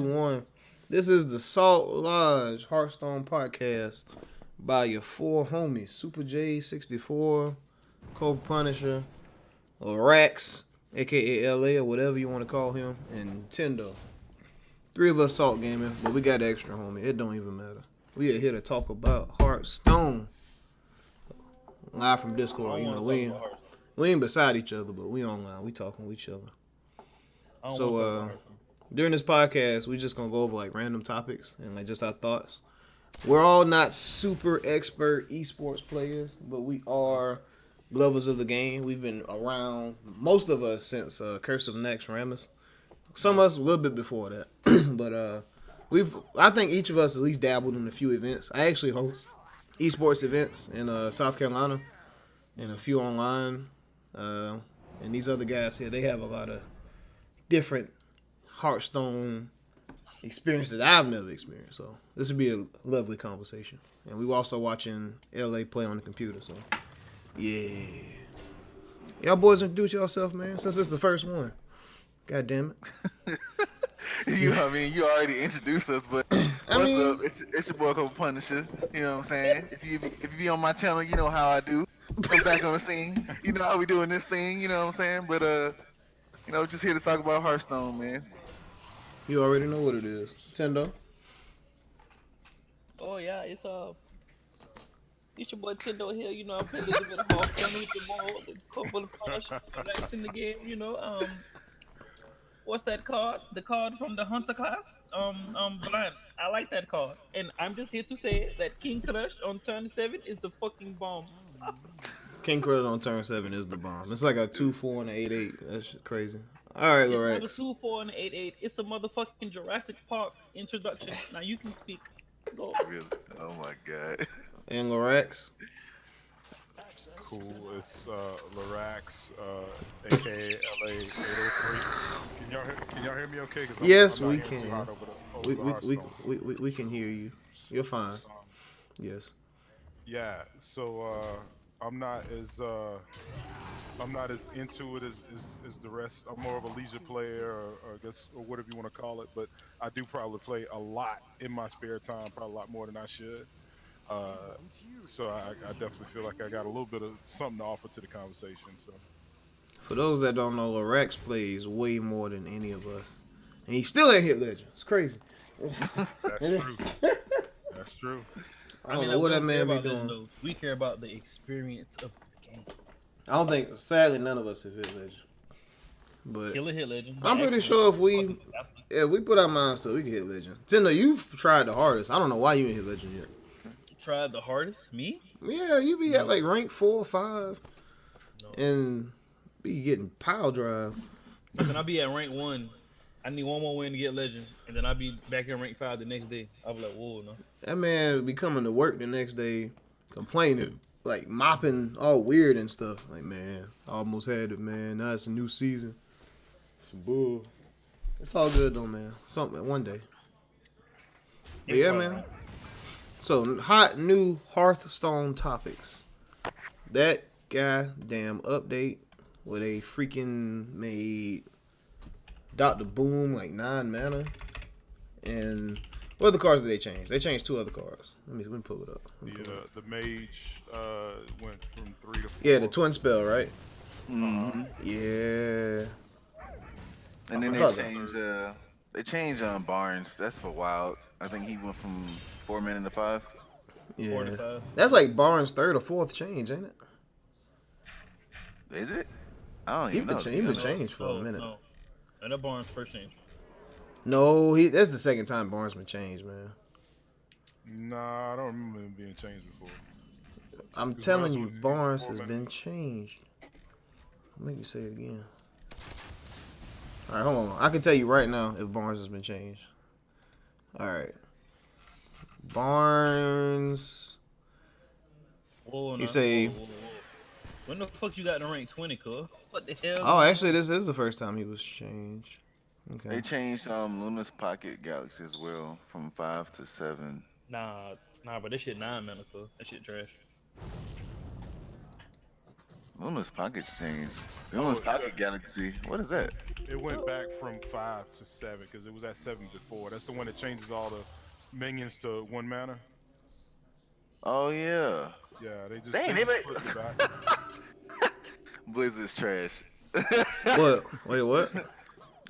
One. This is the Salt Lodge Hearthstone podcast by your four homies: Supa J64, CorporalPunishr, Larax, aka LA, or whatever you want to call him, and Tendo. Three of us Salt gaming, but we got the extra homie. It don't even matter. We are here to talk about Hearthstone. Live from I Discord. don't You want know, to we talk ain't, about Hearthstone. we ain't beside each other, but we online. We talking with each other. I don't want So to talk about Hearthstone. during this podcast, we just gonna go over like random topics and like just our thoughts. We're all not super expert esports players, but we are lovers of the game. We've been around, most of us, since Curse of Next Rammus. Some of us a little bit before that, but I think each of us at least dabbled in a few events. I actually host esports events in South Carolina and a few online. Uh, and these other guys here, they have a lot of different Hearthstone experience that I've never experienced. So this would be a lovely conversation. And we were also watching LA play on the computer. So yeah, y'all boys introduce yourself, man. Since it's the first one. God damn You already introduced us, but it. I what's up? mean, It's your boy Punisher. You know what I'm saying? If you be on my channel, you know how I do. I'm back on the scene. You know how we doing this thing. You know what I'm saying? But just here to talk about Hearthstone, man. you already know what it is. Tendo. Oh yeah, it's your boy Tendo here. You know, I play a little bit of Hearthstone with your boy, the couple of Punisher in the game. What's that card? The card from the Hunter class. Blind. I like that card, and I'm just here to say that King Crush on turn 7 is the fucking bomb. King Crush on turn 7 is the bomb. It's like a 2-4 and an 8-8. That's crazy. All right, It's not a Lorax. 2-4 and 8-8. It's a motherfucking Jurassic Park introduction. Now you can speak. Go. Really? Oh my god. And Lorax. Cool. It's Larax, aka LA 803. Can y'all hear me okay? Cause Yes, I'm we not hearing too can. hot over We, the we, we, Hearthstone. we can hear you. You're fine. Um, Yes. yeah. So I'm not as into it as the rest. I'm more of a leisure player, or I guess, or whatever you want to call it. But I do probably play a lot in my spare time, probably a lot more than I should. Uh, so I definitely feel like I got a little bit of something to offer to the conversation. So For those that don't know, Lorax plays way more than any of us. And he still ain't hit legend. It's crazy. that's I true. That's true. don't know We what that don't care man be about legend doing. though. We care about the experience of the game. I don't think, sadly, none of us have hit legend. But Killer hit legend. I'm By pretty accident. sure if we, Fucking absolutely. yeah, we put our minds to it, we can hit legend. Tendo, you've tried the hardest. I don't know why you ain't hit legend yet. Tried the hardest. Me? Yeah, you be at No. like rank 4 or 5 No. and be getting pile drive. Listen, I'll be at rank 1. I need one more win to get legend, and then I'll be back in rank 5 the next day. I'll be like, whoa, no. That man be coming to work the next day complaining, like mopping all weird and stuff. Like, man, I almost had it, man. Now it's a new season. Some bull. It's all good though, man. Something one day. But You're yeah, probably man. right. So hot new Hearthstone topics. That goddamn update where they freaking made Dr. Boom like 9 mana. And what other cards did they change? They changed 2 other cards. Let me pull it up. The mage went from 3 to 4. Yeah, the twin spell, right? hmm Yeah. And then I they thought changed. They changed Barnes. That's for wild. I think he went from 4 men to 5. 4 to Yeah. 5. That's like Barnes' 3rd or 4th change, ain't it? Is it? I don't He even been, know. To he be been honest. changed for a minute. No. And that Barnes first change. No, that's the second time Barnes been changed, man. Nah, I don't remember him being changed before. I'm Because telling last you, one was Barnes 4 has men. been changed. I'll make you say it again. All right, hold on. I can tell you right now if Barnes has been changed. All right. Barnes. Whoa, no. You say. Whoa. When the fuck you got to rank 20, cuz? What the hell? Oh, actually, this is the first time he was changed. They Okay. changed Luna's Pocket Galaxy as well from 5 to 7. Nah, but that shit 9 mana, cuz. That shit trash. Luna's Pocket changed. Luna's Pocket Galaxy. What is that? It went back from 5 to 7 because it was at 7 before. That's the one that changes all the minions to 1 mana. Oh yeah. Yeah, they just Dang, they they just made flipped it back. Blizzard's trash. What? Wait, what?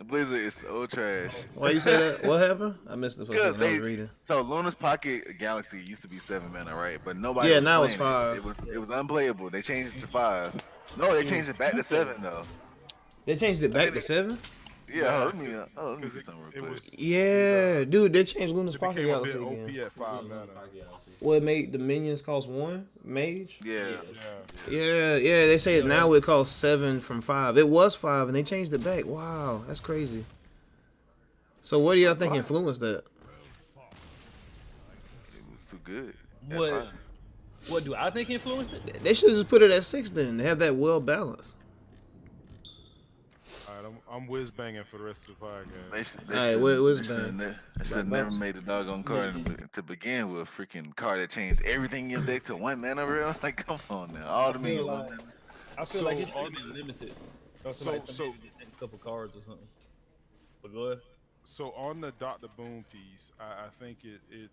Blizzard is so trash. Why you say that? What happened? I missed the first Cause second. I was they reading. so Luna's Pocket Galaxy used to be 7 mana, right? But nobody Yeah, was now it's playing it. 5. It was unplayable. They changed it to 5. No, they changed it back to 7 though. They changed it back to 7? Yeah, let me Because get something real it quick. was Yeah, dude, they changed Luna's it Pocket became a Galaxy bit OP again. at 5 mana. Well, it made the minions cost 1 mage. Yeah. Yeah. Yeah, they say now it costs 7 from 5. It was 5 and they changed it back. Wow, that's crazy. So what do y'all think influenced that? It was too good. What do I think influenced it? They should just put it at 6 then. They have that well balanced. All right, I'm whiz banging for the rest of the podcast. They should have never made a doggone card to begin with. Freaking card that changed everything in your deck to 1 mana real. Like, come on now. All the minions 1 mana. I feel So, like it should have been limited. So The next couple cards or something. But go ahead. so on the Dr. Boom piece, I think it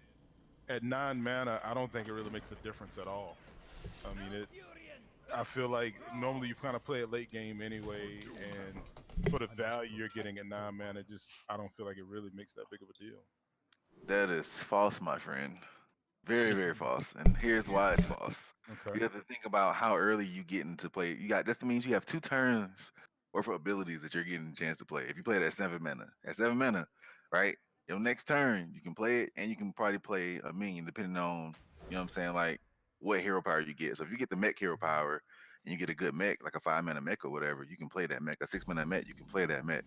at 9 mana, I don't think it really makes a difference at all. I mean, I feel like normally you kind of play it late game anyway, and for the value you're getting at 9 mana, I don't feel like it really makes that big of a deal. That is false, my friend. Very, very false. And here's why it's false. Okay. You have to think about how early you get into play. This means you have 2 turns worth of abilities that you're getting a chance to play. If you play it at 7 mana, right? Your next turn, you can play it and you can probably play a minion depending on, you know what I'm saying, like what hero power you get. So if you get the mech hero power and you get a good mech, like a 5 mana mech or whatever, you can play that mech. A 6 mana mech, you can play that mech.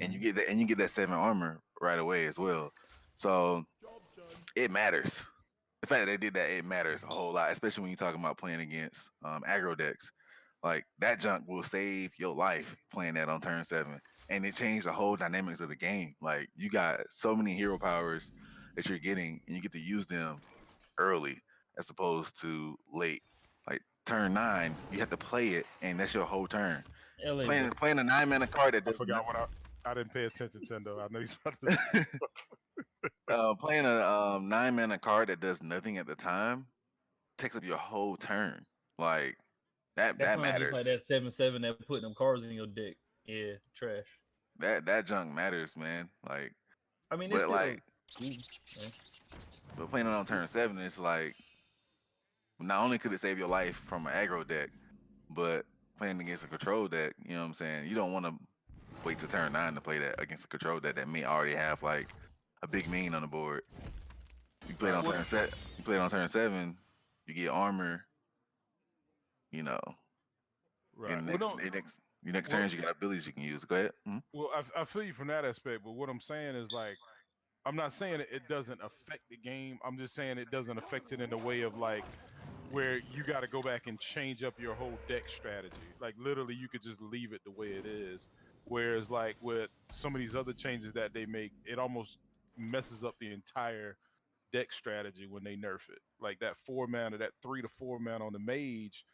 And you get that 7 armor right away as well. So it matters. The fact that they did that, it matters a whole lot, especially when you're talking about playing against aggro decks. Like that junk will save your life playing that on turn 7, and it changed the whole dynamics of the game. Like you got so many hero powers that you're getting, and you get to use them early as opposed to late. Like turn 9, you have to play it, and that's your whole turn. LA, Playing a 9 mana card that I does forgot what I didn't pay attention, Tendo. I know he's about to. playing a 9 mana card that does nothing at the time takes up your whole turn. Like that That's not matters. just like that 7/7 that put them cards in your deck. Yeah, trash. That junk matters, man. Like, I mean, it's but still like, but playing it on turn 7, it's like not only could it save your life from an aggro deck, but playing against a control deck, you know what I'm saying? You don't want to wait to turn 9 to play that against a control deck that may already have like a big minion on the board. You play it on turn set. You play it on turn 7. You get armor. You know, Right. and your next turns you got abilities you can use. Go ahead. Well, I feel you from that aspect, but what I'm saying is like, I'm not saying it doesn't affect the game. I'm just saying it doesn't affect it in the way of like where you got to go back and change up your whole deck strategy. Like literally, you could just leave it the way it is. Whereas like with some of these other changes that they make, it almost messes up the entire deck strategy when they nerf it. Like that 4 mana, that 3 to 4 mana on the mage,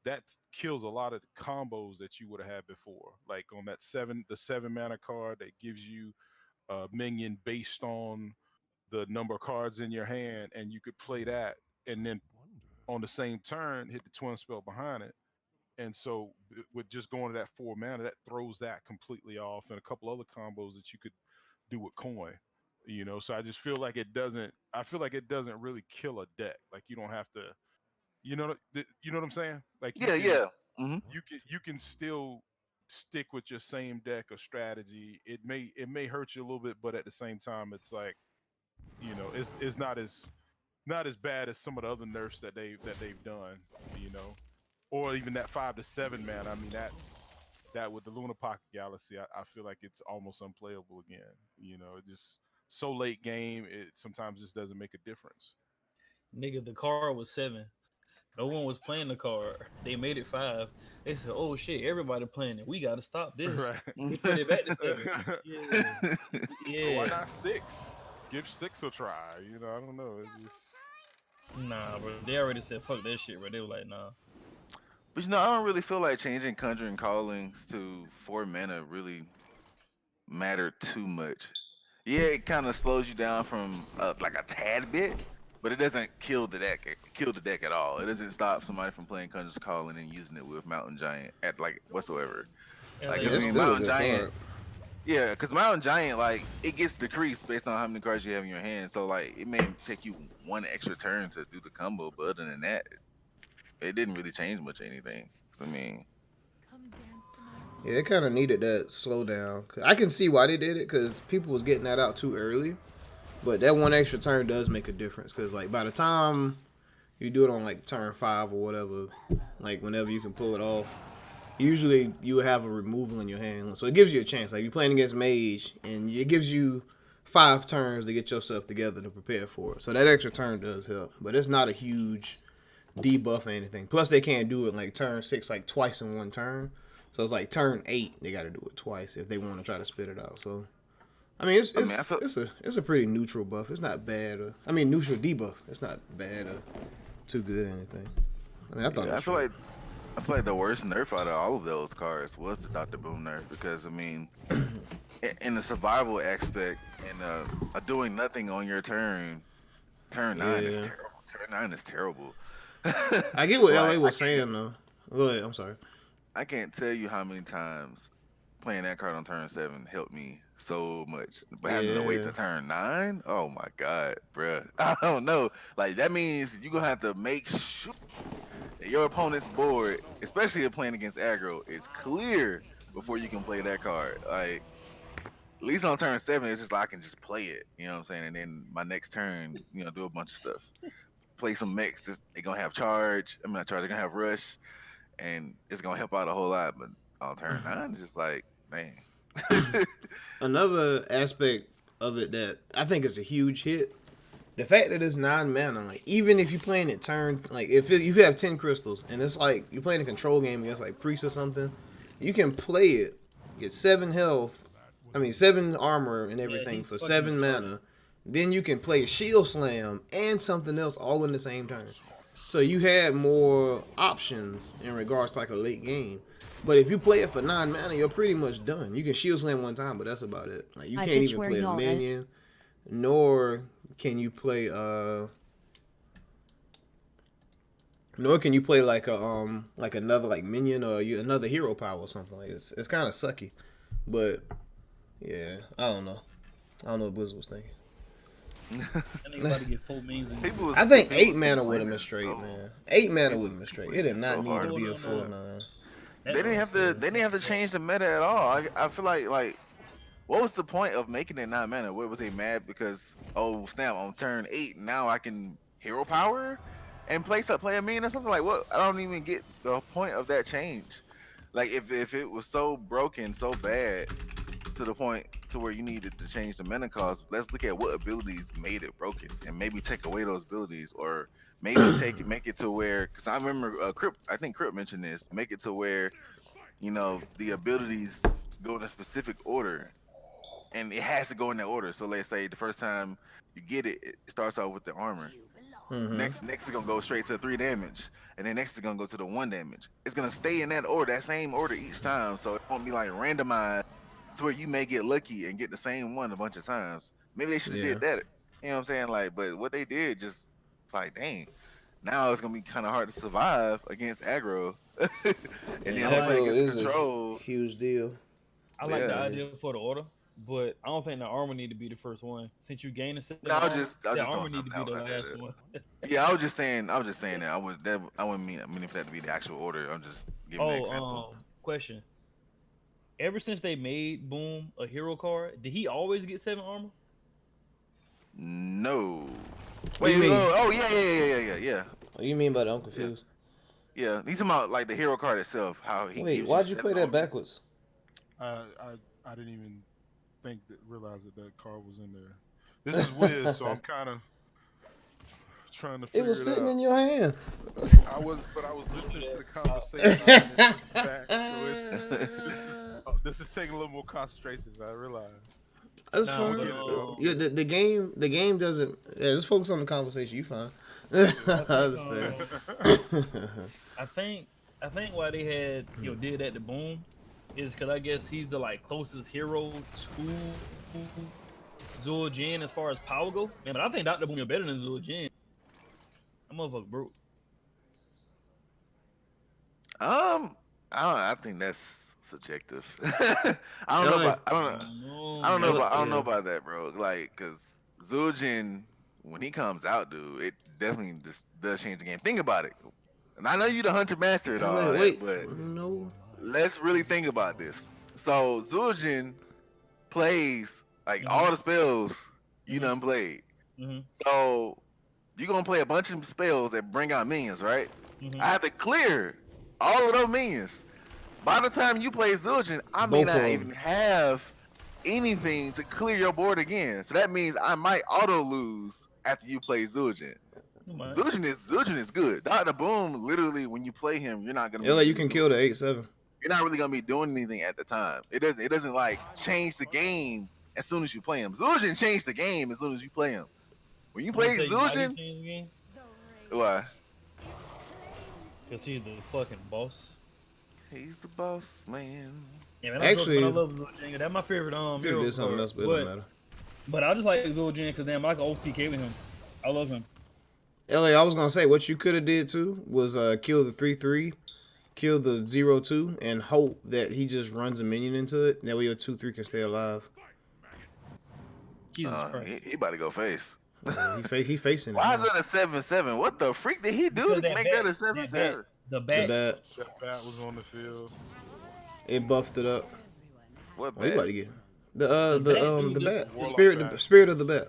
that kills a lot of the combos that you would have had before. Like on that the 7 mana card that gives you a minion based on the number of cards in your hand, and you could play that, and then on the same turn hit the twin spell behind it. And so with just going to that 4 mana, that throws that completely off, and a couple other combos that you could do with coin. You know, so I just feel like it doesn't. I feel like it doesn't really kill a deck. Like you don't have to. You know what I'm saying? Like you can still stick with your same deck or strategy. It may hurt you a little bit, but at the same time, it's like, you know, it's not as bad as some of the other nerfs that they've done. You know, or even that 5 to 7 man. I mean, that with the Luna Pocket Galaxy, I feel like it's almost unplayable again. You know, it just so late game. It sometimes just doesn't make a difference. Nigga, the card was 7. No one was playing the card. They made it 5. They said, "Oh shit, everybody playing it. We got to stop this." Right. We put it back to 7. Yeah, yeah. Why not 6? Give 6 a try. You know, I don't know. It's just Nah, bro. They already said fuck that shit, bro. They were like, nah. But you know, I don't really feel like changing Conjuring Callings to 4 mana really matter too much. Yeah, it kind of slows you down from like a tad bit, but it doesn't kill the deck at all. It doesn't stop somebody from playing Conjure's Calling and using it with Mountain Giant at like whatsoever. Like, Yeah, cause I it's mean, LAO. still a Mountain good Giant, card. yeah, cause Mountain Giant like it gets decreased based on how many cards you have in your hand. So like, it may take you one extra turn to do the combo, but other than that, it didn't really change much of anything. 'Cause I mean, Yeah, it kind of needed that slowdown. I can see why they did it because people was getting that out too early. But that one extra turn does make a difference because like by the time you do it on like turn 5 or whatever, like whenever you can pull it off, usually you have a removal in your hand, so it gives you a chance. Like you're playing against Mage, and it gives you 5 turns to get yourself together to prepare for it. So that extra turn does help, but it's not a huge debuff or anything. Plus, they can't do it like turn 6 like twice in one turn. So it's like turn 8 they got to do it twice if they want to try to spit it out. So I mean, I mean, I feel it's a pretty neutral buff. It's not bad. I mean, neutral debuff. It's not bad or too good or anything. I mean, I thought yeah, that shit. I feel like the worst nerf out of all of those cards was the Doctor Boom nerf because I mean, in the survival aspect and doing nothing on your turn 9 is Yeah, terrible. Turn 9 is terrible. I get what Like LA was saying though. Go ahead. I'm sorry. I can't tell you how many times playing that card on turn 7 helped me so much. But having to wait Yeah. to turn 9, oh my god, bruh. I don't know. Like that means you're gonna have to make sure that your opponent's board, especially if playing against aggro, is clear before you can play that card. Like at least on turn 7, it's just like I can just play it. You know what I'm saying? And then my next turn, do a bunch of stuff. Play some mechs. They're gonna have charge. I mean not charge, they're gonna have rush and it's gonna help out a whole lot. But on turn 9, it's just like, man. Another aspect of it that I think is a huge hit, the fact that it's 9 mana. Like even if you're playing it turn, like if you have 10 crystals and it's like you're playing a control game against like priest or something, you can play it, get 7 health. I mean 7 armor and Yeah, everything he's for fucking seven retarded. mana. Then you can play shield slam and something else all in the same turn. So you had more options in regards to like a late game. But if you play it for 9 mana, you're pretty much done. You can shield slam one time, but that's about it. Like you I can't bitch even where play a y'all at. minion, nor can you play like another like minion or another hero power or something. Like it's kind of sucky. But yeah, I don't know. I don't know what Blizzard was thinking. That nigga about to get 4 minions in People was I think people 8 was mana would have complaining been straight, so man. 8 mana people would was have been straight. It did complaining not so need to hard be a about full that. 9. They That didn't have to. They didn't have to change the meta at all. I feel like what was the point of making it 9 mana? What was they mad because oh snap on turn 8 now I can hero power and play a minion or something like what? I don't even get the point of that change. Like if it was so broken so bad to the point to where you needed to change the mana cost, let's look at what abilities made it broken and maybe take away those abilities or maybe make it to where because I remember I think Crip mentioned this, make it to where the abilities go in a specific order and it has to go in that order. So let's say the first time you get it, it starts off with the armor. Mm-hmm. Next is gonna go straight to 3 damage, and then next is gonna go to the 1 damage. It's gonna stay in that order, that same order each time, so it won't be like randomized to where you may get lucky and get the same one a bunch of times. Maybe they should have Yeah. did that. You know what I'm saying? Like, but what they did just it's like, dang, now it's gonna be kind of hard to survive against aggro, and And then I when you play like aggro against is a control, huge deal. I like the yeah. idea for the order, but I don't think the armor need to be the first one. Since you gain a set No, of I armor, was the just throwing armor need to something be out the when I said last that. one. Yeah, I was just saying that I wouldn't mean for that to be the actual order. I'm just giving an example. Question. Ever since they made Boom a hero card, did he always get 7 armor? No. What do you Wait, mean? oh yeah. What do you mean by that? I'm Yeah. confused. Yeah. He's talking about like the hero card itself, how he Wait, gives you why'd you play 7 that armor. backwards? I didn't even realize that card was in there. This is weird, so I'm kind of trying to It figure was it sitting out. in your hand. I was listening to the conversation and it pushed back, so this is taking a little more concentration than I realized. That's Nah, fine. but Yeah, the game doesn't. Yeah, just focus on the conversation. You fine. I I think understand. I think I think why they had did that to Boom is because I guess he's the like closest hero to Zul Jin as far as power go. Man, but I think Dr. Boom is better than Zul Jin. That motherfucker broke. I think that's subjective. I don't know LA. about I don't know Yeah. about that, bro. Like, cause Zul'jin, when he comes out, dude, it definitely just does change the game. Think about it. And I know you the hunter master and LA, all that, wait. but No. let's really think about this. So Zul'jin plays like Mhm. all the spells you Mhm. done played. Mhm. So you're gonna play a bunch of spells that bring out minions, right? Mhm. I have to clear all of those minions. By the time you play Zul'jin, I may Both of not them. even have anything to clear your board again. So that means I might auto lose after you play Zul'jin. You might. Zul'jin is good. Dr. Boom, literally, when you play him, you're not gonna be LA, you really can doing. kill the 8-7. You're not really gonna be doing anything at the time. It doesn't like change the game as soon as you play him. Zul'jin changed the game as soon as you play him. When you I'm gonna play tell you why he Zul'jin, changed the game. why? Cause he's the fucking boss. He's the boss man. Yeah, man, Actually, I love Zul Jin. That's my favorite Could have hero did something card. else, but it don't matter. But I just like Zul Jin because damn, I can OTK with him. I love him. LA, I was gonna say what you could have did too was kill the 3-3, kill the 0-2, and hope that he just runs a minion into it. That way your 2-3 can stay alive. Jesus Christ. He about to go face. He facing Why it. is that a 7-7? What the freak did he do Because to make that a bat, 7-7? the The bat. bat, That bat was on the field. it buffed it up. What Oh, he about bat? to get The bat, the dude, bat, Warlock the bat. spirit of the bat.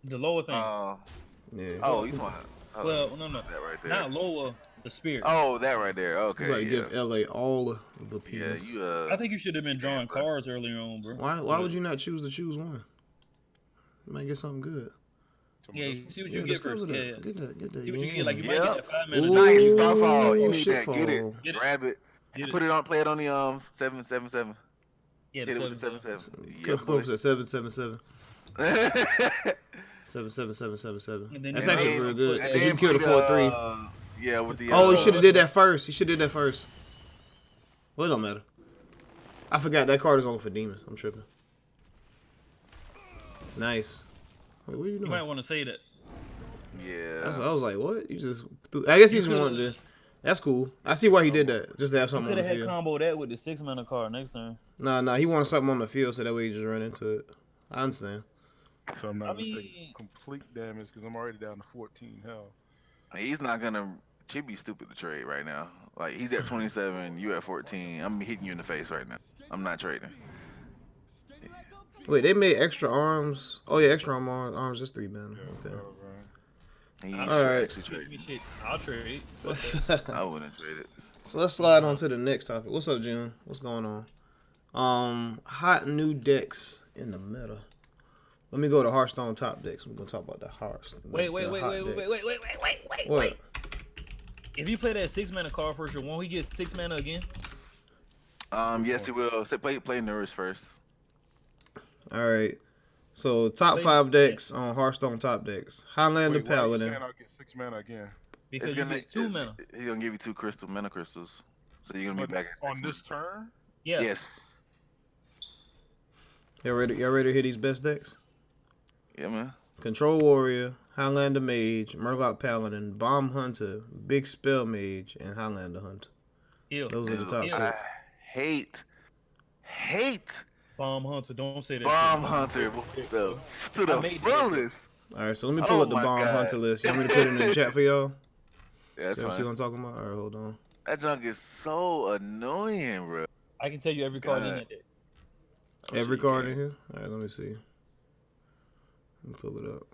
The lower thing. Yeah. Oh, you talking about well, no, that right there. not lower. The spirit. Oh, that right there. You Okay, about to yeah. give LA all of the Yeah, penis. you I think you should have been drawing bro. cards earlier on, bro. Why would you not choose one? You might get something good. Yeah, you see what Yeah, you get discover first. that. Yeah, yeah. Get that. See what you Yeah. get. Like you might Yeah. get that 5 mana. Ooh. Nice Starfall. You need shit that. Get it. fall. Get it. Grab it. Get Put it. it on. Play it on the 7-7-7. Yeah, Hit it with the 7-7. 7-7. Yeah, Come boy. up at 7-7-7. 7-7-7-7-7. And then That's you actually can real put good that- because you can kill the 4-3. Yeah, with the. Oh, you should have what did the- that first. You should did that first. Well, it don't matter. I forgot that card is only for demons. I'm tripping. Nice. Wait, what are you You doing? might want to say that. Yeah. I was like, what? You just threw, I guess he You just could've- wanted to. That's cool. I see why he did that. Just to have You something could on have the had field. combo that with the 6 mana card next turn. Nah, he wanted something on the field so that way he just run into it. I understand. So I'm not I just mean- taking complete damage because I'm already down to 14 health. He's not gonna. She'd be stupid to trade right now. Like he's at 27, you at 14. I'm hitting you in the face right now. I'm not trading. Wait, they made extra arms. Oh yeah, extra arms is 3 mana. Yeah, Okay. He All should right. actually Give me trade. shit. I'll trade. I wouldn't trade it. So let's slide on to the next topic. What's up, June? What's going on? Hot new decks in the meta. Let me go to Hearthstone top decks. We're gonna talk about the Hearthstone. Wait. What? If you play that 6 mana card first, won't he get 6 mana again? Yes, he will. So play Nourish first. All right. So top 5 decks on Hearthstone top decks. Highlander Wait, why are you Paladin. saying I'll get 6 mana again? Because It's you gonna, get 2 mana. He's gonna give you 2 mana crystals. So you're gonna be But back at on 6 this turn? Yeah. Yes. Y'all ready to hear these best decks? Yeah, man. Control Warrior, Highlander Mage, Murloc Paladin, Bomb Hunter, Big Spell Mage, and Highlander Hunter. Ew. Those are the top Dude, 6. I hate Bomb Hunter. Don't say that. Bomb shit. Hunter to I the made that fullest. All right, so let me pull Oh up the my Bomb God. Hunter list. You want me to put it in the chat for y'all? Yeah, that's So see fine. what I'm talking about? All right, hold on. That junk is so annoying, bro. I can tell you every card in God. that deck. Every shit, card yeah. in here? All right, let me see. Let me pull it up.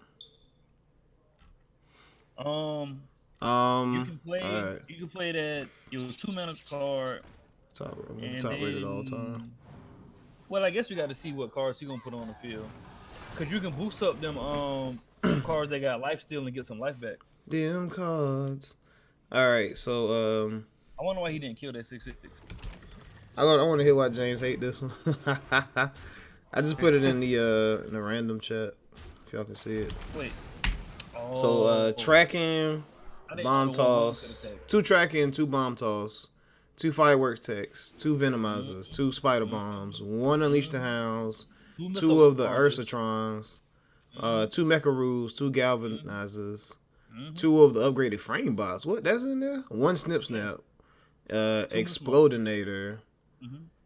You can play. All right. You can play that. Your 2 mana card. Top And rated all then- time. Well, I guess we got to see what cards he gonna put on the field. Cause you can boost up them cards that got life steal and get some life back. Damn cards. All right, so I wonder why he didn't kill that 6/6. I want to hear why James hate this one. I just put it in the random chat if y'all can see it. Wait. So Oh. tracking, I didn't bomb know what one toss, could've taken. 2 tracking, 2 bomb toss, 2 fireworks techs, 2 venomizers, 2 spider bombs, 1 unleash the hounds, 2 missile of the launchers. ursatrons, 2 mecharoos, 2 galvanizers, Mhm. 2 of the upgraded frame bots. What? That's in there. 1 snip snap, explodinator.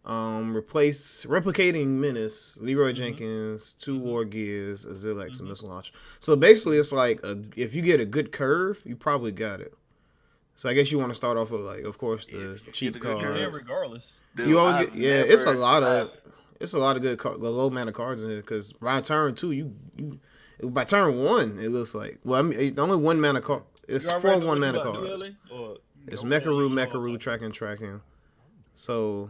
Replace replicating menace, Leroy Jenkins, 2 war gears, a Zilex, and missile launcher. So basically, it's like if you get a good curve, you probably got it. So I guess you want to start off with like, of course, the cheap get a good You can cards. regardless. Dude, You always I've get It's a never- lot I've- of good low mana cards in here because by turn 2 you by turn 1 it looks like the only 1 mana card. It's You 4 already know 1 what you mana about to do, cards. LA? Or It's no, you know what I'm Mekaroo, talking tracking. So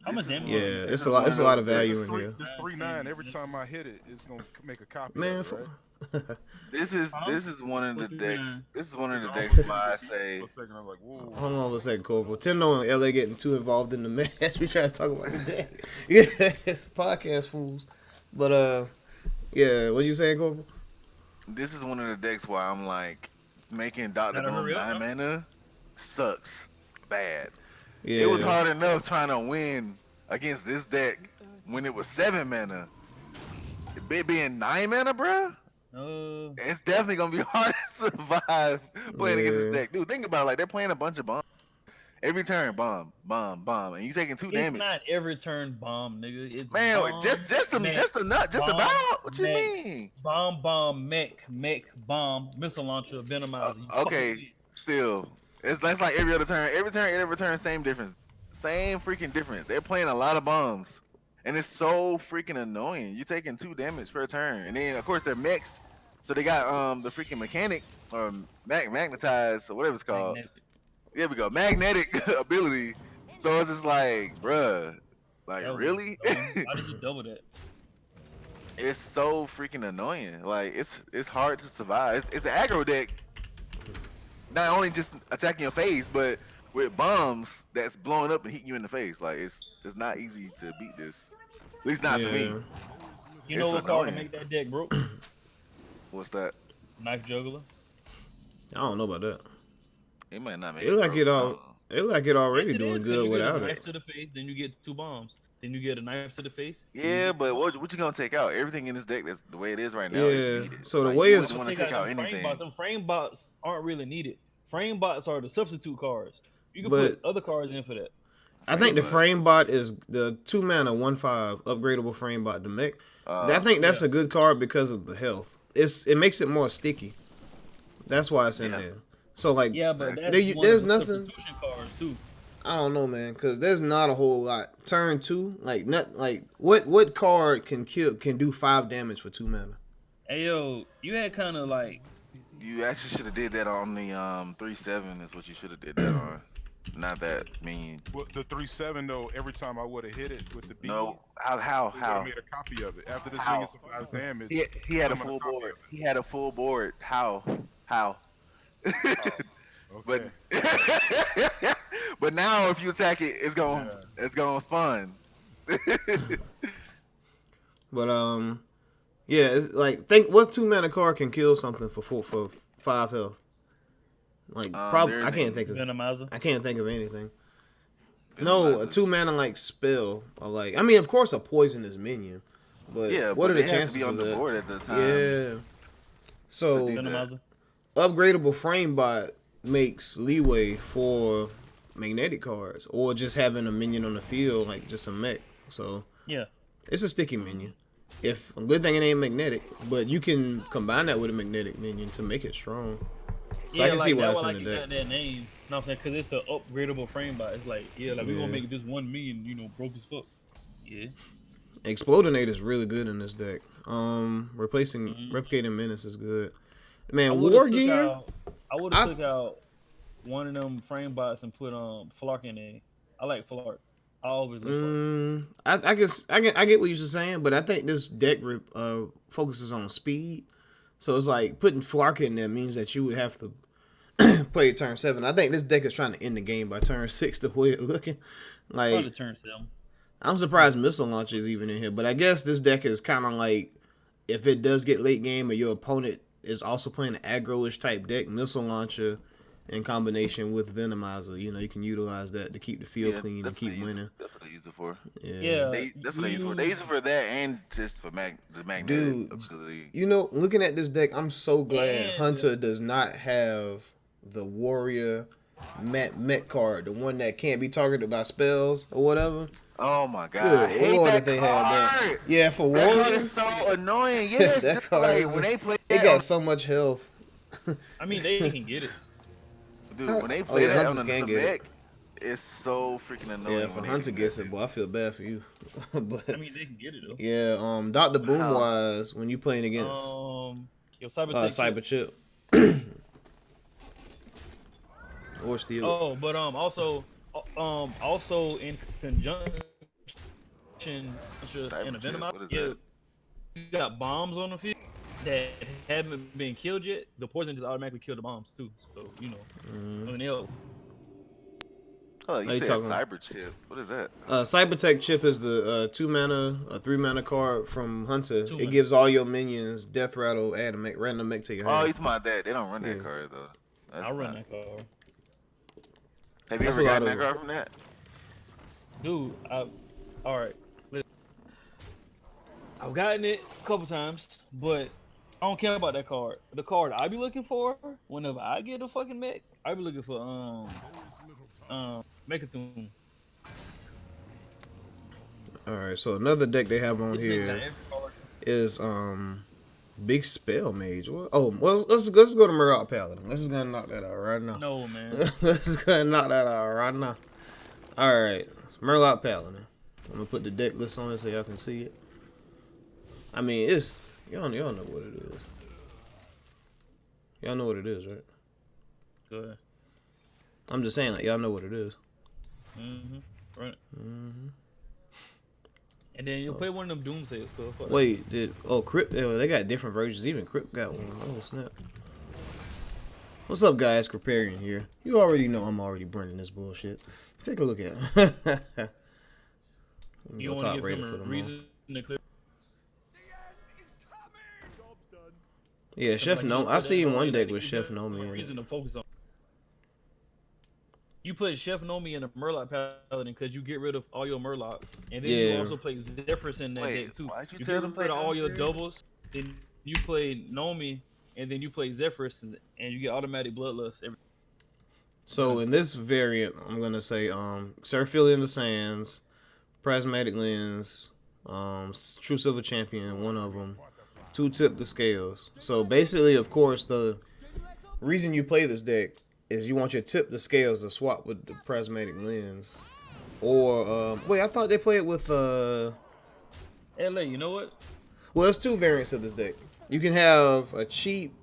How much damage? yeah, is it? it's a lot. It's a lot of value This in here. 3/9. Every time I hit it, it's gonna make a copy Man, of it, right? This is one of the What's decks. 3/9? This is one of the It's decks almost why I for say a second, I'm like, whoa. Hold on a second, Corporal. Tendo and LA getting too involved in the match. We trying to talk about the deck. Yeah, it's podcast fools. But yeah, what you saying, Corporal? this is one of the decks where I'm like making Dr. Gotta Boom hurry up, 9 mana sucks bad. Yeah, It was hard enough trying to win against this deck when it was 7 mana. It being 9 mana, bruh. It's definitely gonna be hard to survive playing against this Yeah. deck. Dude, think about it, like they're playing a bunch of bombs. Every turn, bomb, and you taking 2 It's damage. not every turn bomb, nigga. It's Man, bomb, just mech, about. What you mech, mean? bomb, mech, bomb, missile launcher, venomizer. You Okay, fucking- still, that's like every other turn. Every turn, same difference. Same freaking difference. They're playing a lot of bombs, and it's so freaking annoying. You're taking 2 damage per turn, and then of course they're mechs, so they got the freaking mechanic or magnetized or whatever it's called. magnetic. There we go, magnetic ability. So it's just like, bruh, like That was really? dumb. Why did you double that? It's so freaking annoying. Like it's hard to survive. It's an aggro deck. Not only just attacking your face, but with bombs that's blowing up and hitting you in the face. Like it's not easy to beat this. At least not to me. Yeah. You know It's what card to annoying. make that deck broke? What's that? Knife juggler. I don't know about that. It might not make It like broke. it I all. don't know. It like it already Yes, it doing is, 'cause good you get without a knife it. to the face, then you get 2 bombs. Then you get a knife to the face. Yeah, but what you gonna take out? Everything in this deck that's the way it is right now Yeah, is needed. so the Like, way you it's- wouldn't want to take out them frame anything. bots. Them frame bots aren't really needed. Frame bots are the substitute cards. You can But- put other cards in for that. I think the bot. frame bot is the 2 mana 1/5 upgradable frame bot to mech. I Uh, think that's yeah. a good card because of the health. It makes it more sticky. That's why it's in Yeah. there. So like, Yeah, but that's There- one there's of the nothing- substitution cards too. I don't know, man, because there's not a whole lot. Turn 2, like what card can do 5 damage for 2 mana? Hey yo, you had kind of like You actually should have did that on the 3/7 is what you should have did that on. Not that mean. Well, the 3/7 though, every time I would have hit it with the beat, No, I how? made a copy of it. After this How? thing is survives damage, He had a I'm gonna full copy board. of it. He had a full board. How? Okay. But now if you attack it, it's gonna spawn. But yeah, it's like think what 2 mana card can kill something for 5 health. Like probably there's I can't a- think of anything. No, a 2 mana like spell or like of course a poisonous minion, but Yeah, what but are the it has to chances be on of the that? board at the time. Yeah. So do that. Venomizer. upgradable frame bot makes leeway for magnetic cards or just having a minion on the field like just a mech. So Yeah. it's a sticky minion. If a good thing it ain't magnetic, but you can combine that with a magnetic minion to make it strong. So I can see why that it's why in like the you deck. got that name. You know what I'm saying? Because it's the upgradable frame bot. It's like, yeah, like we Yeah. gonna make this 1 million, broke as fuck. Yeah. Explodinator is really good in this deck. Replicating Menace is good. Man, War Gear. I would have took out one of them frame bots and put Flark in there. I like Flark. I always like Flark. I guess I get what you're saying, but I think this deck focuses on speed. So it's like putting Flark in there means that you would have to play turn 7. I think this deck is trying to end the game by turn 6 the way it's looking. Like Probably turn 7. I'm surprised Missile Launcher is even in here, but I guess this deck is kind of like if it does get late game or your opponent is also playing an aggro-ish type deck, Missile Launcher in combination with Venomizer. You know, you can utilize that to keep the field clean and keep winning. That's what they use it for. Yeah, That's what they use it for. They use it for that and just for the magnetic Dude, ability. you know, looking at this deck, I'm so glad And- Hunter does not have the Warrior Met card, the one that can't be targeted by spells or whatever. Oh my god! I Good hate lord, that that they card. have that. Yeah, for That card Warrior, is so annoying. Yes, that dude, card like is when they play it that, got so much health. I mean, they can get it. dude, when they Oh, play yeah, that Hunters on can the get it. deck, it's so freaking annoying. Yeah, if a when they Hunter do gets that. it, boy, I feel bad for you. But I mean, they can get it though. yeah, Dr. Boom How? wise, when you playing against Yo, Cyber Cyber Chip or Steel. Oh, but also in conjunction in a Chip, Venom, what is yeah, that? you got bombs on the field that haven't been killed yet. The poison just automatically kill the bombs too. So you know, I mean, Oh, Are you you said talking- Cyber Chip. What is that? Cybertech Chip is the 3 mana card from Hunter. Two It mana. gives all your minions Death Rattle, add a random mech to your Oh, hand. you talking about that? They don't run that Yeah. card though. That's I'll run not- that card. Have you That's ever a lot gotten that of- card from that? Dude, all right. I've gotten it a couple times, but I don't care about that card. The card I be looking for whenever I get a fucking mech, I be looking for Mechathune. All right, so another deck they have on It's in here every card. is Big Spell Mage. Well, let's go to Murdoch Paladin. Let's just gonna knock that out right now. No man. Let's just gonna knock that out right now. All right, Murloc Paladin. I'm gonna put the deck list on it so y'all can see it. I mean, it's y'all know what it is. Y'all know what it is, right? Good. I'm just saying, like, y'all know what it is. Right. And then you'll play one of them Doomsayers, cuz. Fuck that. Wait, Crypt? They got different versions. Even Crypt got one. Oh snap! What's up, guys? Creparian here. You already know I'm already burning this bullshit. Take a look at it. You don't want to give him a reason to clear. Yeah, Chef Like, No. you I put seen that one on deck there, with you Chef give him Nomi a in it. reason to focus on. You put Chef Nomi in a Murloc Paladin because you get rid of all your Murloc, and then you Yeah. also play Zephyrus in that Wait, deck too. why'd you You tell get them rid play of all your Doomsday? doubles, then you play Nomi, and then you play Zephyrus, and you get automatic Bloodlust. So in this variant, I'm gonna say Seraphilia in the Sands, Prismatic Lens, True Silver Champion, one of them, two Tip the Scales. So basically, of course, the reason you play this deck is you want your Tip the Scales to swap with the Prismatic Lens. Or wait, I thought they play it with LA, you know what? well, there's two variants of this deck. You can have a cheap,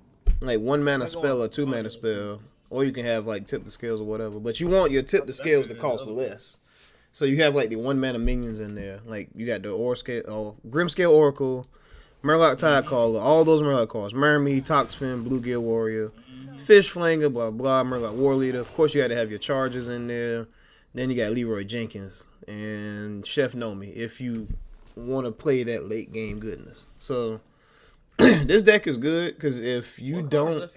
like 1 mana spell or 2 mana spell, or you can have like Tip the Scales or whatever. But you want your Tip the Scales to cost less. So you have like the 1 mana minions in there. Like you got the Grimscale Oracle, Murloc Tidecaller, all those Murloc cards. Mermaid, Toxfin, Bluegill Warrior, Fish Flanger, blah blah, Murloc War Leader. Of course you got to have your charges in there. Then you got Leroy Jenkins and Chef Nomi if you want to play that late game goodness. So this deck is good because if you don't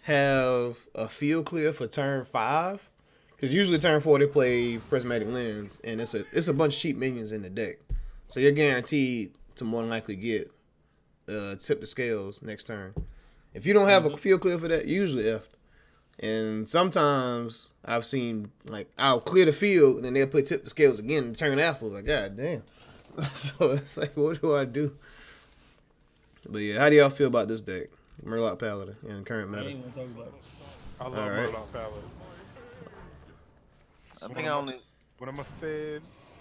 have a field clear for turn 5, because usually turn 4 they play Prismatic Lens, and it's a bunch of cheap minions in the deck, so you're guaranteed to more than likely get Tip the Scales next turn. If you don't have a field clear for that, you usually F. And sometimes I've seen, like, I'll clear the field and then they'll put Tip the Scales again and turn after. Like, god damn. So it's like, what do I do? But yeah, how do y'all feel about this deck? Murloc Paladin in current I meta. ain't want to talk about it. I love Alright. Murloc Paladin. I think I only. One of my faves.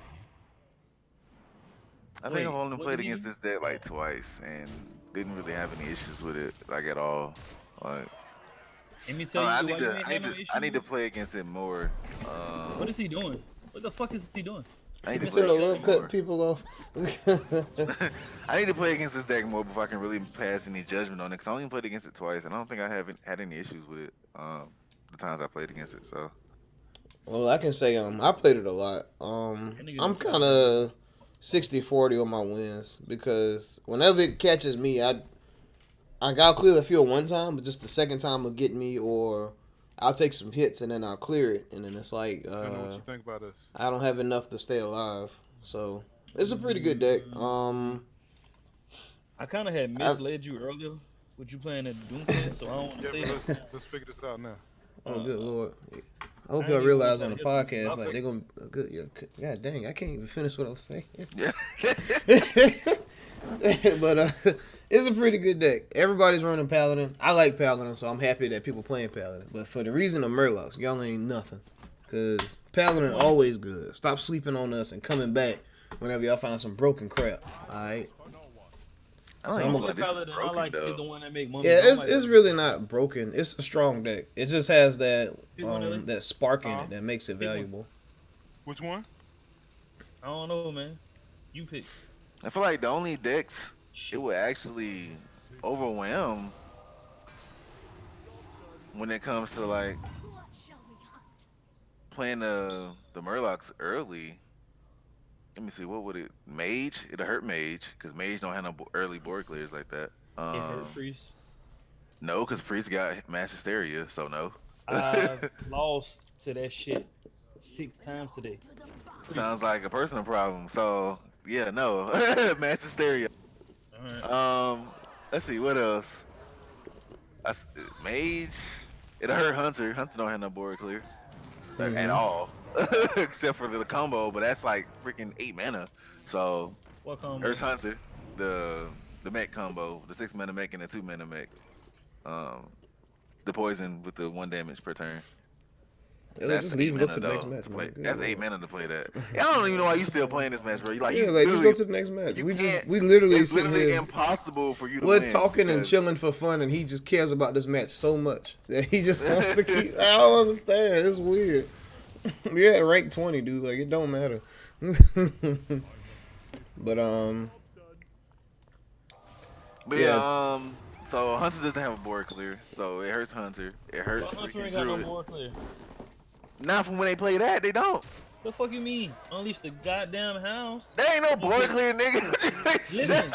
I think Wait, I've only what played did you against do? this deck like twice and didn't really have any issues with it, like at all. Like, Let me tell I you need why you to, ain't I had need no to, issue. I need to play against it more. What is he doing? What the fuck is he doing? I need to It's play in the against love it cut more. people off. I need to play against this deck more before I can really pass any judgment on it. Cause I only played against it twice, and I don't think I haven't had any issues with it. The times I played against it, so Well, I can say I played it a lot. I'm kind of 60-40 on my wins because whenever it catches me, I got clear the field one time, but just the second time will get me, or I'll take some hits and then I'll clear it, and then it's like Tell me what you think about this. I don't have enough to stay alive. So it's a pretty good deck. I kind of had misled you earlier with you playing at Doomfist, so I don't want to Yeah, say but that. let's figure this out now. Oh, good lord! I hope I y'all ain't realize even on the gonna hit podcast, them. like they're gonna good. Yeah, God dang, I can't even finish what I was saying. Yeah. But it's a pretty good deck. Everybody's running Paladin. I like Paladin, so I'm happy that people playing Paladin. But for the reason of Murlocs, y'all ain't nothing. Cause Paladin always good. Stop sleeping on us and coming back whenever y'all find some broken crap. All right. I don't I even don't feel like play this is Paladin. I broken like though. the one that make money. Yeah, it's really not broken. It's a strong deck. It just has that Pick one, Ellie. that spark in Uh-huh. it that makes it Pick one. valuable. Which one? I don't know, man. You pick. I feel like the only decks it would actually overwhelm when it comes to like playing the Murlocs early. Let me see, what would it? Mage? It'll hurt Mage because Mage don't have no early board clears like that. It hurt Priest. No, because Priest got Mass Hysteria, so no. I've lost to that shit 6 times today. Sounds like a personal problem. So yeah, no. Mass Hysteria. All right. Let's see what else. Mage. It'll hurt Hunter. Hunter don't have no board clear at all, except for the combo. But that's like freaking 8 mana. So What combo? Earth Hunter, the mech combo, the 6 mana mech and the 2 mana mech. The poison with the 1 damage per turn. Yeah, just leave and go to the next though, match, to play. man. Good That's lord. 8 mana to play that. Yeah, I don't even know why you still playing this match, bro. You like Yeah, you like just literally- go to the next match. you We can't- literally It's sitting literally here. impossible for you to We're win talking and because- chilling for fun, and he just cares about this match so much that he just wants to keep. I don't understand. It's weird. You're at rank 20, dude. Like it don't matter. But But yeah, so Hunter doesn't have a board clear, so it hurts Hunter. It hurts But Hunter freaking ain't got no Druid. more clear. Not from when they play that, they don't. The fuck you mean? Unleash the goddamn house. They ain't no board clear, nigga. Listen,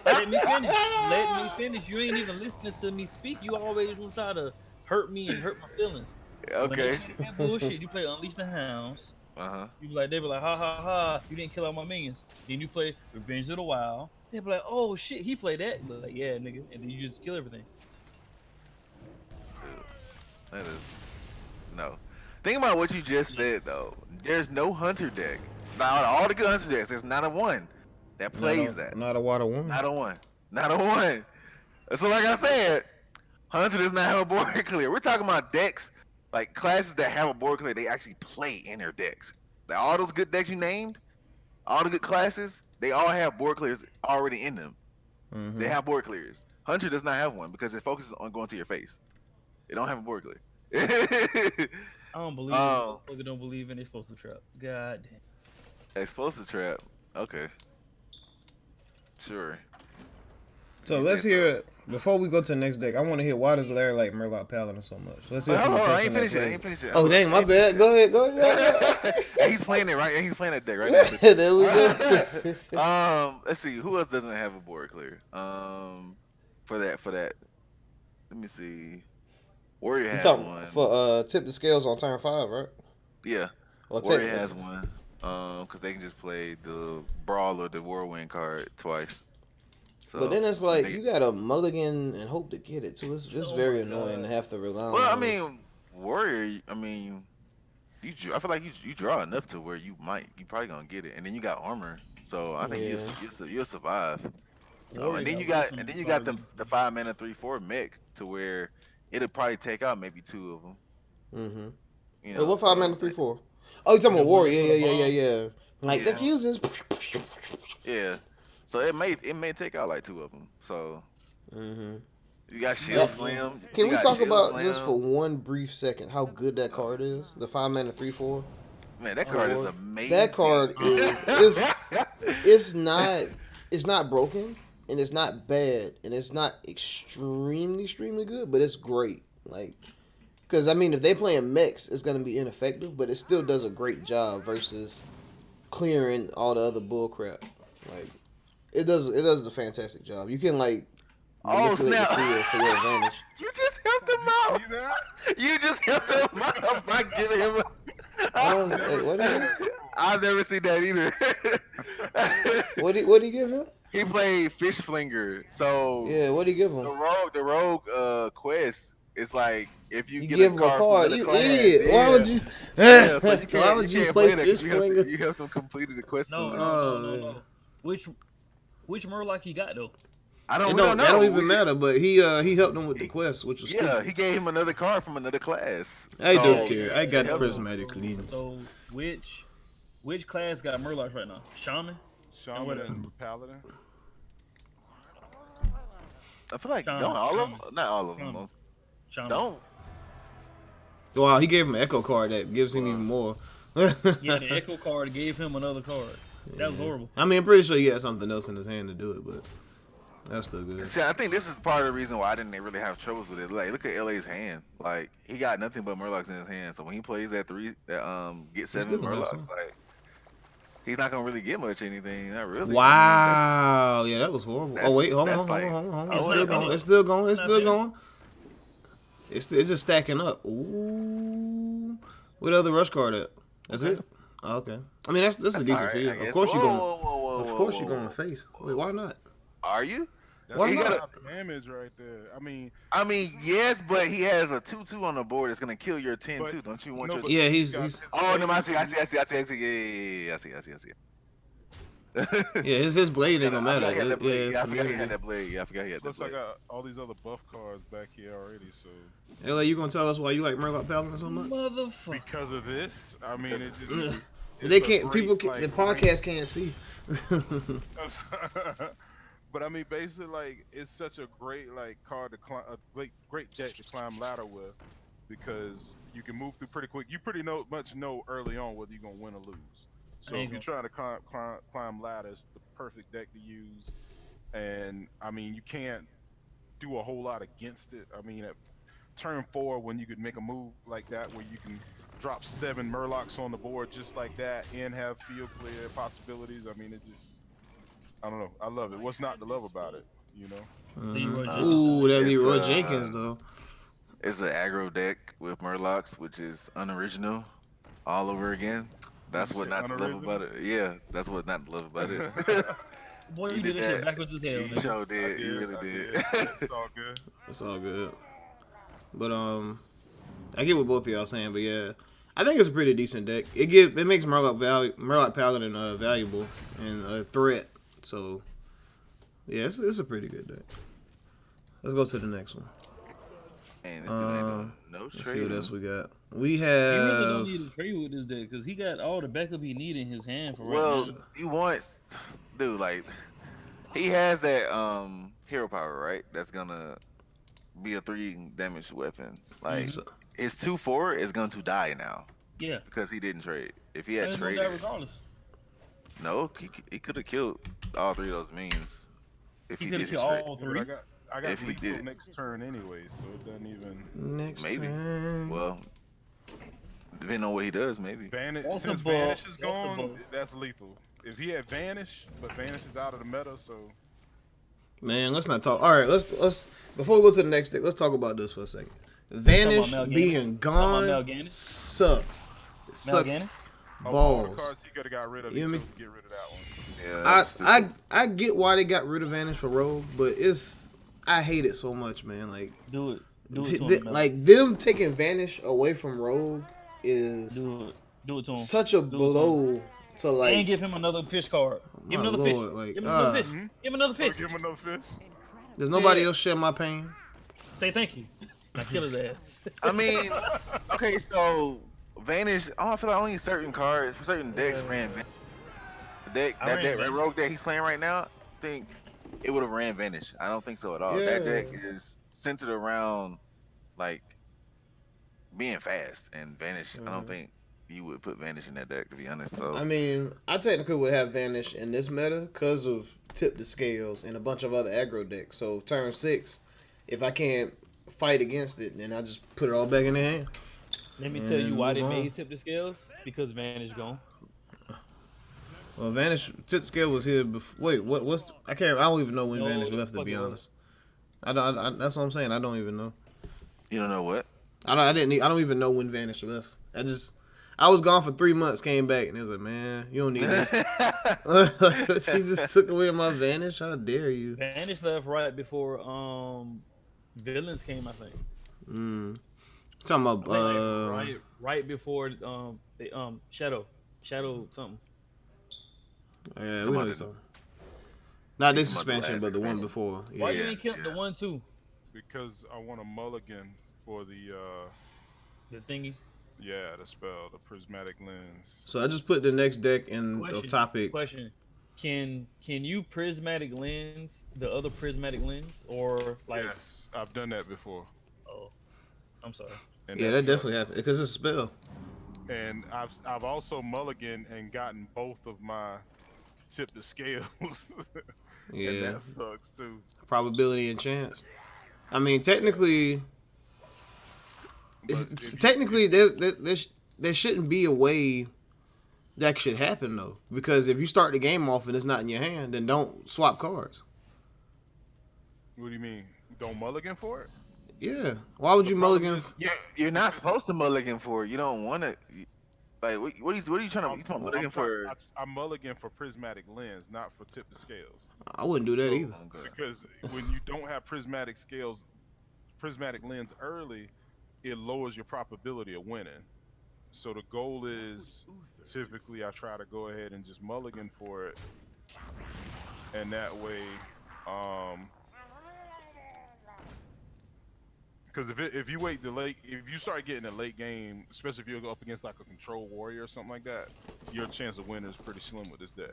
let me finish. Let me finish. You ain't even listening to me speak. You always will try to hurt me and hurt my feelings. When they Okay. play that bullshit, you play Unleash the Hounds. Uh-huh. They be like, ha ha ha, you didn't kill all my minions. Then you play Revenge of the Wild. They be like, oh shit, he played that. But like, yeah, nigga, and then you just kill everything. That is no. Think about what you just said though. There's no Hunter deck. Now out of all the good Hunter decks, there's not a one that plays that. Not a water one. Not a one. Not a one. So like I said, Hunter does not have a board clear. We're talking about decks, like classes that have a board clear, they actually play in their decks. Like all those good decks you named, all the good classes, they all have board clears already in them. They have board clears. Hunter does not have one because it focuses on going to your face. They don't have a board clear. I don't believe it. Motherfucker don't believe in they supposed to trap. God damn. Explosive trap. Okay. Sure. So let's hear it. Before we go to the next deck, I want to hear why does Larry like Murloc Paladin so much. Let's hear Wait, it from hold the on, I person ain't that finished it. I plays ain't finished it. Oh dang, my bad. Go ahead. Go ahead. Hey, he's playing it right. He's playing that deck right now. There we go. Let's see. Who else doesn't have a board clear? For that. Let me see. Warrior You has talking one. for tip the scales on turn 5, right? Yeah. Or Warrior tip- has one. Because they can just play the Brawl or the Whirlwind card twice. So, But then it's like they- you got to mulligan and hope to get it too. It's just Oh very my annoying God. to have to rely on. Well, I those. mean, Warrior. I mean, I feel like you draw enough to where you probably gonna get it, and then you got armor, so I think you'll survive. So Warrior and then got you got Wilson and then you got probably. the 5 mana 3/4 mech to where it'll probably take out maybe 2 of them. You know, Wait, what 5 so, mana 3/4? Oh, you talking about The Warrior? one with Yeah. the Like the Yeah. fuses. Yeah, so it may take out like 2 of them. So you got Shield That- Slam. Can you we got talk Shield about Slam. just for one brief second how good that card is? The 5 mana 3/4. Man, that card is Lord. amazing. That card is it's not broken and it's not bad and it's not extremely good, but it's great. Like, because I mean, if they playing mechs, it's gonna be ineffective, but it still does a great job versus clearing all the other bull crap. Like, it does a fantastic job. You can like Oh manipulate the snap! field for your advantage. You just helped him out. See that? You just helped him out by giving him. Wait, what did he? I've never seen that either. What did he give him? He played Fish Flinger. So Yeah, what did he give him? the rogue quest is like if you You get give a him a card from card, another you class, idiot! yeah. Why would you? Yeah, so you can't, Why would you can't play that fish 'cause flinger? you have to complete the quest. No, soon. no, Oh, no, no, man. no. Which Murloc he got though? We don't know. That don't even matter. But he helped him with the quest, which was Yeah, stupid. he gave him another card from another class. I So, don't care. I got help him. prismatic cleans. So which class got Murlocs right now? Shaman? Shaman and Paladin. I feel like Shaman, don't all of Shaman. them, not all of them. Shaman. Shaman. Don't. Wow, he gave him an echo card that gives him even more. Yeah, the Echo card gave him another card. That was horrible. I mean, I'm pretty sure he had something else in his hand to do it, but that's still good. See, I think this is part of the reason why I didn't really have troubles with it. Like, look at LA's hand. Like, he got nothing but Murlocs in his hand. So when he plays that get seven still gonna have Murlocs, some. like, he's not gonna really get much anything. Not really. Wow, yeah, that was horrible. that's- Oh wait, hold that's on. like- It's oh, still wait, going. wait. It's still going. It's Not still bad. going. It's just stacking up. Ooh, what other rush card at? That's Okay. it. Oh, okay. I mean, that's a decent alright, field. I Of guess. course you're going. Whoa, Of course whoa, you're whoa. going to face. Wait, why not? Are you? That's Why a not? lot of damage right there. I mean, yes, but he has a 2/2 on the board. It's gonna kill your 10 But- too. Don't you want No, your? but Yeah, he's he's. got Oh his no, I see. blade. I see. Yeah, his blade ain't gonna matter. I forgot he had that blade. it's Yeah, I forgot he familiar. had that blade. Yeah, I forgot he had that Plus, I blade. got all these other buff cards back here already. So LA, you gonna tell us why you like Murloc Paladin so much? Motherfucker. because of this, I mean, it just. They it's a can't. great, People. Can, like, the podcast can't see. But I mean, basically, like it's such a great like card to climb, a great deck to climb ladder with, because you can move through pretty quick. You pretty much know early on whether you're gonna win or lose. So There you if you're trying to climb ladders, the perfect deck to use. And I mean, you can't do a whole lot against it. I mean, at turn 4, when you could make a move like that, where you can drop 7 Murlocs on the board just like that and have field clear possibilities. I mean, it just, I don't know. I love it. What's not to love about it, you know? Leroy Jenkins. Ooh, that It's, Leroy Jenkins though. It's an aggro deck with Murlocs, which is unoriginal, all over again. That's You what said not to love about it. Yeah, that's what not to love about it. Boy, He you did did that shit that. backwards as hell. You nigga. sure did. You really I did. It's all good. It's all good. But I get what both of y'all saying, but yeah, I think it's a pretty decent deck. It makes Murloc Paladin valuable and a threat. So yeah, it's a pretty good deck. Let's go to the next one. And this dude ain't doing no Let's see trading. what else we got. We He really don't have need to trade with this deck because he got all the backup he need in his hand for right Well, now. he wants, dude, like he has that hero power, right? That's gonna be a 3 damage weapon. Like his 2/4 is going to die now Yeah. because he didn't trade. If he had Ain't no traded, doubt regardless. no, he could have killed all 3 of those minions if He he could did have his killed trade. all But 3. I got If he lethal did it. next turn anyway, so it doesn't even. next Maybe. turn. Well, depending on what he does, maybe. Vanish, That's since a ball. Vanish is That's a gone, ball. that's lethal. If he had Vanish, but Vanish is out of the meta, so Man, let's not talk. All right, let's before we go to the next deck, let's talk about this for a second. Vanish Mel Gannis? being Talking about Mel gone Gannis? sucks. It sucks Mal'Ganis? of all the balls. cards he could have got rid of, You he know chose what to get rid of that one. Yeah, that was stupid. I get why they got rid of Vanish for Rogue, but I hate it so much, man. Like Do it. Do it to him. Mel. like them taking Vanish away from Rogue is Do it. Do it to him. such a blow to like. And give him another fish card. Give him My another Lord, fish. like, Give him another fish. Mhm. Give him another Or fish. give him another fish. Does nobody Yeah. else share my pain? Say thank you. I kill his ass. I mean, okay, so Vanish. Oh, I feel like only certain cards, for certain decks ran Vanish. The deck, I that ran deck, that Vanish. rogue deck he's playing right now, I think it would have ran Vanish. I don't think so at all. That Yeah. deck is centered around like being fast, and Vanish. I don't think you would put Vanish in that deck, to be honest. So I mean, I technically would have Vanish in this meta because of Tip the Scales and a bunch of other aggro decks. So turn 6, if I can't fight against it, then I just put it all back in their hand. Let me tell you why they move on. made Tip the Scales. Because Vanish gone. Well, Vanish Tip Scale was here before. Wait, what's I don't even know when No, Vanish left, to be fucking honest. I don't. That's what I'm saying. I don't even know. You don't know what? I don't even know when Vanish left. I was gone for 3 months, came back, and it was like, man, you don't need this. She just took away my Vanish. How dare you? Vanish left right before Villains came, I think. Talking I about think like right before the Shadow something. yeah, Come we on, know something. Not You this talking about the expansion, last but the one expansion? before. Why Yeah. you ain't kept the yeah. 1-2? Because I want a mulligan for The thingy. the spell, the prismatic lens. So I just put the next deck in of Question. topic. Question. Can you prismatic lens the other prismatic lens or like? Yes, I've done that before, Oh, I'm sorry. and Yeah, that that definitely sucks. happened because it's a spell. And I've also mulligan and gotten both of my tip the scales, and Yeah, that sucks too. probability and chance. I mean, technically, But if you if technically there shouldn't be a way that should happen though, because if you start the game off and it's not in your hand, then don't swap cards. what do you mean? Don't mulligan for it? Yeah, why would The you problem mulligan? is You're not supposed to mulligan for it. You don't want to. Like, what are you trying to? I'm You talking I'm mulligan trying for? I'm mulligan for prismatic lens, not for tip the scales. I wouldn't do that So either. Okay. because when you don't have prismatic scales, prismatic lens early, it lowers your probability of winning. So the goal is typically I try to go ahead and just mulligan for it, and that way, um, because if you wait the late, if you start getting a late game, especially if you go up against like a control warrior or something like that, your chance of winning is pretty slim with this deck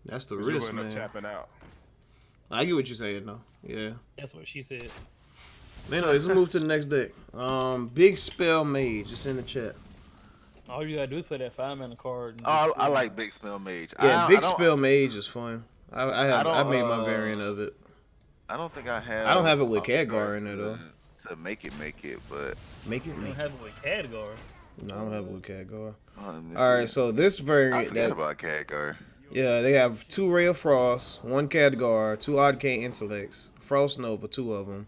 That's the because you're risk, going to end man. up tapping out. I get what you're saying though. Yeah. That's what she said. Anyways, let's move to the next deck. Big Spell Mage. It's in the chat. All you gotta do is play that 5-mana card. And Oh, just, I like big spell mage. Yeah, I Big don't. Spell Mage is fun. I I don't. made my variant of it. I don't think I I don't have have it with all the Khadgar cards in there though. to make it. But Make it, You don't make it. have it with Khadgar. No, I don't have it with Khadgar. let me All right, see. so this I variant forgot that about Khadgar. yeah, they have 2 Ray of Frost, 1 Khadgar, 2 Arcane Intellects, Frost Nova, 2 of them,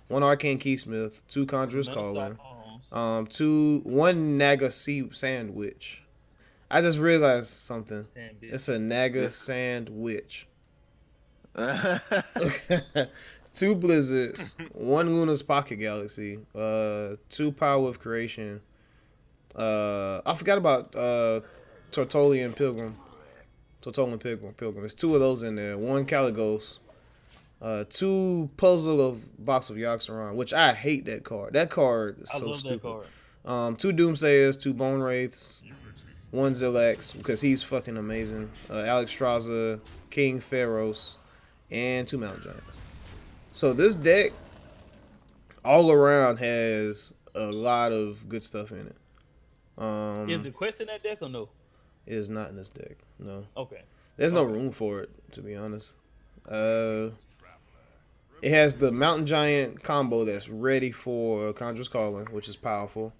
1 Arcane Keysmith, 2 Conjurer's Calling, 1 Naga Sea Sand Witch. I just realized something. It's a Naga Yes. Sand Witch. I 2 Blizzards, 1 Luna's Pocket Galaxy, 2 Power of Creation. I forgot about Tortolian Pilgrim. Pilgrim. There's 2 of those in there. 1 Caligos. 2 Puzzle of Box of Yaxaron, which I hate that card. That card is I so love stupid. that card. 2 Doomsayers, 2 Bone Wraiths, 1 Zillax, because he's fucking amazing. Alex Straza, King Pharaohs, and 2 Mountain Giants. So this deck, all around, has a lot of good stuff in it. Is the quest in that deck or no? It is not in this deck. No. Okay. There's no Okay. room for it, to be honest. It has the Mountain Giant combo that's ready for Conjurer's Calling, which is powerful.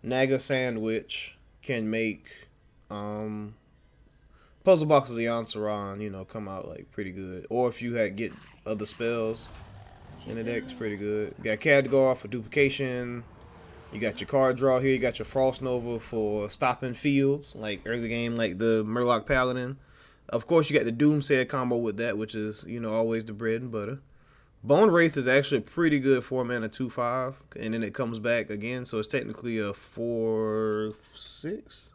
Naga Sandwich can make puzzle boxes of Yansaran, come out like pretty good. Or if you get other spells in the deck, it's pretty good. You got Khadgar for duplication. You got your card draw here. You got your Frost Nova for stopping fields, like early game, like the Murloc Paladin. Of course, you got the Doomsayer combo with that, which is, always the bread and butter. Bone Wraith is actually a pretty good 4-mana 2/5, and then it comes back again, so it's technically a 4/6.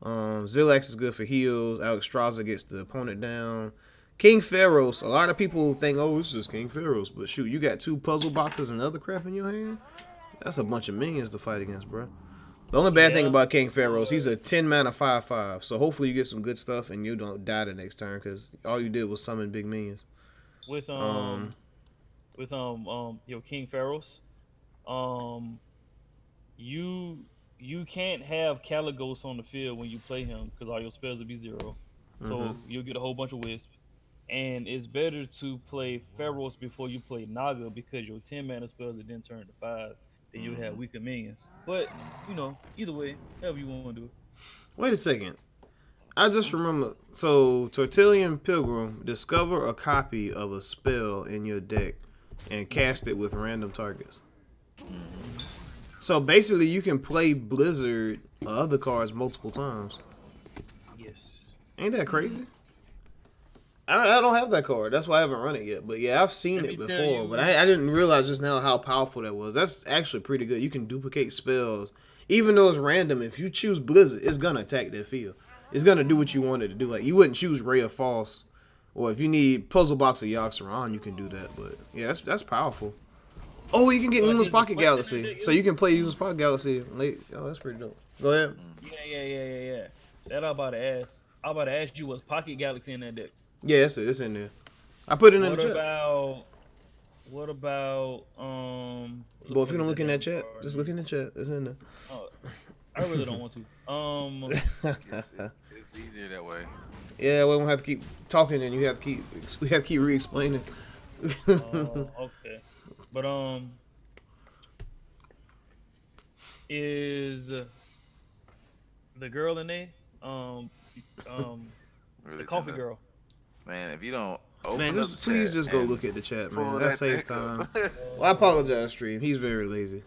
Zillax is good for heals. Alex Straza gets the opponent down. King Pharaohs, a lot of people think, oh, it's just King Pharaohs, but shoot, you got 2 puzzle boxes and other crap in your hand? That's a bunch of minions to fight against, bro. The only bad thing Yeah. about King Pharaohs, he's a 10-mana 5/5, so hopefully you get some good stuff and you don't die the next turn, because all you did was summon big minions. With your King Pharaohs, you can't have Caligos on the field when you play him because all your spells will be 0. So you'll get a whole bunch of wisp. And it's better to play Pharaohs before you play Naga because your 10-mana spells would then turn to 5. Then you have weaker minions. But either way, however you want to do it. Wait a second. I just remember. So, Tortilian Pilgrim, discover a copy of a spell in your deck and cast it with random targets. So basically, you can play Blizzard other cards multiple times. Yes. Ain't that crazy? I don't have that card. That's why I haven't run it yet. But yeah, I've seen Let it me tell before. you- But I didn't realize just now how powerful that was. That's actually pretty good. You can duplicate spells. Even though it's random, if you choose Blizzard, it's going to attack that field. It's going to do what you wanted to do. Like, you wouldn't choose Ray of False. Or if you need Puzzle Box of Yoxaron, you can do that. But yeah, that's powerful. Oh, you can get So I Luna's guess the Pocket question Galaxy. is- So you can play Luna's Pocket Galaxy late. Oh, that's pretty dope. Go ahead. Yeah. That I'm about to ask. I'm about to ask you, was Pocket Galaxy in that deck? Yeah, it's in there. I put it in What the chat. what about But if you don't look in that chat, just look in the chat. It's in there. Oh, I really don't want to. It's easier that way. Yeah, we won't have to keep talking, and we have to keep re-explaining. Okay. But is the girl in there Really the coffee tender. girl? Man, if you don't open Man, up just the please chat just go and look at the chat, pull man. That saves deck up. time. Well, I apologize, stream. He's very lazy.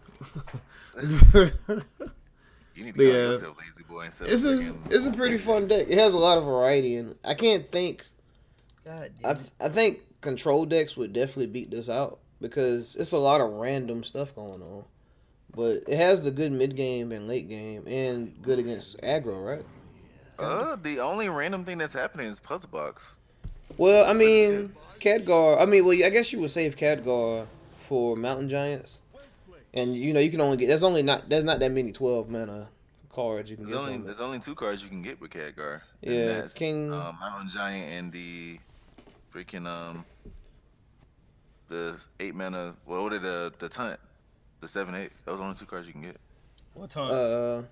You need to But call yeah, yourself lazy boy instead of it's a pretty fun deck. It has a lot of variety, and I can't think. God damn. I think control decks would definitely beat this out because it's a lot of random stuff going on. But it has the good mid game and late game, and good against aggro, right? The only random thing that's happening is Puzzle Box. Well, I mean, Khadgar. I mean, well, I guess you would save Khadgar for Mountain Giants, and you know you can only get there's not that many 12 mana cards you can get from it. There's only 2 cards you can get with Khadgar. Yeah, and that's, King- Mountain Giant and the freaking the 8 mana. What did the Tunt, the 7/8? Those are the only 2 cards you can get. What time?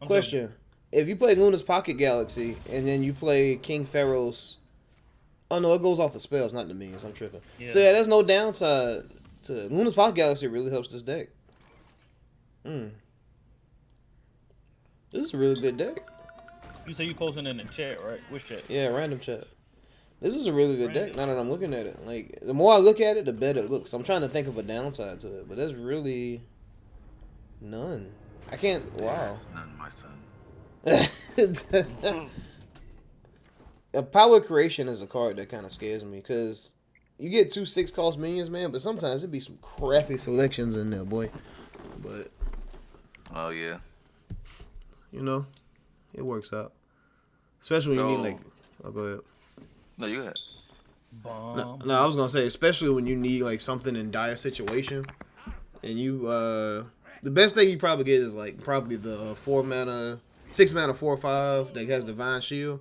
I'm Question: if you play Luna's Pocket Galaxy and then you play King Pharaoh's, oh no, it goes off the spells, not the minions. I'm tripping. Yeah. So yeah, there's no downside to Luna's Pocket Galaxy. Really helps this deck. This is a really good deck. You say you posting in the chat, right? Which chat? Yeah, random chat. This is a really good deck. Now that I'm looking at it, like the more I look at it, the better it looks. I'm trying to think of a downside to it, but there's really none. I can't. Wow. It's none, my son. A Power Creation is a card that kind of scares me because you get 2 6-cost minions, man, but sometimes it be some crappy selections in there, boy. But Oh yeah. you know, it works out, especially when you need like. Oh, go ahead. No, you got. Bomb. No, I was gonna say, especially when you need like something in dire situation, and you the best thing you probably get is like probably the 4 mana, 6 mana 4/5 that has Divine Shield,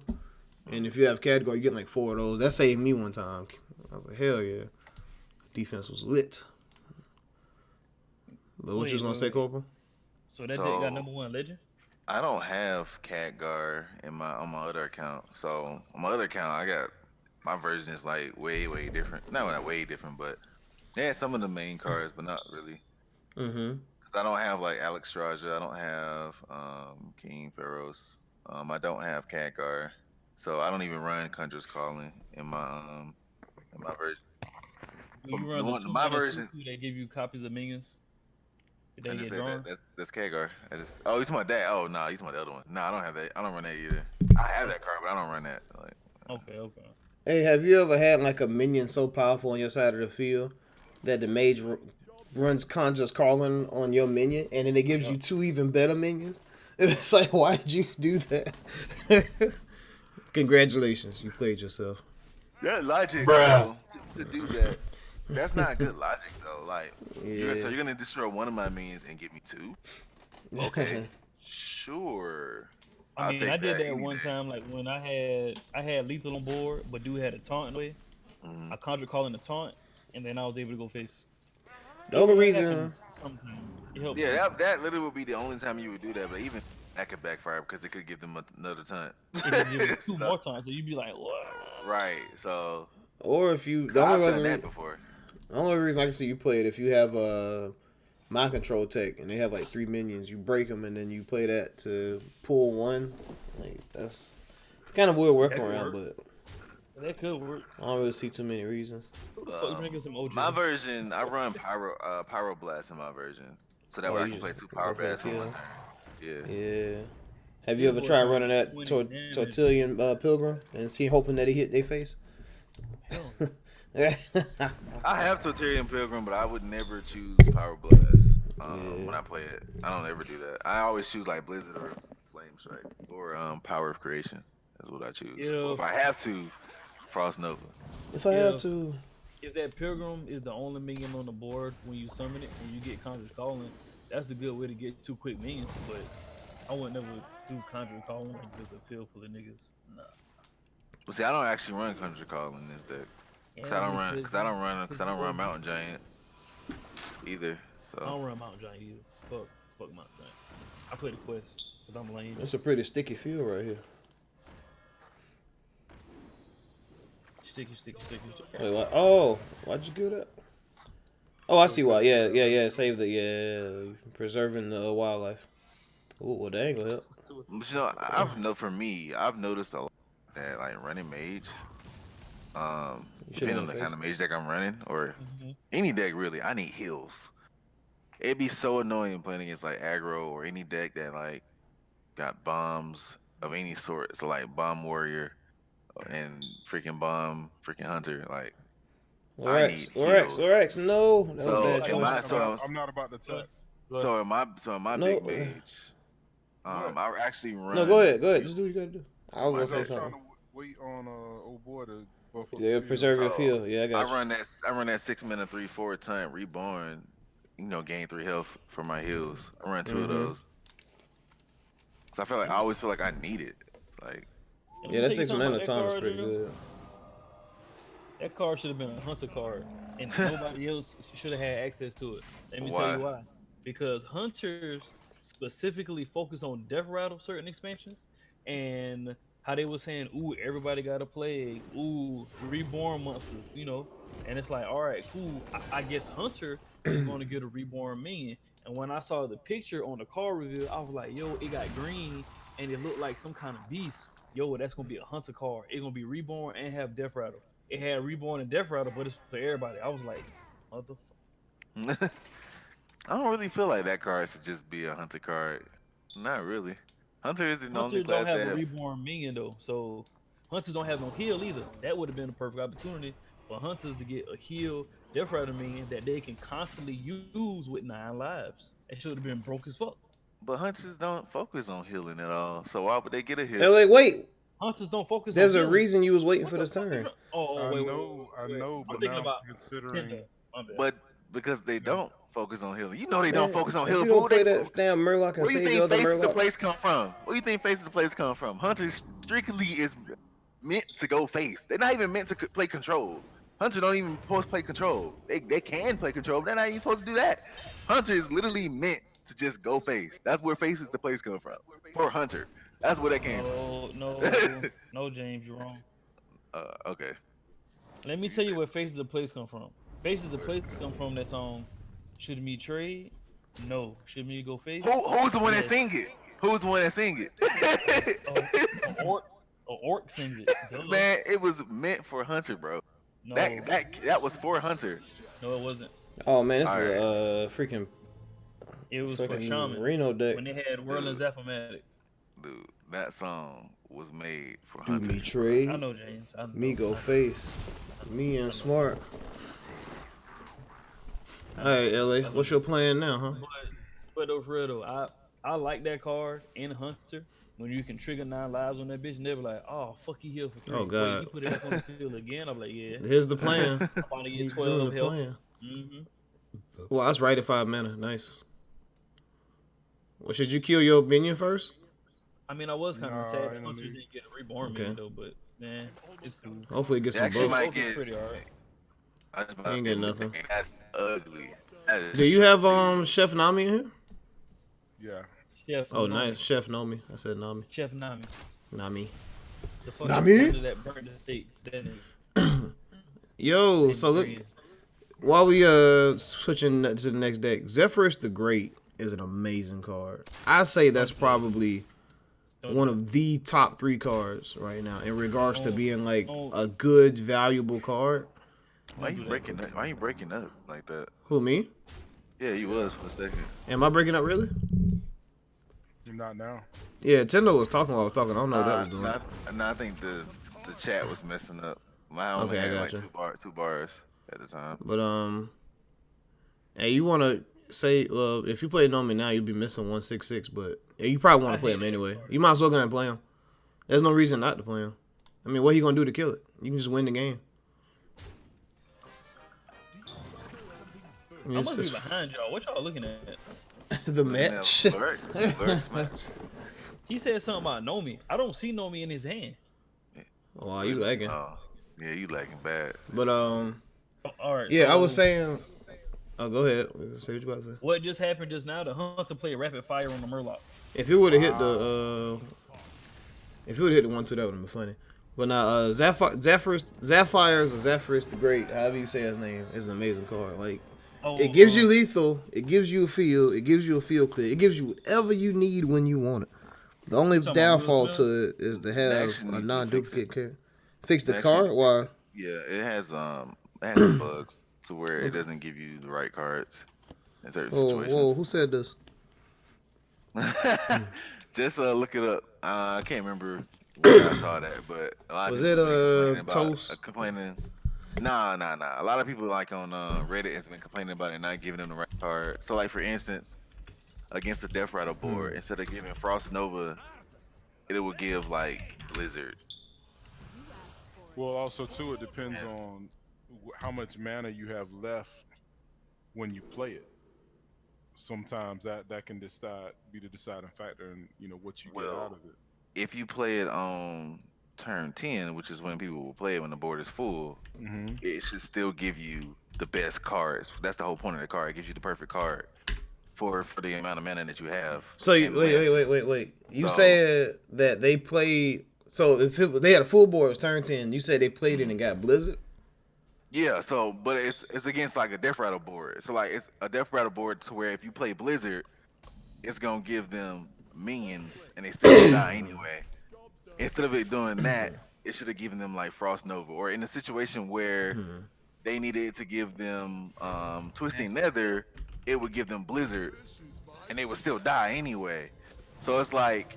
and if you have Khadgar, you get like 4 of those. That saved me one time. I was like, hell yeah, defense was lit. But what you was gonna say, Corporal? So that deck got #1 legend? I don't have Khadgar on my other account. So on my other account, I got my version is like way different. Not way different, but yeah, some of the main cards, but not really. Because I don't have like Alex Straja. I don't have King Pharaohs. I don't have Khadgar. So I don't even run Conjurer's Calling in my version. Do you run one- the my 2 version- They give you copies of minions. Did I they just get said drawn? that's Khadgar. You talking about that? Oh no, you talking about the other one? No, I don't have that. I don't run that either. I have that card, but I don't run that. Like, Okay. Hey, have you ever had like a minion so powerful on your side of the field that the mage runs Conjurer's Calling on your minion, and then it gives you 2 even better minions? It's like, why did you do that? Congratulations, you played yourself. that logic, bro, to do that. That's not good logic though. Like, so you're gonna destroy one of my minions and give me 2? Okay, sure. I mean, I did that any one day. time, like when I had lethal on board, but dude had a taunt in the way. I conjured calling the taunt, and then I was able to go face. The only It reason, happens sometimes. It helps. Yeah, that literally would be the only time you would do that. But even that could backfire because it could give them another taunt. It could give you 2 So- more times, so you'd be like, what? Right. So or if you, I've done that before. the only reason I can see you play it if you have a mind control tech and they have like 3 minions, you break them and then you play that to pull 1. Like that's kind of weird workaround, but That could work. I don't really see too many reasons. Who the fuck drinking some OJ? My version, I run Pyro Blast in my version, so that Oh, way I you can play just 2 go Power for a Blasts on one kill. turn. Yeah. Yeah. Have you ever Boy tried doing running that 20 damage. Tortillion Pilgrim and see hoping that he hit their face? Hell, I have Totarian Pilgrim, but I would never choose Power Blast when I play it. I don't ever do that. I always choose like Blizzard or Flame Strike or Power of Creation. That's what I choose. Or if I have to, Frost Nova. If I have to. if that pilgrim is the only minion on the board when you summon it and you get Conjure's Calling, that's a good way to get 2 quick minions. But I would never do Conjure's Calling like just a field full of niggas. Nah. But see, I don't actually run Conjure Call in this deck. Cause I don't run Mountain Giant either. So I don't run Mountain Giant either. Fuck Mountain Giant. I play the quest because I'm lame. That's a pretty sticky field right here. Sticky. Wait, what? Oh, why'd you do that? Oh, I see why. Yeah. Save the preserving the wildlife. Ooh, well, that ain't gonna help. But you know, I've noticed a lot that like running mage, depending on the kind of mage deck I'm running or any deck really, I need heals. It'd be so annoying playing against like aggro or any deck that like got bombs of any sort. So like bomb warrior and freaking hunter. Like Larax, no. I'm not about to touch. So in my big mage, I actually run. No, go ahead. Just do what you gotta do. I was gonna say something. Trying to wait on old boy to preserve your field. Yeah, I got you. I run that 6 mana 3/4 time reborn. You know, gain 3 health for my heals. I run 2 of those. So I always feel like I need it. It's like that 6 mana time is pretty good. That card should have been a hunter card, and nobody else should have had access to it. Let me tell you why. Because hunters specifically focus on death rattle certain expansions, and how they were saying, ooh, everybody got a plague, ooh, reborn monsters, you know. And it's like, all right, cool. I guess Hunter is going to get a reborn minion. And when I saw the picture on the card reveal, I was like, yo, it got green and it looked like some kind of beast. Yo, that's going to be a Hunter card. It's going to be reborn and have death rattle. It had reborn and death rattle, but it's for everybody. I was like, motherfucker. I don't really feel like that card should just be a Hunter card. Not really. Hunter isn't the only class don't have a reborn minion though, so Hunters don't have no heal either. That would have been a perfect opportunity for Hunters to get a heal Death Rider minion that they can constantly use with 9 lives. That should have been broke as fuck. But Hunters don't focus on healing at all, so why would they get a heal? Hey, wait. Hunters don't focus. There's on a healing. reason you was waiting for this turn. Wait. I know, but now about considering. Tendo. But because they don't focus on healing, you know they don't focus on If healing. you don't play that damn Murloc and Where do you save the think other Faces of the Murloc. Place come from? Where do you think Faces of the Place come from? Hunter strictly is meant to go face. They're not even meant to play control. Hunter don't even supposed to play control. They can play control, but they're not even supposed to do that. Hunter is literally meant to just go face. That's where Faces of the Place come from. For Hunter. That's where they came from. No, James, you're wrong. Okay. Let me tell you where Faces of the Place come from. Faces of the Place come from that song, Should Me Trade? No. Should Me Go Face? Who's the one that sing it? Who's the one that sing it? An orc sings it. Duh. Man, it was meant for Hunter, bro. No. That was for Hunter. No, it wasn't. Oh man, this is freaking. It was for Shaman. Reno deck. When they had Whirling Zappomatic. Dude, that song was made for Do Hunter. me trade. I know, James. Me go face. Me and smart. Alright, LA. What's your plan now, huh? But for real though, I like that card in Hunter. When you can trigger 9 lives on that bitch, and they were like, "Oh fuck, he healed for 3. Oh god, you put it back on the field again." I'm like, "Yeah." Here's the plan. I'm about to get 12 health. Well, that's right at 5 mana. Nice. Well, should you kill your minion first? I mean, I was kind of sad that Hunter didn't get a reborn minion though, but man, it's cool. Hopefully, it gets some Actually, buffs. might get Pretty alright. I just Ain't get nothing. That's ugly. Do you have Chef Nami in here? Yeah. Chef. Oh, Nami. nice. Chef Nami. I said Nami. Chef Nami. Nami. The fucking Nami? that burned the state. That nigga. Yo, so look, while we switching to the next deck, Zephyrus the Great is an amazing card. I say that's probably one of the top 3 cards right now in regards to being like Oh. a good, valuable card. Why you breaking up? Why you breaking up like that? Who, me? Yeah, you was for a second. Am I breaking up really? Not now. Yeah, Tendo was talking while I was talking. I don't know what that was doing. Nah, I think the chat was messing up. I only Okay, I had like gotcha. two bars at the time. But hey, you want to say if you play Nomi now, you'd be missing 166. But you probably want to play him anyway. You might as well go and play him. There's no reason not to play him. I mean, what are you gonna do to kill it? You can just win the game. I must be behind y'all. What y'all looking at? The match. Larax match. He said something about Nomi. I don't see Nomi in his hand. Wow, you lagging. Oh, yeah, you lagging bad. But All right. yeah, so I was saying. Oh, go ahead. Say what you about to say. what just happened just now? The Hunter played rapid fire on the Murloc. If it would have hit the if it would have hit the 1-2, that would have been funny. But now Zephyrus the Great, however you say his name, is an amazing card. Like it gives you lethal, it gives you a field, it gives you a field clear, it gives you whatever you need when you want it. The only downfall to it is to have a non-duplicate character. Fix the card? Why? Yeah, it has some bugs to where it doesn't give you the right cards in certain situations. Whoa, who said this? Just look it up. I can't remember where I saw that, but a lot Was of people been it Toast? complaining. Nah. A lot of people like on Reddit has been complaining about it not giving them the right card. So like for instance, against the Death Rider board, instead of giving Frost Nova, it would give like Blizzard. Well, also too, it depends on how much mana you have left when you play it. Sometimes that can be the deciding factor in what you get out of it. If you play it on turn 10, which is when people will play it when the board is full, it should still give you the best cards. That's the whole point of the card. It gives you the perfect card for the amount of mana that you have. So wait. You said that they played. So if they had a full board, it was turn 10. You said they played it and got Blizzard. Yeah. So, but it's against like a Death Rattle board. So like it's a Death Rattle board to where if you play Blizzard, it's gonna give them minions and they still die anyway. Instead of it doing that, it should have given them like Frost Nova, or in a situation where they needed to give them Twisting Nether, it would give them Blizzard, and they would still die anyway. So it's like,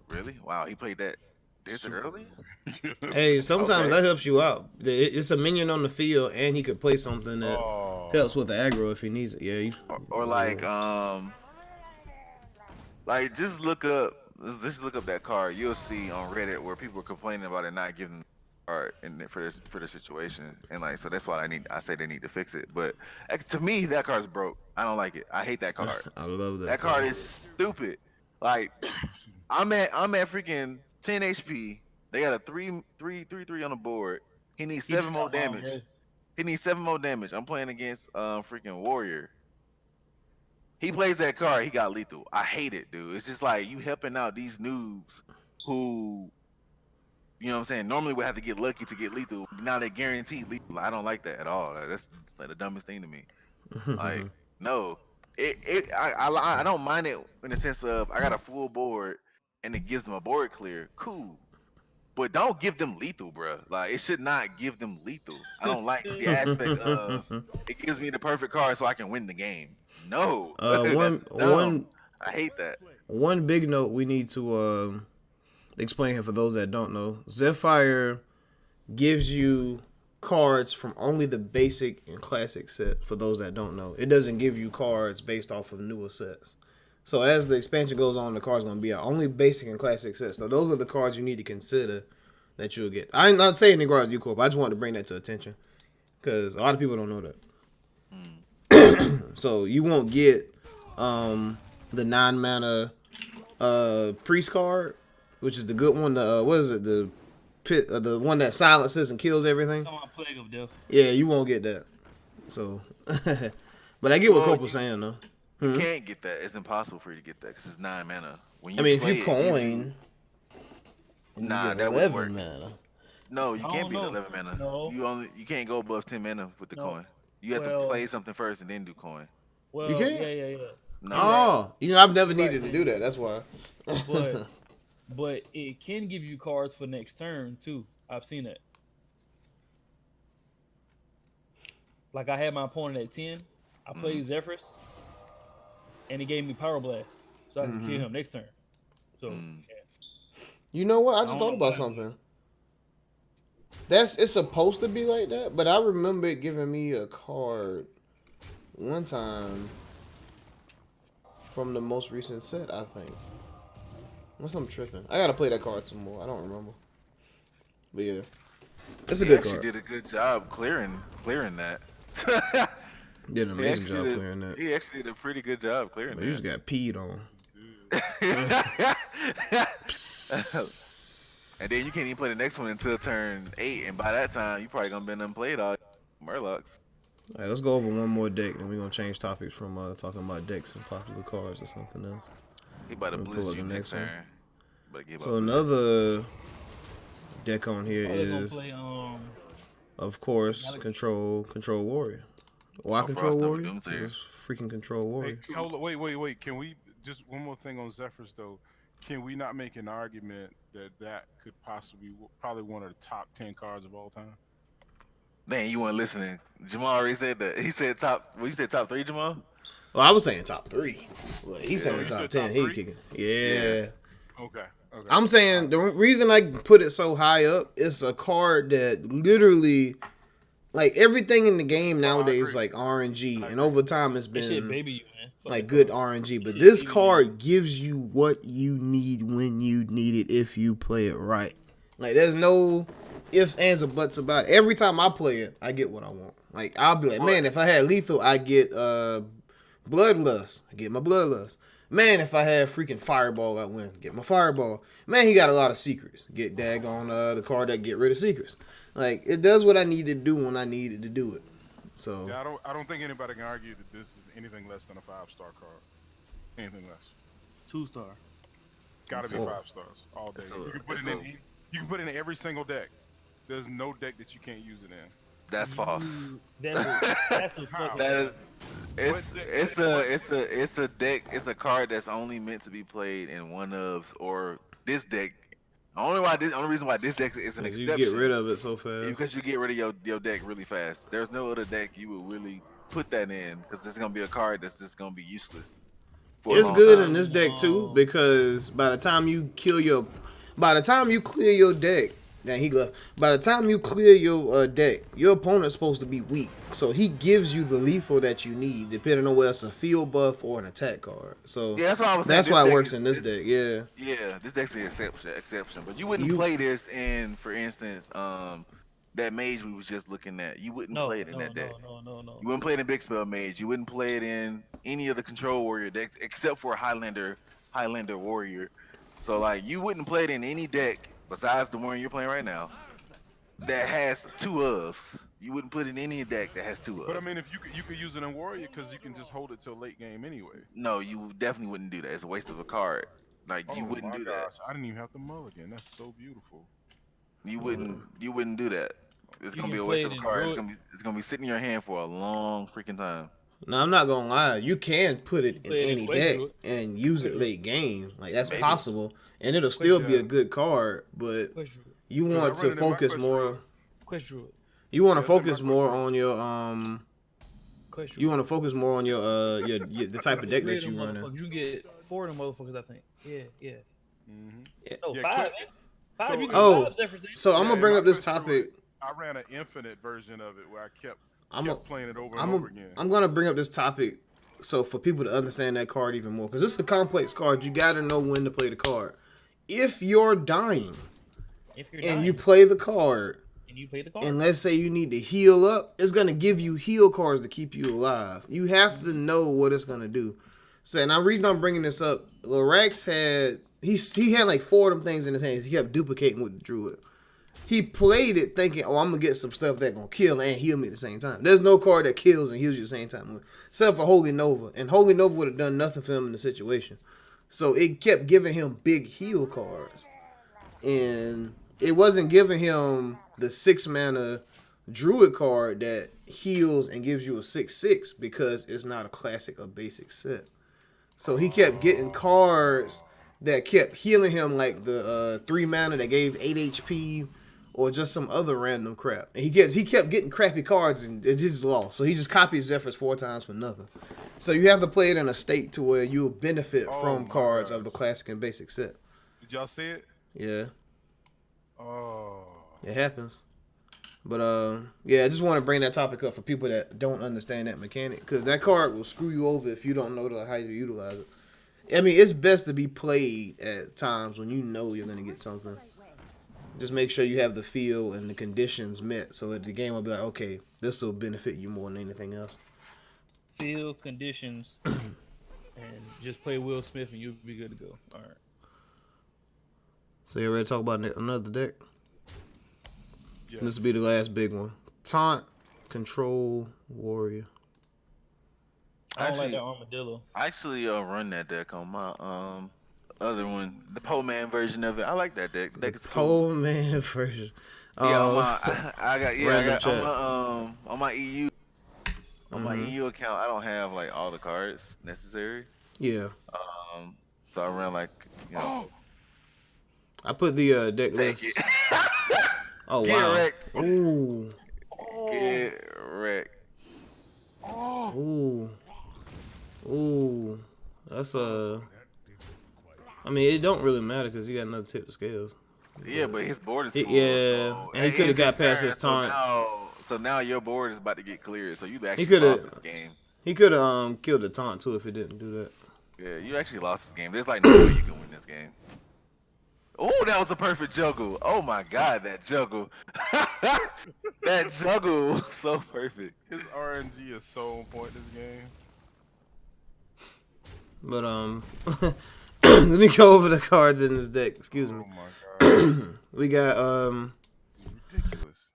really? Wow, he played that this early? Hey, sometimes that helps you out. It's a minion on the field, and he could play something that helps with the aggro if he needs it. Yeah. Or like just look up that card. You'll see on Reddit where people are complaining about it not giving card for the situation, and like so that's why I say they need to fix it. But to me, that card's broke. I don't like it. I hate that card. I love that. That card is stupid. Like I'm at freaking 10 HP. They got a 3/3/3 on the board. He needs 7 more damage. He needs 7 more damage. I'm playing against freaking Warrior. He plays that card, he got lethal. I hate it, dude. It's just like you helping out these noobs who, you know what I'm saying, normally would have to get lucky to get lethal. Now they guarantee lethal. I don't like that at all. That's like the dumbest thing to me. Like, no. I don't mind it in the sense of I got a full board and it gives them a board clear. Cool. But don't give them lethal, bro. Like, it should not give them lethal. I don't like the aspect of it gives me the perfect card so I can win the game. No. I hate that. One big note we need to explain here for those that don't know. Zephyr gives you cards from only the basic and classic set for those that don't know. It doesn't give you cards based off of newer sets. So as the expansion goes on, the cards are going to be out. Only basic and classic sets. So those are the cards you need to consider that you'll get. I'm not saying in regards to you, Corp. I just wanted to bring that to attention because a lot of people don't know that. So you won't get the 9-mana priest card, which is the good one. What is it? The pit, the one that silences and kills everything. Plague of Death. Yeah, you won't get that. So, but I get what Corp was saying though. You can't get that. It's impossible for you to get that because it's 9 mana. When you if you coin, nah, that wouldn't work. Mana. No, you can't beat 11 mana. No. You can't go above 10 mana with the coin. You have to play something first and then do coin. Well, you can? Yeah. No. Oh, I've never needed Right. to do that. That's why. But it can give you cards for next turn too. I've seen that. Like I had my opponent at 10. I played Zephyrus, and he gave me Power Blast, so I can kill him next turn. So Mm. yeah. You know what? I I just don't thought know about why. something. It's supposed to be like that, but I remember it giving me a card one time from the most recent set, I think. Unless I'm tripping. I gotta play that card some more. I don't remember. But yeah. It's a He good actually card. did a good job clearing that. Did an he amazing actually job did. clearing that. He actually did a pretty good job clearing But you just that. got peed on. And then you can't even play the next one until turn 8, and by that time you probably gonna been unplayed all Murlocs. All right, let's go over one more deck, then we're gonna change topics from talking about decks and popular cards or something else. He about to Let me blitz pull up the you next next one. turn. But give So up blizzard. another deck on here Probably gonna is, play of course, Galaxy. Control Warrior. Why Oh, Control Frost over Warrior? Doomsayer. It's freaking Control Hey, Warrior. hold on, wait. Can we just one more thing on Zephyrs though? Can we not make an argument that could possibly probably one of the top 10 cards of all time? Man, you weren't listening. Jamal already said that. He said top. Well, you said top 3, Jamal. Well, I was saying top 3. Well, he's Yeah. saying Oh, you top said 10. top He 3? kicking. Yeah. Yeah. Okay. I'm saying the reason I put it so high up is a card that literally, like everything in the game nowadays, is agree. like RNG, I and agree. over time it's That shit been baby you, man. Fuck like that good card. RNG. But Shit this baby card gives you what you need when you need it if you play it right. Like there's no ifs, ands, or buts about it. Every time I play it, I get what I want. Like I'll be like, man, if I had lethal, I get bloodlust. I get my bloodlust. Man, if I had freaking fireball, I win. Get my fireball. Man, he got a lot of secrets. Get daggone the card that get rid of secrets. Like it does what I need to do when I needed to do it. So Yeah, I don't think anybody can argue that this is anything less than a 5-star card. Anything less. 2-star. Got to be Whoa. 5 stars all day. It's a- You can put it's it a- in. You can put it in every single deck. There's no deck that you can't use it in. That's false. That's a fucking. That is, What it's a deck. It's a card that's only meant to be played in one ofs or this deck. Only reason why this deck is an you exception. get rid of it so is fast. because you get rid of your deck really fast. There's no other deck you would really put that in because this is gonna be a card that's just gonna be useless. For a It's long good time. in this deck too because by the time you clear your deck, then he left. By the time you clear your deck, your opponent's supposed to be weak, so he gives you the lethal that you need, depending on whether it's a field buff or an attack card. So Yeah, that's why I was saying. that's this why it deck works is- in this deck. Yeah, Yeah, this deck's the exception. But you wouldn't play this in, for instance, that mage we was just looking at. You wouldn't play it in that deck. No. You wouldn't play it in Big Spell Mage. You wouldn't play it in any of the Control Warrior decks except for Highlander Warrior. So like you wouldn't play it in any deck besides the one you're playing right now that has 2 ofs. You wouldn't put it in any deck that has 2 ofs. But I mean, if you could use it in Warrior because you can just hold it till late game anyway. No, you definitely wouldn't do that. It's a waste of a card. Like you wouldn't do that. I didn't even have to mulligan. That's so beautiful. You wouldn't do that. It's You gonna be can a waste play of it a in card. Druid. It's gonna be sitting in your hand for a long freaking time. now I'm not gonna lie, you can put it in play it in any Quest deck Druid. and use it late game. Like that's Maybe. possible, and it'll still be yeah. a good card. But Quest Druid. you 'Cause I want run to it in my focus Quest more. Druid. Quest Druid. You want to Yeah, it's in my focus Quest more Druid. on your Quest Druid. You want to focus more on your the type of deck Three that of you them running. motherfuckers. You get 4 of them motherfuckers, I think. Yeah. Mm-hmm. No, Yeah, 5. Quest- Man. 5. You can Oh, 5 Zephyrs. So I'm Yeah, gonna in bring my up this Quest Druid, topic. I ran an infinite version of it where I kept I'm playing it over and over again. I'm gonna bring up this topic so for people to understand that card even more because this is a complex card. You got to know when to play the card. If you're dying If you're and dying, you play the card, and you play the card. and let's say you need to heal up, it's gonna give you heal cards to keep you alive. You have to know what it's gonna do. So, and the reason I'm bringing this up, Larax had he had like 4 of them things in his hands. He kept duplicating with the druid. He played it thinking, oh, I'm gonna get some stuff that gonna kill and heal me at the same time. There's no card that kills and heals you at the same time, except for Holy Nova, and Holy Nova would have done nothing for him in the situation. So it kept giving him big heal cards, and it wasn't giving him the 6 mana druid card that heals and gives you a 6/6 because it's not a classic or basic set. So he kept getting cards that kept healing him, like the 3 mana that gave 8 HP, or just some other random crap. And he kept getting crappy cards and it just lost. So he just copied his efforts 4 times for nothing. So you have to play it in a state to where you'll benefit from cards of the classic and basic set. Did y'all see it? Yeah. Oh. It happens. But yeah, I just want to bring that topic up for people that don't understand that mechanic, because that card will screw you over if you don't know how to utilize it. I mean, it's best to be played at times when you know you're gonna get something. Just make sure you have the feel and the conditions met, so that the game will be like, okay, this will benefit you more than anything else. Feel, conditions, and just play Will Smith, and you'll be good to go. All right. So you ready to talk about another deck? Yes. This will be the last big one. Taunt, Control, Warrior. I don't like that armadillo. I actually run that deck on my other one, the Pole Man version of it. I like that deck. The deck is cool. Pole Man version. Yeah, I got on my EU. On my Mm-hmm. EU account, I don't have like all the cards necessary. Yeah. So I run like, you know. I put the deck Take list. it. Oh Get wow. wrecked. Ooh. Get wrecked. Ooh. Ooh. That's I mean, it don't really matter because he got another tip of scales. Yeah, but his board is full. Yeah, so and he could have got past turn, his taunt. So now your board is about to get cleared. So you actually coulda- lost this game. He could have killed the taunt too if he didn't do that. Yeah, you actually lost this game. There's like no way you can win this game. Oh, that was a perfect juggle. Oh my god, that juggle. That juggle was so perfect. His RNG is so on point this game. But let me go over the cards in this deck. Excuse me. Oh my god. We got Ridiculous.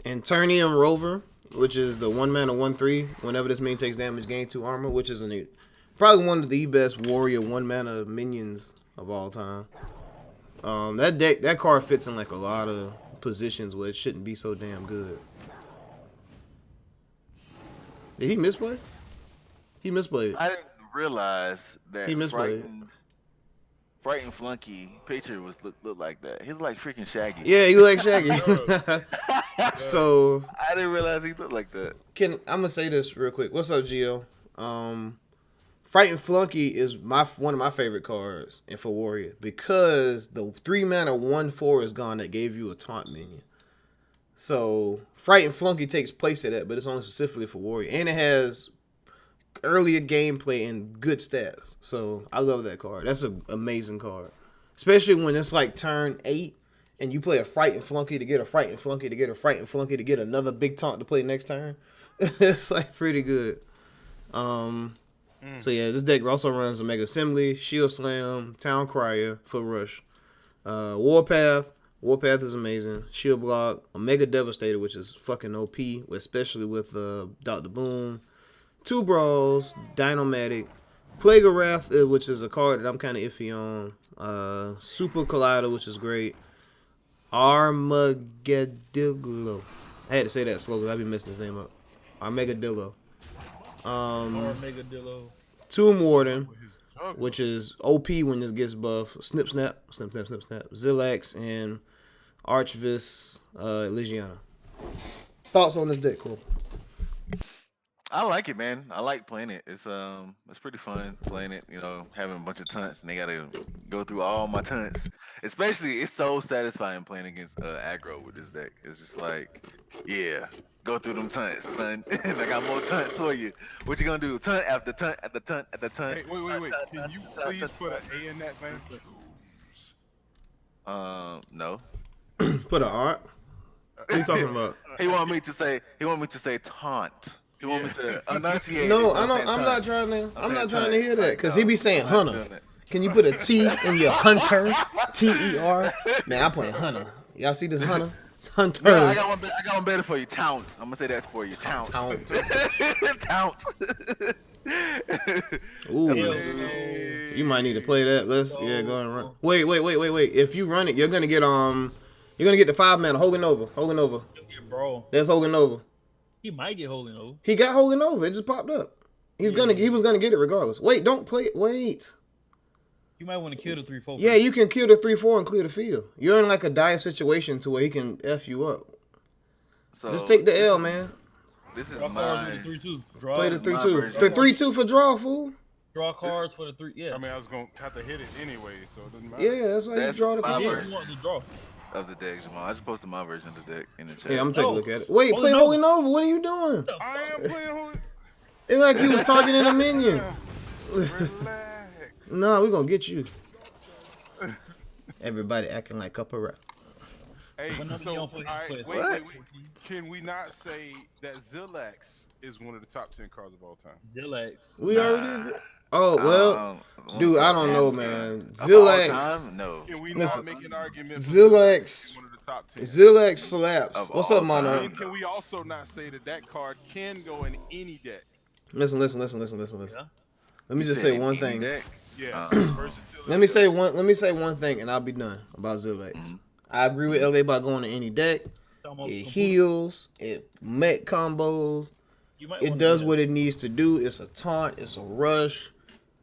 Anturnium Rover, which is the 1 mana 1/3. Whenever this minion takes damage, gain 2 armor, which is probably one of the best warrior 1 mana minions of all time. That card fits in like a lot of positions where it shouldn't be so damn good. Did he misplay? He misplayed. I didn't realize that He misplayed. Frightened Flunky picture looked like that. He looked like freaking Shaggy. Yeah, he like Shaggy. So I didn't realize he looked like that. I'm gonna say this real quick. What's up, Gio? Frightened Flunky is one of my favorite cards and for Warrior because the 3 mana 1/4 is gone that gave you a taunt minion. So Frightened Flunky takes place of that, but it's only specifically for Warrior, and it has earlier gameplay and good stats. So I love that card. That's an amazing card, especially when it's like turn 8 and you play a Frightened Flunky to get a Frightened Flunky to get a Frightened Flunky to get another big taunt to play next turn. It's like pretty good. So yeah, this deck also runs Omega Assembly, Shield Slam, Town Crier, Foot Rush, Warpath. Warpath is amazing. Shield Block, Omega Devastator, which is fucking OP, especially with Dr. Boom. 2 Brawls, Dynomatic, Plague of Wrath, which is a card that I'm kind of iffy on. Super Collider, which is great. Armageddillo. I had to say that slow because I've been messing his name up. Armageddillo. Armageddillo. Tomb Warden, which is OP when this gets buff. Snip Snap. Zillax, and Archvis Legiana. Thoughts on this deck, Cole? I like it, man. I like playing it. It's pretty fun playing it. You know, having a bunch of taunts, and they gotta go through all my taunts. Especially, it's so satisfying playing against aggro with this deck. It's just like, yeah, go through them taunts, son. And I got more taunts for you. What you gonna do? Taunt after taunt after taunt after taunt. Hey, wait. Can you please put an A in that thing? No. Put an art. What are you talking about? He want me to say taunt. He want me to enunciate. No, it. I'm saying not taunt. trying to. I'm not saying trying to taunt. hear that because he be saying I'm not Hunter. doing it. Can you put a T in your Hunter? TER. Man, I'm playing Hunter. Y'all see this Hunter? It's Hunter. No, I got one better for you. Taunt. I'm gonna say that for you. Taunt. Taunt. Taunt. Ooh. Hey. You might need to play that. Go and run. Wait. If you run it, you're gonna get the 5 mana Hogan Nova. Bro, That's Hogan Nova. he might get holding over. He got Hogan Nova. It just popped up. He was gonna get it regardless. Wait, don't play it. Wait. You might want to kill the 3-4. Yeah, you can kill the 3-4 and clear the field. You're in like a dire situation to where he can F you up. So Just take the L, man. This is Draw cards my. with the 3-2. Play the This is my 3-2. version. The 3-2 for draw, fool. Draw cards for the 3. Yeah. I mean, I was gonna have to hit it anyway, so it doesn't matter. Yeah, that's why you That's draw the my card. Yeah, version. you want to draw. Of the deck, Jamal. I just posted my version of the deck in the chat. Yeah, I'm gonna take a No. look at it. Wait, Holy play Nova. Holy Nova. What are you doing? I am playing Holy. It's like you was talking in a minion. Relax. No, we gonna get you. Everybody acting like Cup of Rap. Hey, When so you don't play- all right, play- wait. Can we not say that Zillax is one of the top 10 cards of all time? Zillax. We already did. Oh well, dude, I don't know, man. Zillax, No. Can we Listen, not make an argument? for Zillax- being one of the top 10? Zillax slaps. Of What's all up, Mono? time. And can we also not say that card can go in any deck? Listen. Yeah. Let me just Said say one any thing. deck? Yes. versatility. Let me say one thing, and I'll be done about Zillax. I agree with LA about going to any deck. Almost It complete. heals. It mech combos. You might It wanna does do what it needs to do. It's a taunt. It's a rush.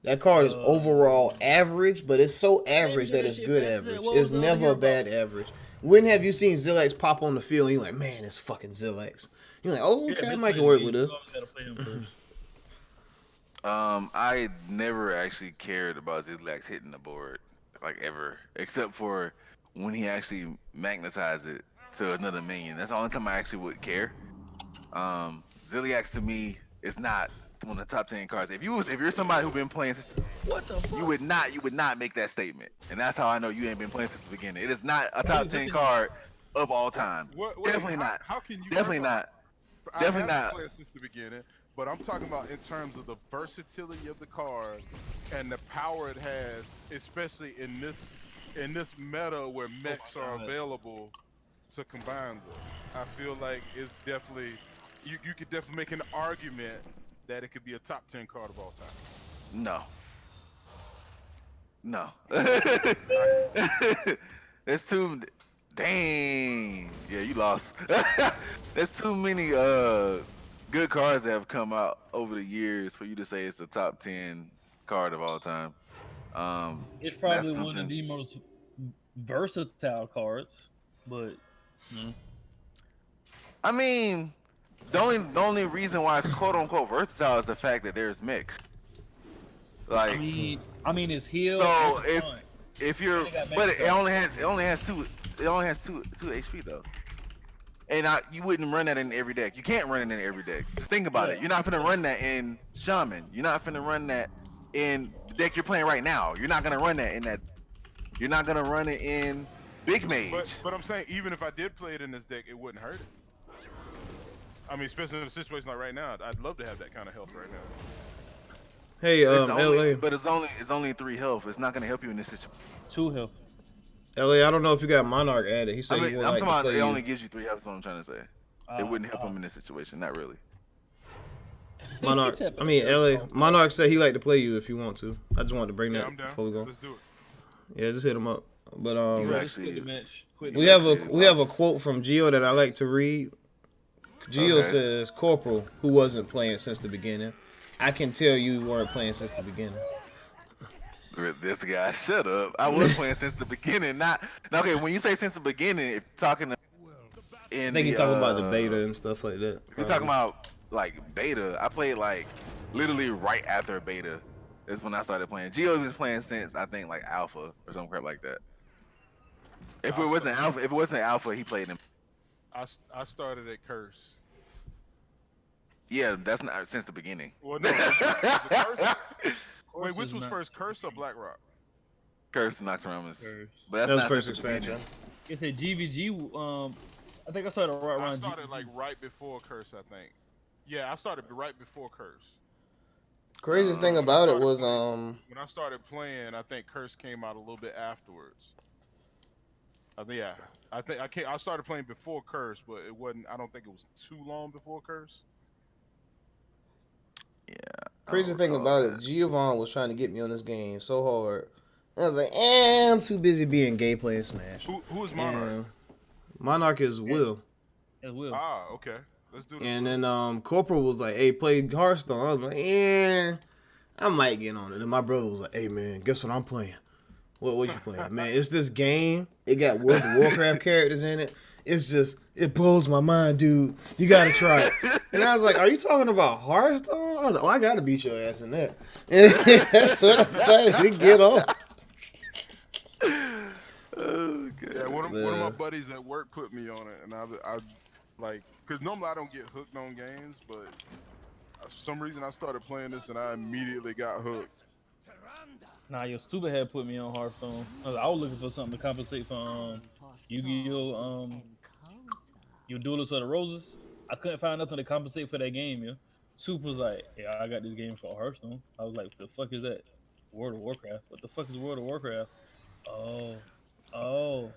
That card is overall average, but it's so average that it's good average. It's never a bad average. When have you seen Zillax pop on the field and you're like, man, it's fucking Zillax? You're like, oh, Yeah, okay, I this might can player work needs- with this. you always gotta play him first. I never actually cared about Zillax hitting the board, like ever, except for when he magnetized it to another minion. That's the only time I actually would care. Zillax to me is not one of the top 10 cards. If you're somebody who's been playing since, What the fuck? you would not make that statement, and that's how I know you ain't been playing since the beginning. It is not a top 10 card of all time. Definitely not. How can you? Definitely not. Definitely I have not. played since the beginning, but I'm talking about in terms of the versatility of the card and the power it has, especially in this meta where mechs are available to combine with. I feel like it's definitely you could definitely make an argument that it could be a top 10 card of all time. No. It's too. Dang. Yeah, you lost. There's too many good cards that have come out over the years for you to say it's a top 10 card of all time. It's probably that's one of something- the most versatile cards, but I mean, the only reason why it's quote unquote versatile is the fact that there's mix. Like, I mean, it's healed. so and it's fun. if you're, They got but max it only has two HP though, and you wouldn't run that in every deck. You can't run it in every deck. Just think about it. You're not gonna run that in Shaman. You're not gonna run that in the deck you're playing right now. You're not gonna run that in that. You're not gonna run it in Big Mage. But I'm saying even if I did play it in this deck, it wouldn't hurt it. I mean, especially in a situation like right now, I'd love to have that kind of health right now. Hey, LA. But it's only 3 health. It's not gonna help you in this situation. 2 health. LA, I don't know if you got Monarch added. He said he would I'm like talking to about play it you. only gives you 3 health. That's what I'm trying to say. It wouldn't help him in this situation. Not really. Monarch. I mean, LA. Monarch said he like to play you if you want to. I just wanted to bring Yeah, that I'm down. before we go. Let's do it. Yeah, just hit him up. But You Quit the match. Quit the we match. have a quote from Gio that I like to read. Gio Okay. says, "Corporal, who wasn't playing since the beginning, I can tell you weren't playing since the beginning." This guy, shut up. I was playing since the beginning. Not okay. When you say since the beginning, if talking in I think he's talking about the beta and stuff like that. If you're talking about like beta, I played like literally right after beta. Is when I started playing. Gio was playing since I think like alpha or some crap like that. If it wasn't alpha, he played him. I started at Curse. Yeah, that's not since the beginning. Well, no, was it Curse? Wait, Curse which is was not- first, Curse or Blackrock? Curse Noxoramus. Curse. But that's That was not first since the beginning. expansion. It said GVG. I think I started right I around. started GVG. like right before Curse, I think. Yeah, I started right before Curse. Craziest thing about it was When I started playing, I think Curse came out a little bit afterwards. Yeah, I started playing before Curse, but it wasn't. I don't think it was too long before Curse. Yeah. crazy I thing don't about recall it. Giovanni was trying to get me on this game so hard. I was like, I'm too busy being gay playing Smash. Who is Monarch? And Monarch is Will. It will. Ah, okay. Let's do this. And then Corporal was like, "Hey, play Hearthstone." I was like, "Yeah, I might get on it." And my brother was like, "Hey, man, guess what I'm playing? What you playing, man? It's this game. It got World of Warcraft characters in it. It's just it blows my mind, dude. You gotta try it." And I was like, "Are you talking about Hearthstone?" I was like, "Oh, I gotta beat your ass in that." And that's what I decided to get on. Oh, God. Yeah, one of my buddies at work put me on it, and I like, because normally I don't get hooked on games, but for some reason I started playing this and I immediately got hooked. Nah, your Supa had put me on Hearthstone. I was looking for something to compensate for Yu-Gi-Oh! Your Duelist of the Roses. I couldn't find nothing to compensate for that game, yo. Supa was like, "Yeah, I got this game called Hearthstone." I was like, "What the fuck is that?" World of Warcraft. What the fuck is World of Warcraft? Oh, oh,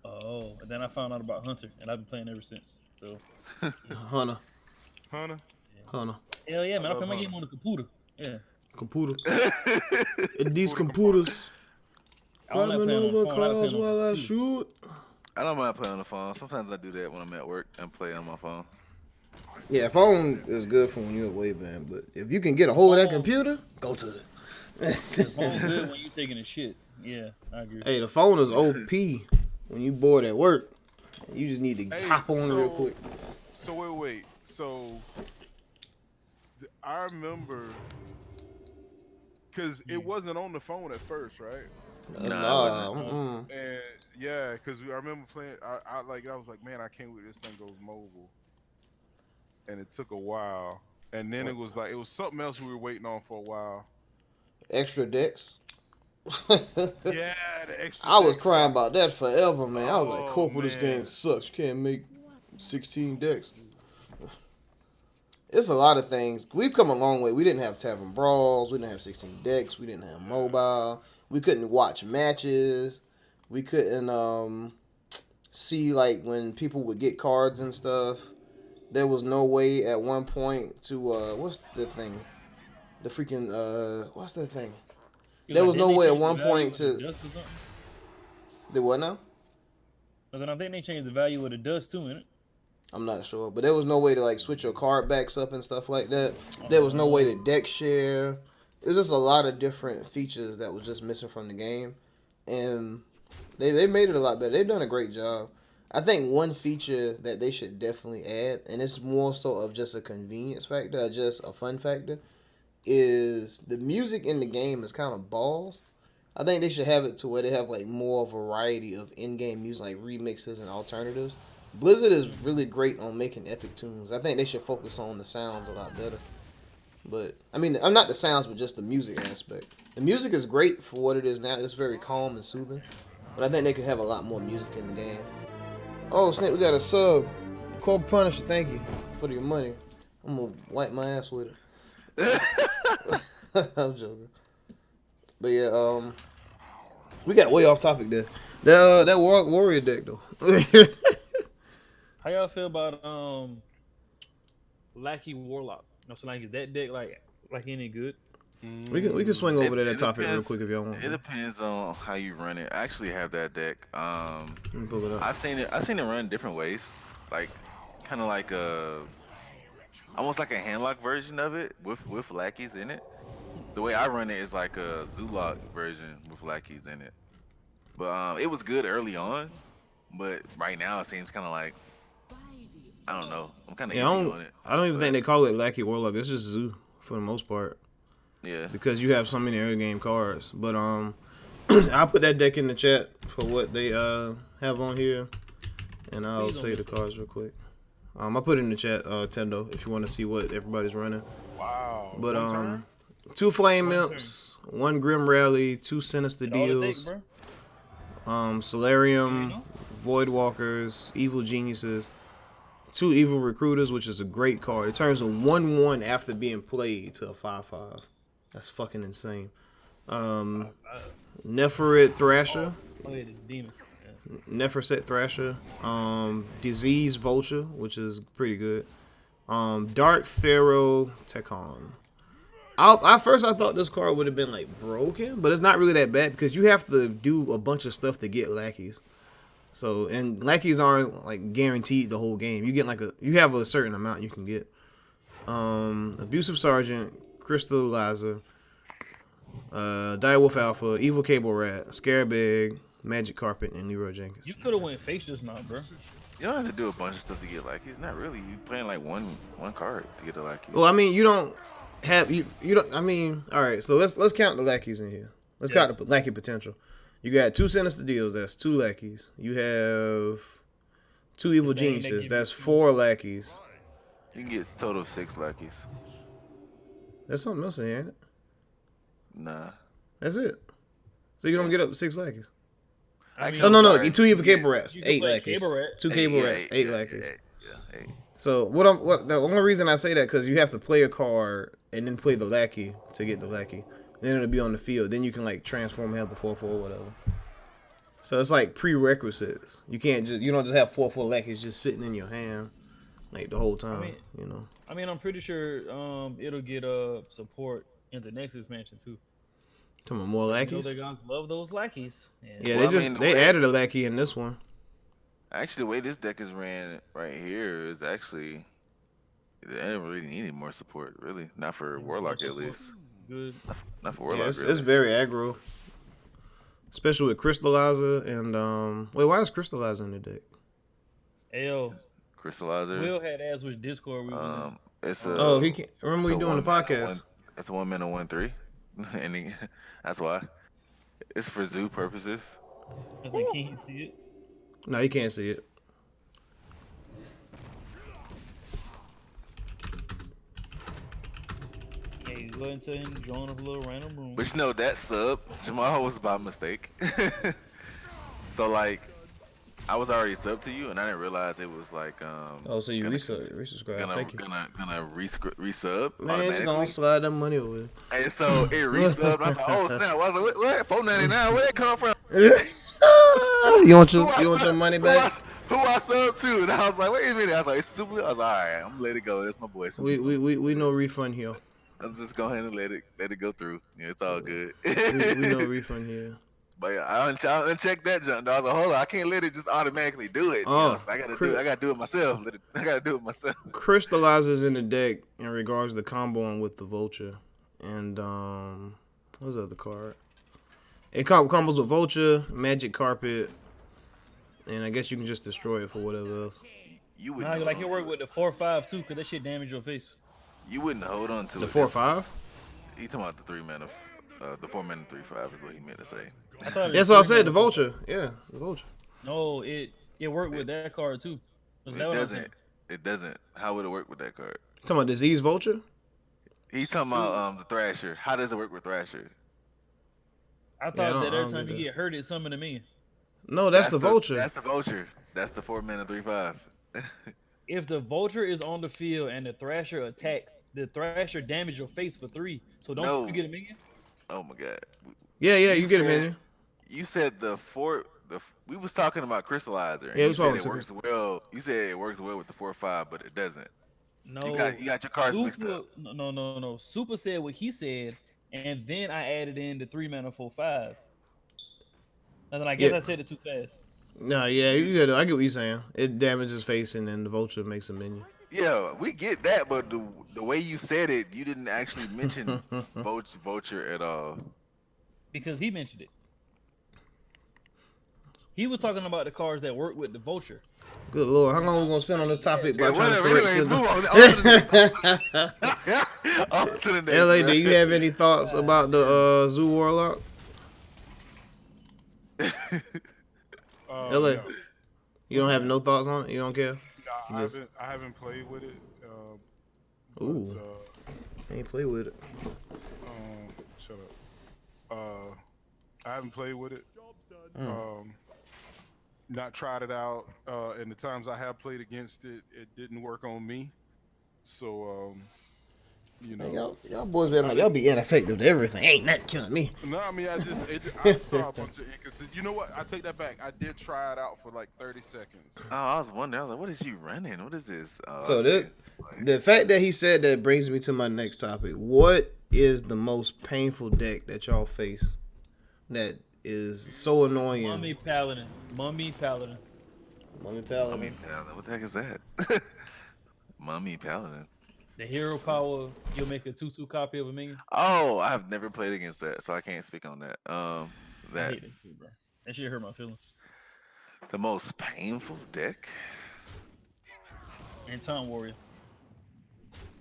oh. And then I found out about Hunter, and I've been playing ever since. So, Hunter. Hunter? hell yeah, man. I love play my Hunter. game on the computer. Yeah. Computer. These computers. I don't like Climbing playing on the over phone. I like cars playing on while the I computer. shoot. I don't mind playing on the phone. Sometimes I do that when I'm at work and play on my phone. Yeah, phone is good for when you're away, man. But if you can get a hold of that computer, go to it. The phone's good when you taking a shit. Yeah, I agree. Hey, the phone is OP when you bored at work. You just need to Hey, hop on real quick. So wait. So I remember, because it wasn't on the phone at first, right? Nah. And yeah, because I remember playing. I was like, man, I can't wait this thing goes mobile. And it took a while, and then it was something else we were waiting on for a while. Extra decks. Yeah, the extra. I was decks. crying about that forever, man. I was like, Oh, Corporal, this game man. sucks. You can't make 16 decks. It's a lot of things. We've come a long way. We didn't have Tavern Brawls. We didn't have 16 decks. We didn't have mobile. We couldn't watch matches. We couldn't see like when people would get cards and stuff. There was no way at one point to what's the thing? The freaking what's that thing? There was no way at one point to. Dust or something? Did what now? But then I think they changed the value of the dust too, innit? I'm not sure, but there was no way to like switch your card backs up and stuff like that. There was no way to deck share. There's just a lot of different features that was just missing from the game, and they made it a lot better. They've done a great job. I think one feature that they should definitely add, and it's more so of just a convenience factor, or just a fun factor, is the music in the game is kind of balls. I think they should have it to where they have like more variety of in-game music, like remixes and alternatives. Blizzard is really great on making epic tunes. I think they should focus on the sounds a lot better. But I mean, I'm not the sounds, but just the music aspect. The music is great for what it is now. It's very calm and soothing. But I think they could have a lot more music in the game. Oh, Snake, we got a sub. CorporalPunishr, thank you for your money. I'm gonna wipe my ass with it. I'm joking. But yeah, we got way off topic there. That warrior deck though. How y'all feel about Lackey Warlock? No, so like is that deck like any good? We can swing over to that topic real depends- quick if y'all want. It depends on how you run it. I actually have that deck. Let me pull it up. I've seen it run different ways, like kind of like almost like a handlock version of it with lackeys in it. The way I run it is like a Zulok version with lackeys in it. But it was good early on, but right now it seems kind of like, I don't know. I'm kind of on it. I don't even think they call it Lackey Warlock. It's just Zoo for the most part. Yeah. Because you have so many early game cards. But I'll put that deck in the chat for what they have on here, and I'll say the cards real quick. I'll put it in the chat, Tendo, if you want to see what everybody's running. Wow. But 2 Flame Imps, 1 Grim Rally, 2 Sinister Deals, Solarium, Void Walkers, Evil Geniuses, 2 Evil Recruiters, which is a great card. It turns a 1/1 after being played to a 5/5. That's fucking insane. Neferit Thrasher. Oh yeah, the demon. Yeah. Neferset Thrasher. Disease Vulture, which is pretty good. Dark Pharaoh Tekon. At first I thought this card would have been like broken, but it's not really that bad because you have to do a bunch of stuff to get lackeys. So and lackeys aren't like guaranteed the whole game. You get you have a certain amount you can get. Abusive Sergeant, Crystallizer, Direwolf Alpha, Evil Cable Rat, Scarebag, Magic Carpet, and Leroy Jenkins. You could have went face just now, bro. You don't have to do a bunch of stuff to get lackeys. Not really. You playing like one card to get a lackey. Well, I mean, you don't have you don't. I mean, all right. So let's count the lackeys in here. Let's count the lackey potential. You got 2 Sinister Deals. That's 2 lackeys. You have 2 Evil Geniuses. That's 4 lackeys. You can get a total of 6 lackeys. There's something else in here, ain't it? Nah. That's it. So you don't get up to 6 lackeys. Actually, No. 2 Evil Cable Rats. 8 lackeys. Cable Rat. 2 Cable Rats. 8 lackeys. Yeah, 8. So the only reason I say that because you have to play a card and then play the lackey to get the lackey. Then it'll be on the field. Then you can like transform and have the 4/4 or whatever. So it's like prerequisites. You don't just have 4/4 lackeys just sitting in your hand like the whole time. I mean, I'm pretty sure it'll get support in the next expansion too. Talking about more lackeys. They guys love those lackeys. Yeah, they added a lackey in this one. Actually, the way this deck is ran right here is actually they don't really need any more support. Really, not for Warlock at least. Good. Not for Warlock. Yeah, it's really. very aggro, especially with Crystallizer and wait, why is Crystallizer in the deck? L. Crystallizer. Will had asked which Discord we was in. It's a. Oh, he can't. Remember we doing the podcast? It's a 1 mana 1/3, and that's why. It's for zoo purposes. I was like, can you see it? No, you can't see it. Hey, go ahead and tell him to join a little random room. But you know that sub, Jamal was by mistake. So like, I was already sub to you, and I didn't realize it was like Oh, so you resubscribe? Thank you. Gonna resub. Man, just gonna slide that money over. And so it resubbed. I was like, oh snap! I was like, what? $4.99? Where that come from? You want your money back? Who I subbed to? And I was like, wait a minute. I was like, it's Super. I was like, all right, I'm gonna let it go. That's my boy. We no refund here. I'm just go ahead and let it go through. Yeah, it's all good. we no refund here. But yeah, I unchecked that junk. I was like, hold on, I can't let it just automatically do it. Oh, so I gotta do it myself. I gotta do it myself. Crystallizer's in the deck in regards to comboing with the Vulture, and what's the other card? It combos with Vulture, Magic Carpet, and I guess you can just destroy it for whatever else. You would like you work with the 4/5 too, cause that shit damage your face. You wouldn't hold on to the it. 4/5. He talking about the 3 mana, the 4 mana 3/5 is what he meant to say. That's what I said. The Vulture, yeah, the Vulture. No, it worked with that card too. It doesn't. It doesn't. How would it work with that card? Talking about Disease Vulture. He's talking about the Thrasher. How does it work with Thrasher? I thought that every time you get hurt, it summoned a minion. No, that's the Vulture. That's the Vulture. That's the 4 mana 3/5. If the Vulture is on the field and the Thrasher attacks, the Thrasher damage your face for 3. So don't you get a minion? Oh my god. Yeah, you get a minion. You said we was talking about Crystallizer. And Yeah, you said it works well. You said it works well with the 4/5, but it doesn't. No. You got your cards mixed up. No. Supa said what he said, and then I added in the 3 mana 4/5. And then I guess I said it too fast. No, yeah, you get it. I get what you're saying. It damages face, and then the Vulture makes a minion. Yeah, we get that, but the way you said it, you didn't actually mention Vulture at all. Because he mentioned it. He was talking about the cards that work with the Vulture. Good lord, how long are we gonna spend on this topic? Yeah, whatever. Anyway, move on. On to the next. LA, do you have any thoughts about the Zoo Warlock? LA, No. you don't have no thoughts on it. You don't care. Nah, I haven't played with it. Ooh, I ain't play with it. Shut up. I haven't played with it. Not tried it out. And the times I have played against it, it didn't work on me. So, you know. Man, y'all boys been like y'all be ineffective to everything. Ain't nothing killing me. No, I mean, I saw a bunch of inconsistencies. You know what? I take that back. I did try it out for like 30 seconds. Oh, I was wondering. I was like, what is you running? What is this? So the fact that he said that brings me to my next topic. What is the most painful deck that y'all face? That is so annoying. Mummy Paladin. Mummy Paladin. Mummy Paladin. Mummy Paladin. What the heck is that? Mummy Paladin. The hero power, you'll make a 2/2 copy of a minion. Oh, I've never played against that, so I can't speak on that. I That hate that shit, bro. That shit hurt my feelings. the most painful deck. And Time Warrior.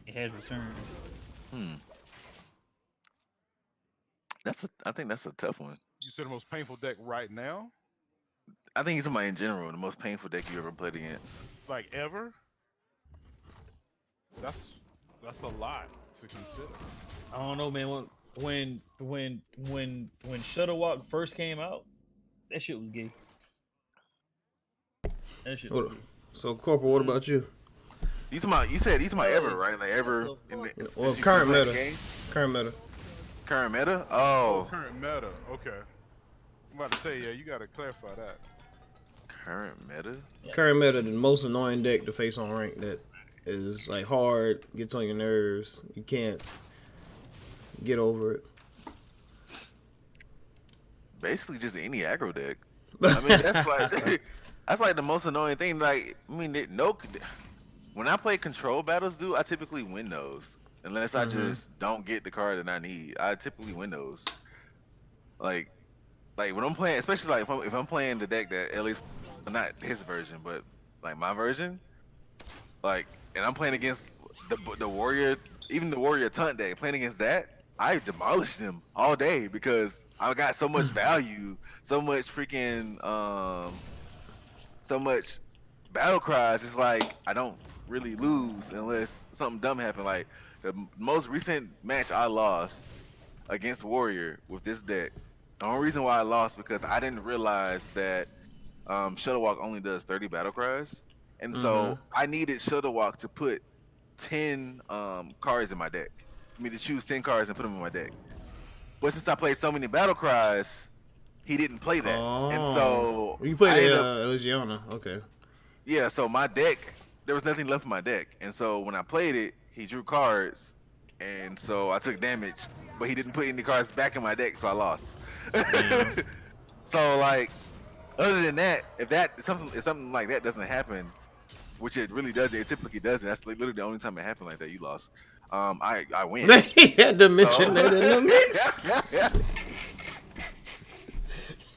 It has returned. Hmm. I think that's a tough one. You said the most painful deck right now, I think he's talking about in general, the most painful deck you ever played against. like ever. That's a lot to consider. I don't know, man. When Shutterwalk first came out, that shit was gay. That shit was gay. So, Corporal, what about you? You said he's my ever, right? Like ever in the Well, since you current played meta. the game? Current meta. Current meta? Oh, Current meta. Okay. I'm about to say, yeah, you got to clarify that. current meta? Current meta, the most annoying deck to face on rank that is like hard, gets on your nerves. You can't get over it. Basically just any aggro deck. I mean, that's like that's like the most annoying thing. Like, I mean, when I play control battles, dude, I typically win those. Unless I just don't get the card that I need, I typically win those. Like when I'm playing, especially like if I'm playing the deck that at least not his version, but like my version, like, and I'm playing against the warrior, even the warrior taunt deck, playing against that, I demolish them all day because I got so much value, so much freaking so much battle cries. It's like I don't really lose unless something dumb happened. Like the most recent match I lost against warrior with this deck. The only reason why I lost because I didn't realize that Shuttlewalk only does 30 battle cries, and so I needed Shuttlewalk to put 10 cards in my deck. For me to choose 10 cards and put them in my deck. But since I played so many battle cries, he didn't play that, and so you played I ended up, Elysiana. Okay. yeah. So my deck, there was nothing left in my deck, and so when I played it, he drew cards, and so I took damage, but he didn't put any cards back in my deck, so I lost. So like, other than that, if something like that doesn't happen, which it really does, it typically doesn't. That's literally the only time it happened like that. You lost. I win. He had to mention that in the mix.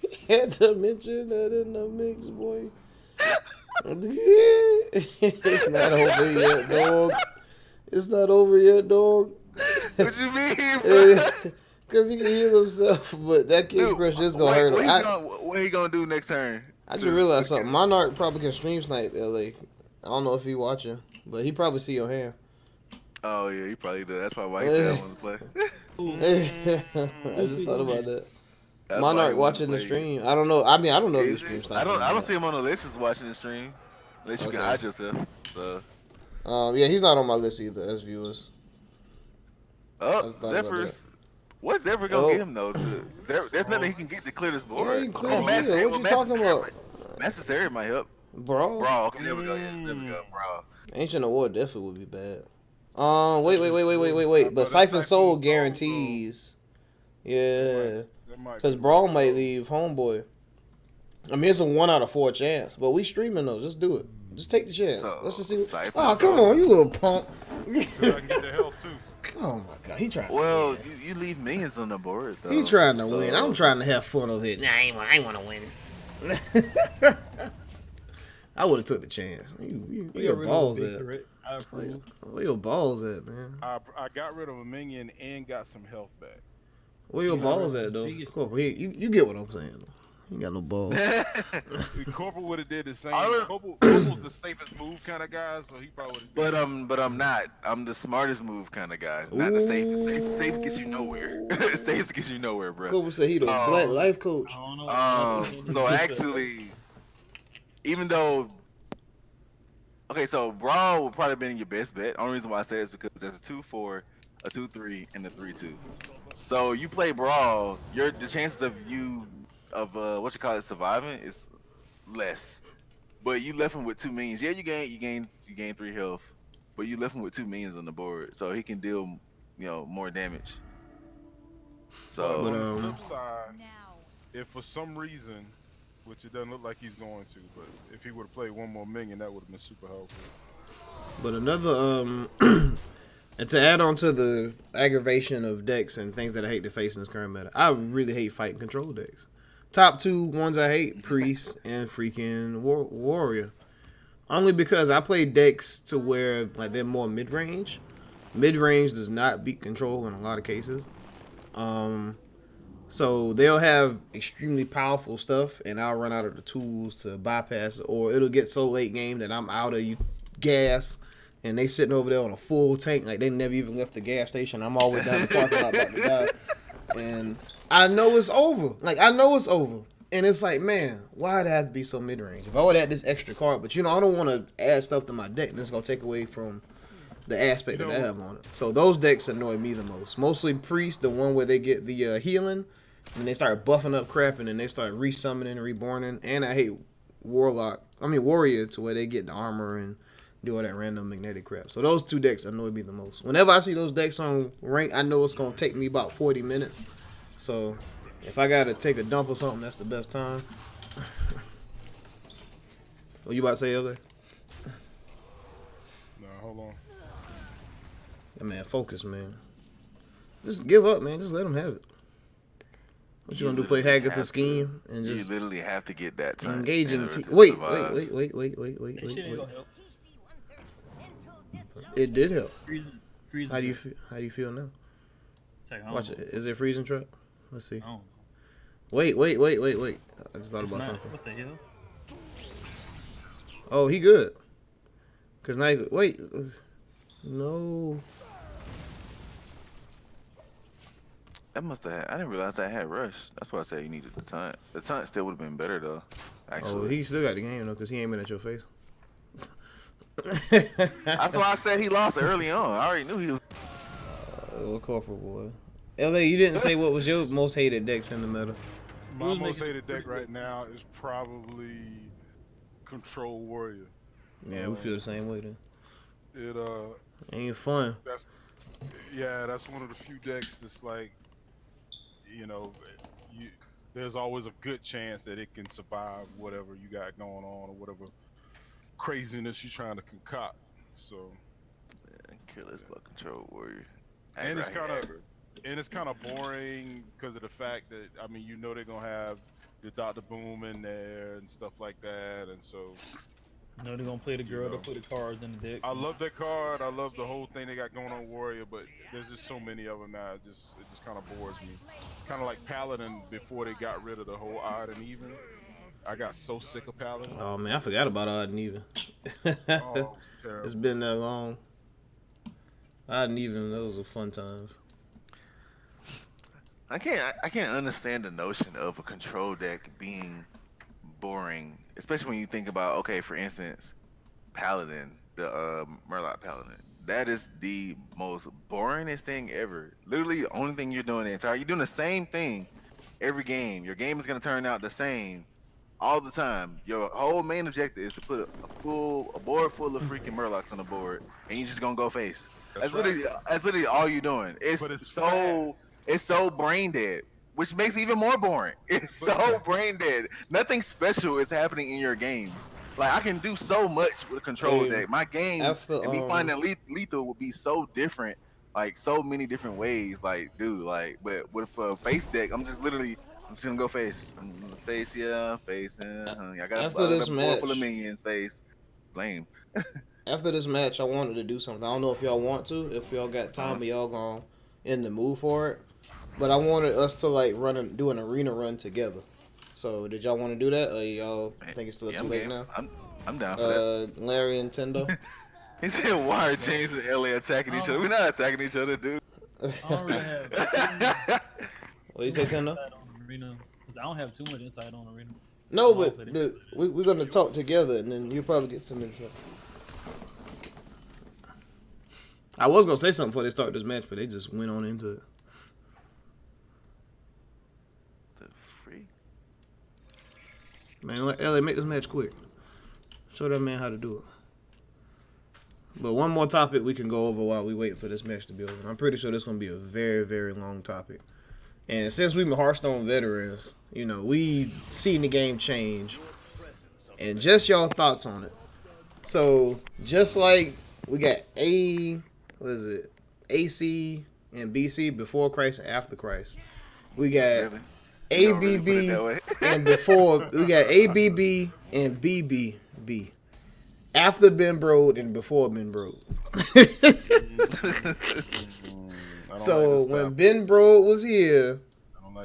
He had to mention that in the mix, boy. It's not over yet, dog. It's not over yet, dog. What you mean, bro? Because he can heal himself, but that King Crush is going to hurt him. What he gonna do next turn? I just realized something. Monarch probably can stream snipe LA. I don't know if he watching, but he probably see your hand. Oh yeah, he probably does. That's probably why he said I want to play. I just thought about that. That's why he Monarch wanted watching to the play. stream. I don't know. I mean, I don't know if you Is stream it? snipe. I don't see him on the list as watching the stream. Unless you can Okay. hide yourself. So. Yeah, he's not on my list either as viewers. Oh, just thought about Zephyr's. What's Zephyr gonna Oh. get him though? There's nothing he can get to clear this board. ain't clear Master- either. What you talking about? Master Sarah might help. Bro, Okay, there we go. Yeah, there we go, bro. Ancient Award definitely would be bad. Wait. But that's Siphon Siphon Soul Soul, guarantees. Yeah. That might Because be Brawl the might problem. leave Homeboy. I mean, it's a 1 out of 4 chance. But we streaming though. Just do it. Just take the chance. So, Let's just see. Siphon Oh, come Soul. on, you little punk. I can get the health too. Oh my God, he trying. Well, you leave minions on the board though. He trying to so- win. I'm trying to have fun of it. Nah, I ain't want to win. I would have took the chance. Where your balls at? I approve. Where your balls at, man? I got rid of a minion and got some health back. Where your You balls know, at, though? biggest- Corporal, you get what I'm saying, though. He ain't got no balls. Corporal would have did the same. I don't- Corporal's the safest move kind of guy, so he probably would have. But I'm not. I'm the smartest move kind of guy. Not the safest. Safe gets you nowhere. Safe gets you nowhere, bro. Corporal said he the So- black life coach. I don't know. So actually, even though, okay, so Brawl would probably been your best bet. Only reason why I say it is because there's a 2-4, a 2-3, and a 3-2. So you play Brawl, the chances of surviving is less. But you left him with 2 minions. Yeah, you gain 3 health, but you left him with 2 minions on the board, so he can deal, more damage. But So But, on the flip side, if for some reason, which it doesn't look like he's going to, but if he would have played one more minion, that would have been super helpful. But another and to add on to the aggravation of decks and things that I hate to face in this current meta, I really hate fighting control decks. Top two ones I hate, Priest and freaking Warrior. Only because I play decks to where like they're more mid range. Mid range does not beat control in a lot of cases. So they'll have extremely powerful stuff, and I'll run out of the tools to bypass it, or it'll get so late game that I'm out of gas, and they sitting over there on a full tank like they never even left the gas station. I'm always down the parking lot about to die, and I know it's over. Like I know it's over, and it's like, man, why'd it have to be so mid range? If I would add this extra card, but I don't want to add stuff to my deck, and it's gonna take away from the aspect that I have on it. So those decks annoy me the most. Mostly Priest, the one where they get the healing, and they start buffing up crap, and then they start resummoning and reborning. And I hate Warrior, to where they get the armor and do all that random magnetic crap. So those two decks annoy me the most. Whenever I see those decks on rank, I know it's gonna take me about 40 minutes. So if I gotta take a dump or something, that's the best time. What you about to say, LA? No, hold on. Yeah, man, focus, man. Just give up, man. Just let them have it. What you gonna do? Play Hagatha scheme and just you literally have to get that time. engage in. Wait. Wait. That shit ain't gonna help. It did help. Freezing. How do you feel? How do you feel now? Watch it. Is it freezing trap? Let's see. Wait. I just thought about something. What the hell? Oh, he good. Cause now, wait. No. That must have. I didn't realize I had rush. That's why I said you needed the time. The time still would have been better though. Actually. Oh, he still got the game though, cause he ain't been at your face. That's why I said he lost early on. I already knew he was. Little corporal boy. LA, you didn't say what was your most hated decks in the meta. My most hated deck right now is probably Control Warrior. Yeah, we feel the same way then. It Ain't fun. that's one of the few decks that's like, there's always a good chance that it can survive whatever you got going on or whatever craziness you're trying to concoct. So Careless about Control Warrior. and it's kind of boring because of the fact that they're gonna have your Dr. Boom in there and stuff like that, and so No, they're gonna play the girl. They'll put the cards in the deck. I love that card. I love the whole thing they got going on Warrior, but there's just so many of them now. It just kind of bores me. Kind of like Paladin before they got rid of the whole odd and even. I got so sick of Paladin. Oh man, I forgot about odd and even. Oh, terrible. It's been that long. Odd and even, those were fun times. I can't understand the notion of a control deck being boring, especially when you think about, okay, for instance, Paladin, the Murloc Paladin. That is the most boringest thing ever. Literally, the only thing you're doing you're doing the same thing every game. Your game is gonna turn out the same all the time. Your whole main objective is to put a board full of freaking Murlocs on the board, and you're just gonna go face. That's literally all you're doing. It's so brain dead, which makes it even more boring. It's so brain dead. Nothing special is happening in your games. Like, I can do so much with a control deck. My games and me finding lethal would be so different, like so many different ways. Like, dude, like, but with a face deck, I'm just gonna go face. I'm gonna face, face. I got a board full of minions, face. Lame. After this match, I wanted to do something. I don't know if y'all want to. If y'all got time, y'all gonna in the mood for it. But I wanted us to like do an arena run together. So did y'all want to do that? Or y'all think it's still too late now? I'm down for that. Larry and Tendo. He said, "Why are James and LA attacking each other? We're not attacking each other, dude." I don't really have. What you say, Tendo? I don't have too much insight on arena. No, but we're gonna talk together, and then you'll probably get some insight. I was gonna say something before they start this match, but they just went on into it. Man, let LA make this match quick. Show that man how to do it. But one more topic we can go over while we wait for this match to be over. I'm pretty sure this is going to be a very, very long topic. And since we've been Hearthstone veterans, you know, we seen the game change. And just y'all thoughts on it. So, just like we got AC and BC before Christ and after Christ. We got Really? You don't really put it ABB that way. and before. We got ABB and BBB. After Ben Brode and before Ben Brode. So, when Ben Brode was here,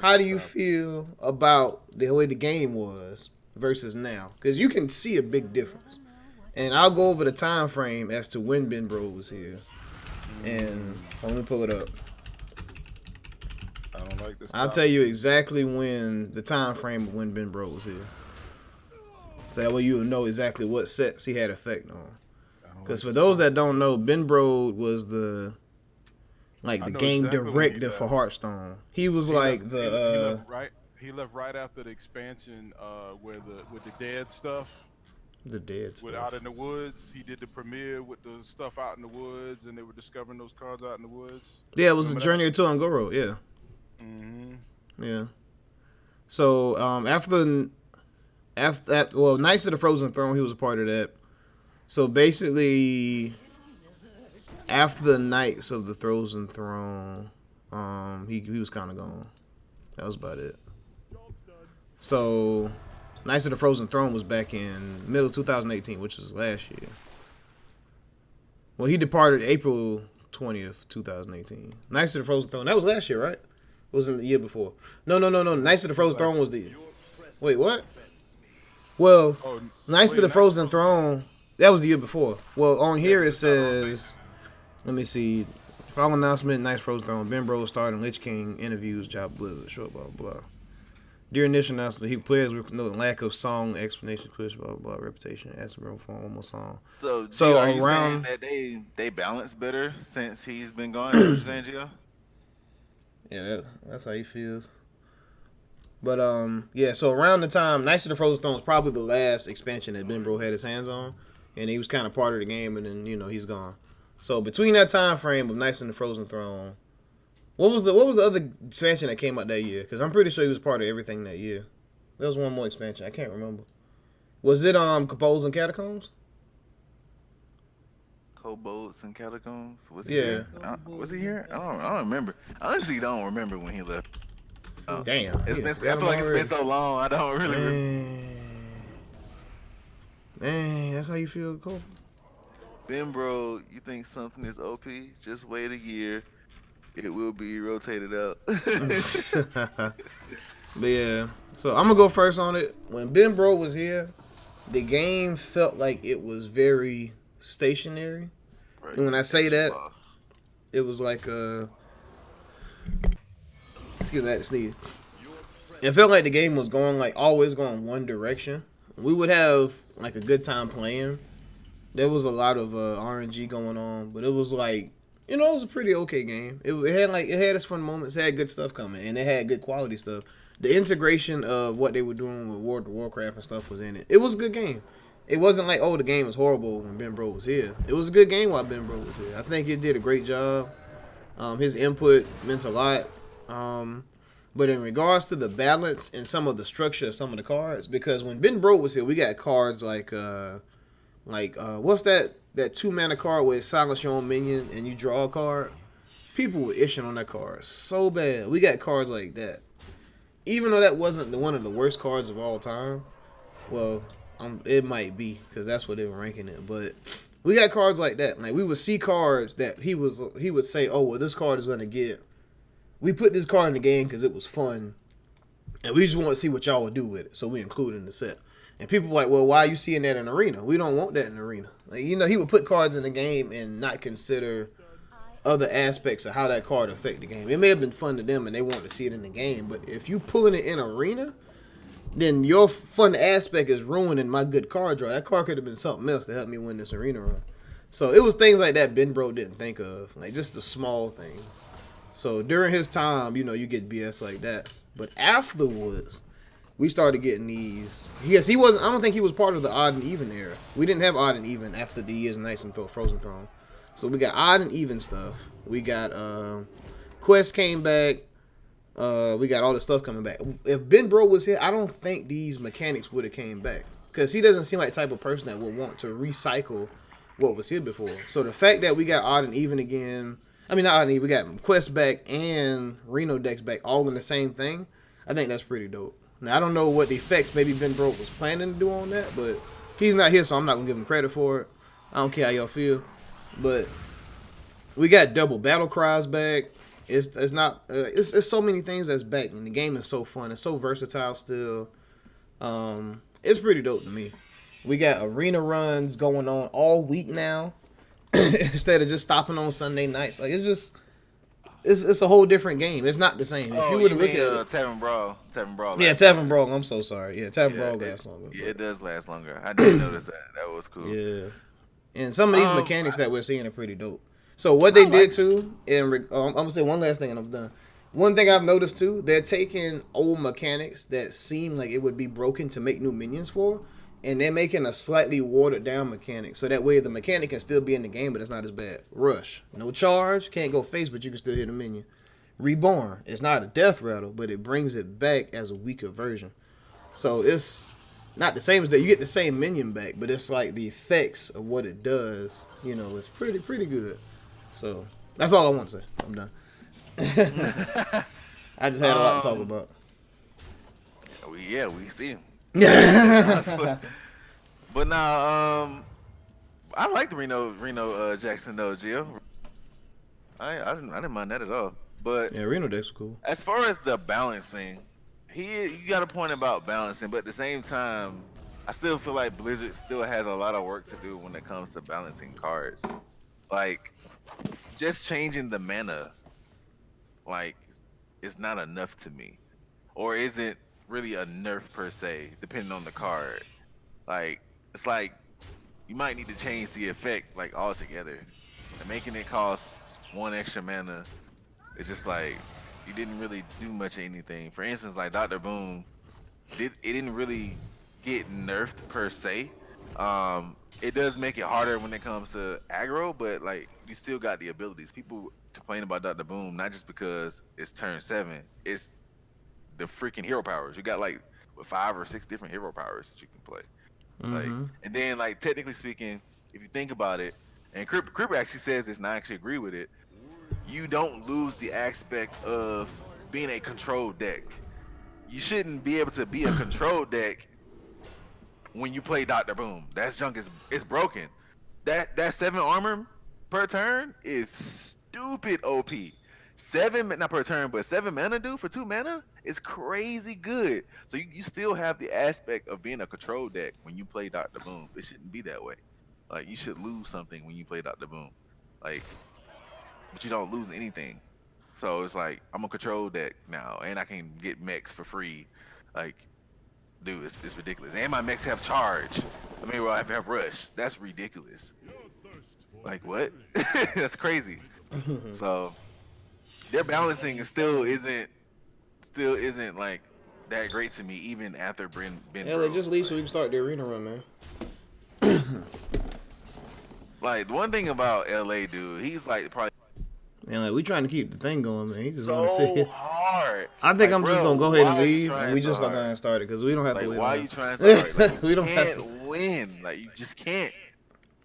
how do you feel about the way the game was versus now? Because you can see a big difference. And I'll go over the time frame as to when Ben Brode was here. And let me pull it up. I don't like this. I'll tell you exactly when the time frame of when Ben Brode was here. So that way you'll know exactly what sets he had effect on. Because for those that don't know, Ben Brode was the game exactly director for Hearthstone. He was he like he left right after the expansion with the dead stuff. The dead stuff. Out in the woods, he did the premiere with the stuff out in the woods, and they were discovering those cards out in the woods. Yeah, it was a Journey to Angoro. Yeah. Yeah. So after that, well, Knights of the Frozen Throne, he was a part of that. So basically, after the Knights of the Frozen Throne, he was kind of gone. That was about it. So Knights of the Frozen Throne was back in middle 2018, which was last year. Well, he departed April 20th, 2018. Knights of the Frozen Throne, that was last year, right? It was in the year before. No. Knights of the Frozen Throne was the... Wait, what? Well, Knights of the Frozen Throne, that was the year before. Well, on here it says... Let me see. Final announcement, Knights Frozen Throne. Ben Brode starting Lich King interviews, job Blizzard, short, blah, blah. During this announcement, he players with no lack of song explanation, push, blah, blah, reputation, ask him for one more song. So are you around saying that they balance better since he's been gone? Is that what you're saying, Gio? Yeah, that's how he feels. But yeah. So around the time Knights of the Frozen Throne was probably the last expansion that Ben Brode had his hands on, and he was kind of part of the game, and then he's gone. So between that time frame of Knights of the Frozen Throne, what was the other expansion that came out that year? Because I'm pretty sure he was part of everything that year. There was one more expansion. I can't remember. Was it Kobolds and Catacombs? Kobolds and Catacombs? Was he here? Was he here? I don't remember. I honestly don't remember when he left. Damn. I feel like it's been so long. I don't really remember. Dang, that's how you feel, Cole? Ben Brode, you think something is OP? Just wait a year. It will be rotated out. But yeah, so I'm gonna go first on it. When Ben Brode was here, the game felt like it was very stationary. Right. And when I say that, it was like excuse me, I had to sneeze. It felt like the game was going always going one direction. We would have like a good time playing. There was a lot of RNG going on, but it was like, it was a pretty okay game. It had its fun moments. It had good stuff coming, and it had good quality stuff. The integration of what they were doing with World of Warcraft and stuff was in it. It was a good game. It wasn't like, the game was horrible when Ben Brode was here. It was a good game while Ben Brode was here. I think he did a great job. His input meant a lot. But in regards to the balance and some of the structure of some of the cards, because when Ben Brode was here, we got cards like what's that 2-mana card where it silence your own minion and you draw a card? People were itching on that card so bad. We got cards like that. Even though that wasn't one of the worst cards of all time, well, it might be because that's what they were ranking it. But we got cards like that. Like we would see cards that he would say, "Oh, well, this card is gonna get." We put this card in the game because it was fun, and we just want to see what y'all would do with it, so we include it in the set. And people were like, "Well, why are you seeing that in Arena? We don't want that in Arena." Like, he would put cards in the game and not consider other aspects of how that card affect the game. It may have been fun to them and they wanted to see it in the game, but if you pulling it in Arena, then your fun aspect is ruining my good card draw. That card could have been something else to help me win this Arena run. So it was things like that Ben Brode didn't think of, like just the small thing. So during his time, you get BS like that. But afterwards, we started getting these. Yes, he wasn't. I don't think he was part of the odd and even era. We didn't have odd and even after the years Knights and Frozen Throne. So we got odd and even stuff. We got Quest came back. We got all the stuff coming back. If Ben Bro was here, I don't think these mechanics would have came back because he doesn't seem like the type of person that would want to recycle what was here before. So the fact that we got odd and even again, I mean not odd and even, we got Quest back and Reno decks back all in the same thing. I think that's pretty dope. Now I don't know what the effects maybe Ben Bro was planning to do on that, but he's not here, so I'm not gonna give him credit for it. I don't care how y'all feel, but we got double battle cries back. It's not it's so many things that's back, and the game is so fun. It's so versatile still. It's pretty dope to me. We got arena runs going on all week now instead of just stopping on Sunday nights. Like it's a whole different game. It's not the same. If you would look at Tavern Brawl, yeah, Tavern Brawl. I'm so sorry. Yeah, Tavern Brawl lasts longer. Yeah, it does last longer. I did notice that. That was cool. Yeah, and some of these mechanics that we're seeing are pretty dope. So what they did too, and I'm gonna say one last thing and I'm done. One thing I've noticed too, they're taking old mechanics that seem like it would be broken to make new minions for, and they're making a slightly watered down mechanic. So that way the mechanic can still be in the game, but it's not as bad. Rush, no charge, can't go face, but you can still hit a minion. Reborn, it's not a death rattle, but it brings it back as a weaker version. So it's not the same as that. You get the same minion back, but it's like the effects of what it does, you know, it's pretty good. So that's all I want to say. I'm done. I just had a lot to talk about. We see him. But now, I like the Reno Jackson though, Gio. I didn't mind that at all. But yeah, Reno decks are cool. As far as the balancing, you got a point about balancing, but at the same time, I still feel like Blizzard still has a lot of work to do when it comes to balancing cards. Like, just changing the mana, like, is not enough to me, or isn't really a nerf per se, depending on the card. Like, it's like you might need to change the effect like altogether, and making it cost 1 extra mana. It's just like you didn't really do much of anything. For instance, like Dr. Boom, it didn't really get nerfed per se. It does make it harder when it comes to aggro, but like you still got the abilities. People complain about Dr. Boom not just because it's turn 7, it's the freaking hero powers. You got like 5 or 6 different hero powers that you can play. Like, and then like technically speaking, if you think about it, and Cripper actually says this, and I actually agree with it. You don't lose the aspect of being a control deck. You shouldn't be able to be a control deck when you play Dr. Boom. That junk is broken. That 7 armor per turn is stupid OP. 7, not per turn, but 7 mana dude for 2 mana is crazy good. So you still have the aspect of being a control deck when you play Dr. Boom. It shouldn't be that way. Like, you should lose something when you play Dr. Boom. Like, but you don't lose anything. So it's like, I'm a control deck now, and I can get mechs for free. Like, dude, it's ridiculous. And my mechs have charge. I mean, well, I have rush. That's ridiculous. Like, what? That's crazy. So their balancing still isn't like that great to me, even after Ben. Yeah, they just leave so we can start the arena run, man. Like, the one thing about LA, dude, he's like probably. Yeah, like we trying to keep the thing going, man. He just so want to sit. Hard. I think like, I'm just gonna go ahead and leave, and we just so gonna start it because we don't have like, to wait. Why are you trying so hard? Like, we don't can't have to win. Like, you just can't.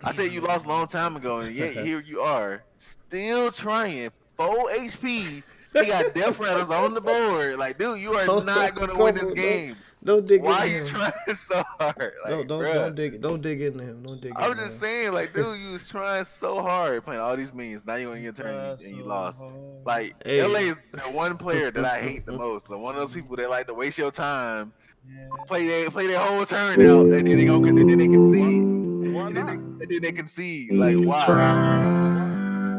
I said you lost a long time ago, and yet here you are, still trying. 4 HP. He got death rattles on the board. Like, dude, you are not gonna win this game. Don't dig Why are into you him. trying so hard? Like, Don't dig into him. Don't dig. I'm just saying, like, dude, you was trying so hard playing all these minions. Now you in your turn and you lost. Like, Hey. LA is the one player that I hate the most. Like, one of those people that like to waste your time, play their whole turn out, and then they concede. Why And not? then they concede. Like, why?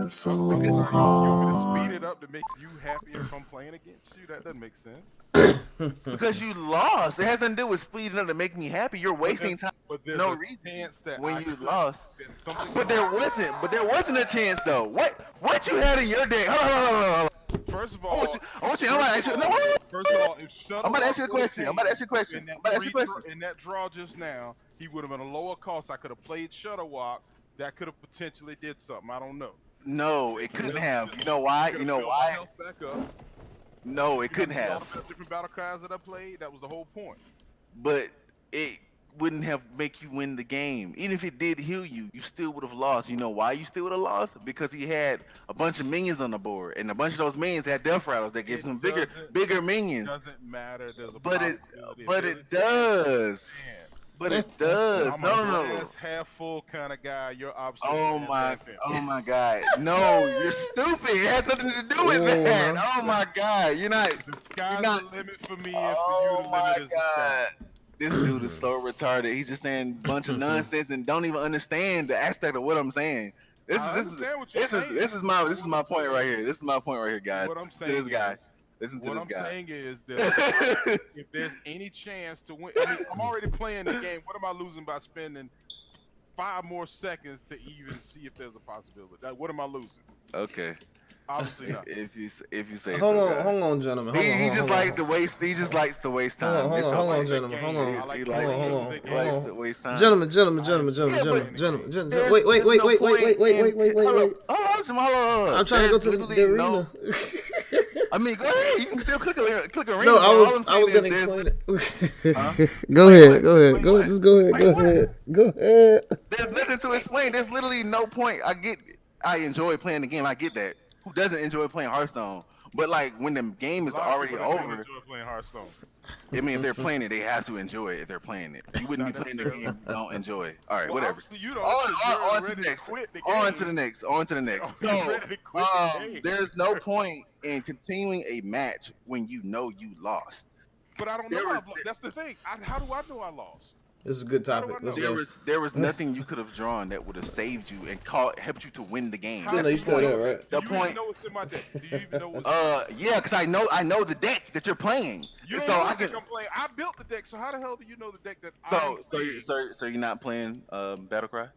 So You want me to hard. speed it up to make you happier if I'm playing against you? That doesn't make sense. Because you lost. It has nothing to do with speeding up to make me happy. You're wasting time. But there's No a reason chance that when I you could- lost. that something But there wasn't a chance though. What you had in your deck? Hold on. First of I all, want you. I'm about to ask you. No, first of all, if Shuttle I'm about to ask you a question. In that draw just now, he would have been a lower cost. I could have played Shutterwalk. That could have potentially did something. I don't know. No, it couldn't have. You know why? You know why? Back up. No, it You haven't couldn't seen all have. the different battle cries that I played. That was the whole point. But it wouldn't have make you win the game. Even if it did heal you, you still would have lost. You know why you still would have lost? Because he had a bunch of minions on the board, and a bunch of those minions had death rattles that gives It him doesn't. bigger It minions. doesn't matter. There's a But it possibility. If but there's a it chance, does. chance. But it does. I'm a No, no, no. glass half full kind of guy. You're opposite Oh glass my, half empty. oh my God! No, you're stupid. It has nothing to do with Oh, that. no. Oh my God! You're not. The sky's not- the limit for me, and for Oh you, the my limit is the sky. God! This dude is so retarded. He's just saying a bunch of nonsense and don't even understand the aspect of what I'm saying. I understand what you're saying. This is my point right here. This is my point right here, guys. What I'm Listen to saying this guy. is, Listen to what this I'm guy. saying is, if there's any chance to win, I mean, I'm already playing the game. What am I losing by spending 5 more seconds to even see if there's a possibility? What am I losing? Okay. Obviously not. If you say Hold so, on, guys. hold on, gentlemen. Hold on, He hold on, just hold likes on. to waste. He just likes to waste Hold on, time. hold It's on, hold okay. on, gentlemen. Hold on. I like He to likes Hold on, to, hold on, he hold likes on. to waste time. Gentlemen, gentlemen, I gentlemen, enjoy gentlemen, playing gentlemen, the gentlemen, There's- wait, wait, there's wait, no wait, wait, point wait, wait, in- wait, wait, wait, hold wait. up. Oh, hold up. I'm trying to go There's to the literally arena. I mean, go ahead. You can still click a arena. No, but I all was I'm gonna saying is explain it. Huh? Go Explain ahead, what? go ahead, Explain go, what? just go ahead, go Explain what? ahead, go ahead. There's nothing to explain. There's literally no point. I enjoy playing the game. I get that. Who doesn't enjoy playing Hearthstone? But like when the game A is lot of already people that don't over, enjoy playing Hearthstone. I mean, if they're playing it, they have to enjoy it. If they're playing it, you wouldn't Not be playing the necessarily. game. You don't enjoy. All right, Well, whatever. obviously you don't. On, 'Cause on, you're on to ready the next. to quit the On to game. the next. On to the next. You're So, ready to quit the game. there's no point in continuing a match when you know you lost. But I don't There know. was That's the thing. How do I know I lost? This is a good How do topic. I Let's know? go. there was nothing you could have drawn that would have saved you and helped you to win the game. How Tendo, do you That's the still point. there, right? The Do you point. even know what's in my deck? Do you even know what's? Yeah, because I know the deck that you're playing. You don't so know I the deck can. I'm playing. I built the deck, so how the hell do you know the deck that So I'm playing? so you're not playing Battlecry?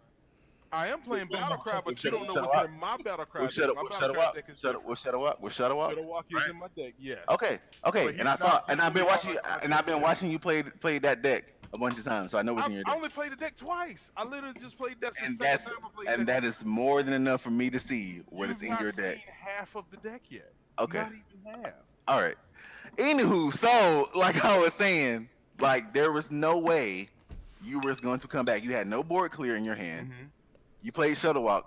I am playing Battlecry, but you don't know Shut what's up. in my We'll Battlecry shut deck. up. My We'll shut Battlecry up. deck is Shut up. different. We'll shut up. We'll shut up. Shadowwalk is in my deck, yes. Okay. But And I he's saw not and I've been usually watching on my and I've been deck. watching you play that deck a bunch of times, so I know what's in your I deck. only played the deck twice. I literally just played that's the And second that's time I played and that. that is more than enough for me to see what You've is in not your deck. seen half of the deck yet. Okay. Not even half. All right. Anywho, so like I was saying, like there was no way you were going to come back. You had no board clear in your hand. Mm-hmm. You played Shuttlewalk.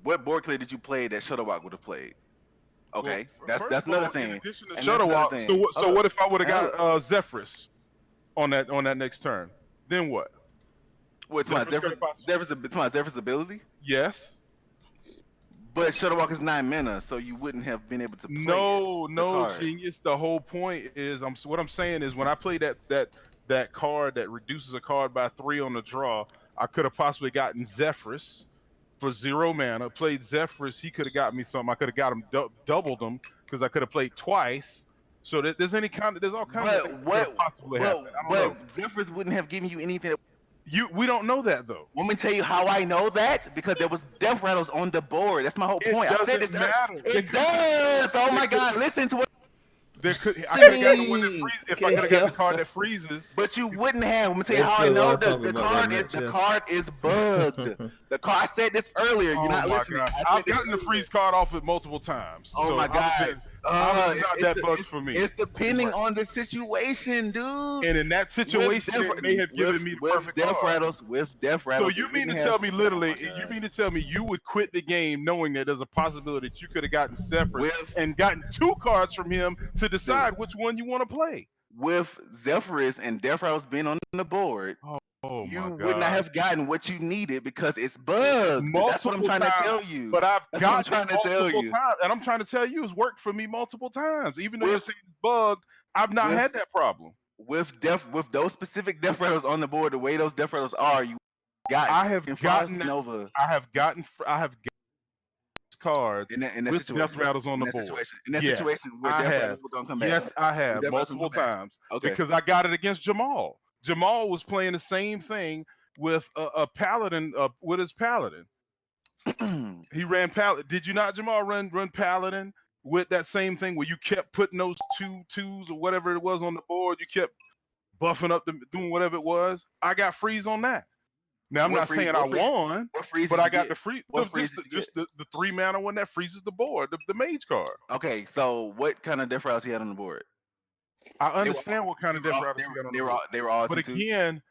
What board clear did you play that Shuttlewalk would have played? Okay, Well, that's first of another all, thing. In addition to And that's another Shuttlewalk, thing. so Hold what up. if I would have got Hold Zephyrus on that next turn? Then what? What's my Zephyrus Zephyrus ability? Yes. But Shuttlewalk is 9 mana, so you wouldn't have been able to play No, the no, card. genius. The whole point is, what I'm saying is, when I play that card that reduces a card by 3 on the draw, I could have possibly gotten Zephyrus for 0 mana. Played Zephyrus, he could have got me something. I could have got him doubled him because I could have played twice. So there's all kinds of things that could have possibly happened. I don't know. Zephyrus wouldn't have given you anything. We don't know that though. Want me to tell you how I know that? Because there was death rattles on the board. That's my whole It point. I said doesn't this. matter. It does. Oh my God! Listen to what. I could have got the one that freezes if I could have got the card that freezes. But you wouldn't have. Let me tell you That's how I still know what I'm the talking about card right is now, the yes. card is bugged. The card. I said this earlier. You're not my listening. gosh. I said I've this gotten the earlier. freeze card off it multiple times. Oh so my God! It's not that bugged for me. It's depending on the situation, dude. And in that situation, it may have given me the perfect death card. rattles. With death So rattles. you it mean to wouldn't tell have- me you mean to tell me you would quit the game knowing that there's a possibility that you could have gotten Zephyrus and gotten 2 cards from him to decide which one you want to play? with Zephyrus and death rattles being on the board? Oh You my would God. not have gotten what you needed because it's bugged. That's what I'm Multiple trying times, to tell you. But I've That's what I'm gotten trying to tell multiple you. times, and I'm trying to tell you it's worked for me multiple times. Even though you're With- saying it's bugged, I've not with- had that problem. With those specific death rattles on the board, the way those death rattles are, you got. I have in gotten Frost Nova I have gotten cards in that with situation. death rattles on in the that board. situation. In that Yes, situation where I death have. rattles were gonna come back. Yes, I have Death rattles will multiple come back. times Okay. because I got it against Jamal. Jamal was playing the same thing with a paladin with his paladin. He ran paladin. Did you not, Jamal, run paladin with that same thing where you kept putting those 2/2s or whatever it was on the board? You kept buffing up doing whatever it was. I got freeze on that. Now I'm What not freeze- saying what I freeze- won, What freeze but did I you got get? the free, What freeze did you just the 3-mana one that freezes the board, the mage card. Okay, so what kind of Death Routes he had on the board? I They were understand what kind of Death Routes they you were, got on they the were board. all, they were all But 2/2. again,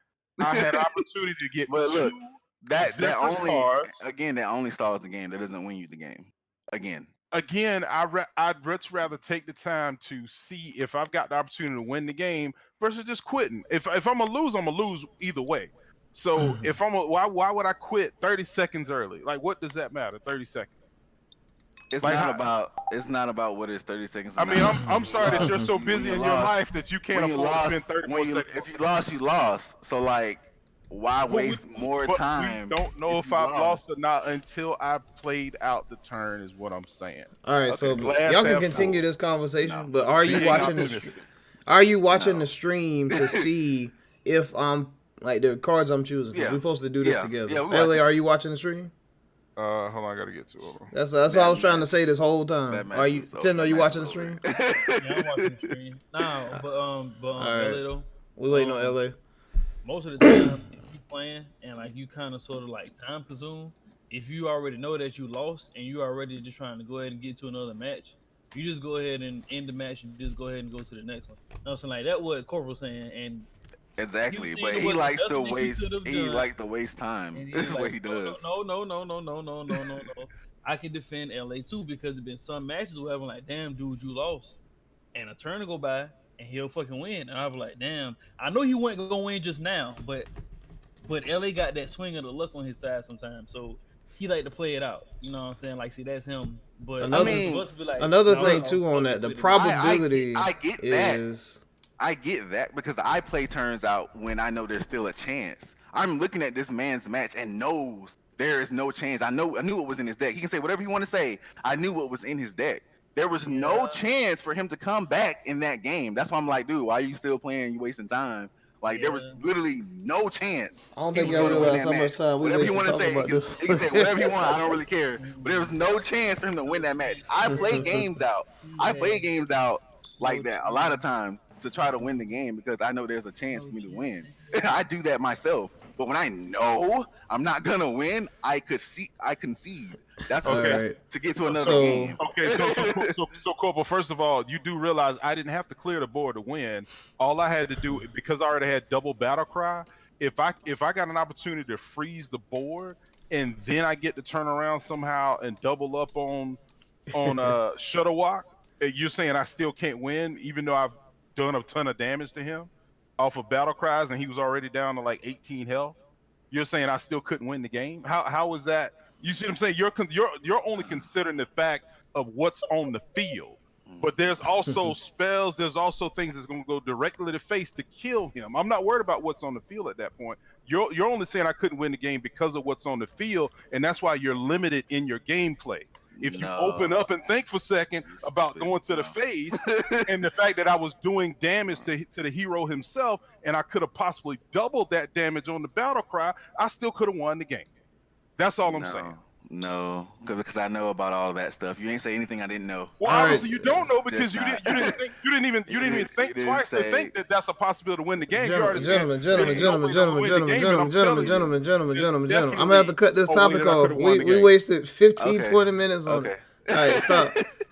I had opportunity to get But look, 2 that Zephyrs only cards. again that only stalls the game. That doesn't win you the game. Again, Again, I'd much rather take the time to see if I've got the opportunity to win the game versus just quitting. If I'm gonna lose either way. So if why would I quit 30 seconds early? Like, what does that matter? 30 seconds. it's Like, not about what is 30 seconds. I mean, I'm sorry that you're so When busy you in your lost- life that you can't when you afford to lost, spend 34 seconds. if you lost, you lost. So like, why But waste more but time? we don't know if you I've lost or not until I played out the turn. Is what I'm saying. All right, so Glass y'all can half continue full. this conversation, No. but are you Being watching optimistic. No. the stream to see if I'm like the cards I'm choosing? 'Cause Yeah. we're supposed to do this Yeah. together. Yeah, we LA, watching. are you watching the stream? Hold on, I gotta get to it. Hold on. That's what I was trying to say this whole time. That match Are you was Tendo? You that watching the match was stream? over. Yeah, I'm watching the stream. Nah, but right. LA though, We waiting on LA. most of the time, if you playing and like you kind of sort of like time consume, if you already know that you lost and you already just trying to go ahead and get to another match, you just go ahead and end the match and just go ahead and go to the next one. No, so like that what Corporal saying, and Exactly, You but think he it was likes the to best thing he waste. could have He done. likes to waste time. and That's he's what like, he does. no. I can defend LA too because there's been some matches where I'm like, damn, dude, you lost, and a turn to go by and he'll fucking win, and I'll be like, damn, I know he wasn't gonna win just now, but LA got that swing of the luck on his side sometimes, so he like to play it out. You know what I'm saying? Like, see, that's him. But Another- I mean, supposed to be like, Another no, thing no, too on fuck that, it the with it. probability I get that. is I get that because I play turns out when I know there's still a chance. I'm looking at this man's match and knows there is no chance. I knew what was in his deck. He can say whatever he want to say. I knew what was in his deck. There was no chance for him to come back in that game. That's why I'm like, dude, why are you still playing? You wasting time. Like there was literally no chance. I don't he think was y'all gonna win realize that how much match. time we Whatever you wasted want to talking say, about he can, this. he can say whatever you want. I don't really care. But there was no chance for him to win that match. I play games out. I play games out like that a lot of times to try to win the game because I know there's a chance for me to win. I do that myself. But when I know I'm not gonna win, I concede. That's what Alright. to get to another So- game. Okay, so Corporal, first of all, you do realize I didn't have to clear the board to win. All I had to do, because I already had double battle cry, if I got an opportunity to freeze the board and then I get to turn around somehow and double up on Shutterwalk, you're saying I still can't win even though I've done a ton of damage to him off of battle cries and he was already down to like 18 health. You're saying I still couldn't win the game? How was that? You see what I'm saying? You're only considering the fact of what's on the field. But there's also spells, there's also things that's going to go directly to the face to kill him. I'm not worried about what's on the field at that point. You're only saying I couldn't win the game because of what's on the field, and that's why you're limited in your gameplay. If you open up and think for a second about going to the face and the fact that I was doing damage to the hero himself and I could have possibly doubled that damage on the battle cry, I still could have won the game. That's all I'm saying. No, because I know about all that stuff. You ain't say anything I didn't know. Well, obviously you don't know because you didn't think You twice to think that that's a possibility to win the game. Gentlemen, I'm gonna have to cut this topic off. We wasted 15, 20 minutes on it. All right,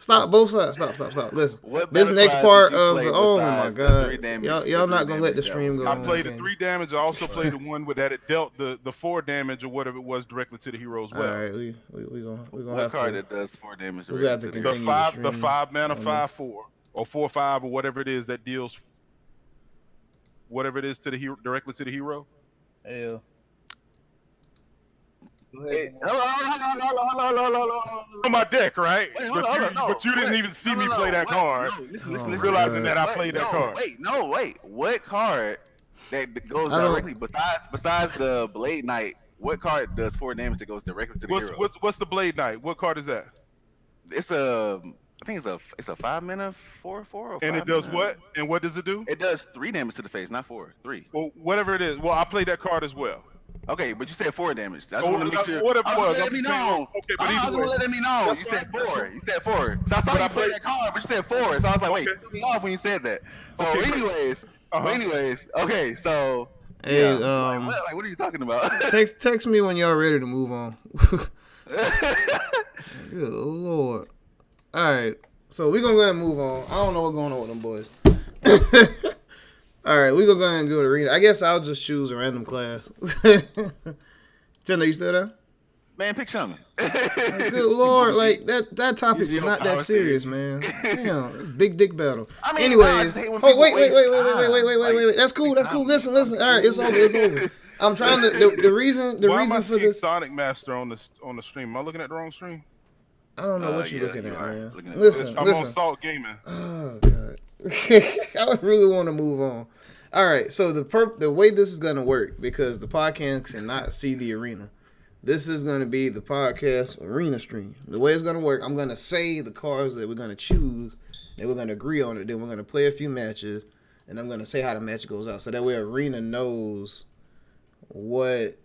stop. Both sides. Stop. Listen, this next part of the my god, y'all not gonna let the stream go. I played the 3 damage. I also played the one that it dealt the 4 damage or whatever it was directly to the hero as well. All right, we gonna what have card to, that does 4 damage? we got to directly continue The 5 mana on 5/4 or 4/5 or whatever it is that deals whatever it is to the hero directly to the hero. Hell. Hello. On my deck, right? Wait, But you didn't even see me play that card. Listen, Realizing that I played that card. Wait. What card that goes directly besides the Blade Knight? What card does 4 damage that goes directly to the hero? What's the Blade Knight? What card is that? It's I think it's a 5 mana 4/4 or 5 And it does mana. what? And what does it do? It does 3 damage to the face, not 4. 3. Well, whatever it is. Well, I played that card as well. Okay, but you said 4 damage. I just want to make sure. Whatever it was. Let me know. Okay, but I either just way. want to let me know. That's You said fine. 4. You said 4. So I saw you play that card, but you said 4. So I was like, wait, Okay. took me off when you said that. So Okay, anyways, okay, so Hey, Yeah. What are you talking about? text me when y'all ready to move on. Good Lord. All right, so we gonna go ahead and move on. I don't know what's going on with them boys. All right, we gonna go ahead and do the arena. I guess I'll just choose a random class. Tendo, you still there? Man, pick Shaman. Good Lord, like that topic Use is your not that power serious, stage. man. Damn, it's big dick battle. I mean, no, I Anyways, just hate when oh people wait. waste time. Like, That's cool. That's cool. waste Listen. time. All right, it's over. I'm trying to the reason Why am I for seeing this. Sonic Master on the stream? Am I looking at the wrong stream? I don't know what you're Yeah, looking you at, are man. looking at Listen. I'm on Salt Gaming. Oh god, I really want to move on. All right, so the way this is gonna work, because the podcast cannot see the arena. This is gonna be the podcast arena stream. The way it's gonna work, I'm gonna say the cards that we're gonna choose, and we're gonna agree on it. Then we're gonna play a few matches, and I'm gonna say how the match goes out, so that way arena knows what.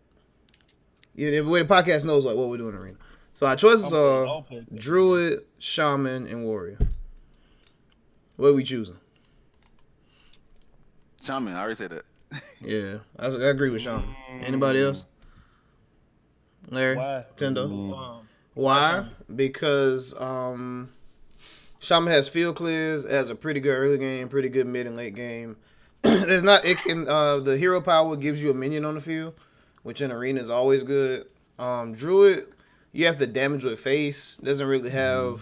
Yeah, the way the podcast knows like what we're doing in arena. So our choices are Druid, Shaman, and Warrior. What are we choosing? Shaman, I already said that. Yeah, I agree with Shaman. Anybody else? Larry? Why? Tendo? Why? Because Shaman has field clears, it has a pretty good early game, pretty good mid and late game. There's not the hero power gives you a minion on the field, which in arena is always good. Druid, you have to damage with face, doesn't really have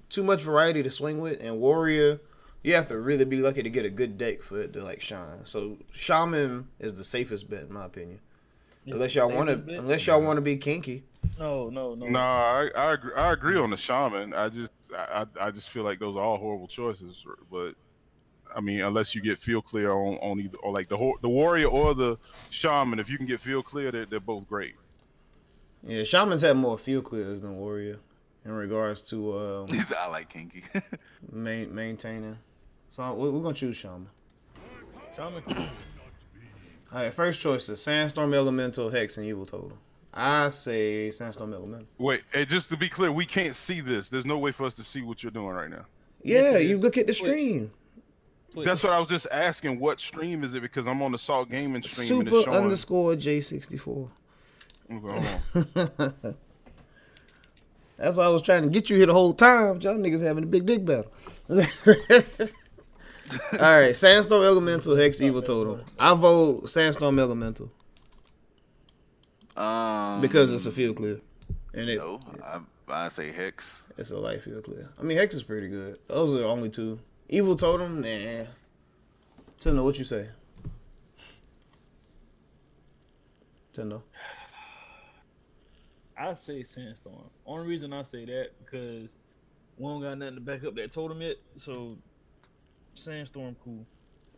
too much variety to swing with, and Warrior, you have to really be lucky to get a good deck for it to like shine. So Shaman is the safest bet in my opinion. Unless y'all want to be kinky. No. Nah, I agree on the Shaman. I just feel like those are all horrible choices. But I mean, unless you get field clear on either, or like the Warrior or the Shaman, if you can get field clear, they're both great. Yeah, Shamans have more field clears than Warrior in regards to I like kinky. maintaining. So we're gonna choose Shaman. Shaman. All right, first choice is Sandstorm Elemental, Hex, and Evil Totem. I say Sandstorm Elemental. Wait, hey, just to be clear, we can't see this. There's no way for us to see what you're doing right now. Yeah, Yes, you is. look at the screen. That's what I was just asking. What stream is it? Because I'm on the Salt Gaming stream and it's showing. Supa J64. Okay, That's why I was trying to get you here the whole time. Y'all niggas having a big dick battle. All right, Sandstorm Elemental, Hex, Evil Totem. I vote Sandstorm Elemental because it's a field clear, and I say Hex. it's a light field clear. I mean, Hex is pretty good. Those are the only two. Evil Totem, nah. Tendo, what you say? Tendo. I say Sandstorm. Only reason I say that because we don't got nothing to back up that totem yet. So Sandstorm cool.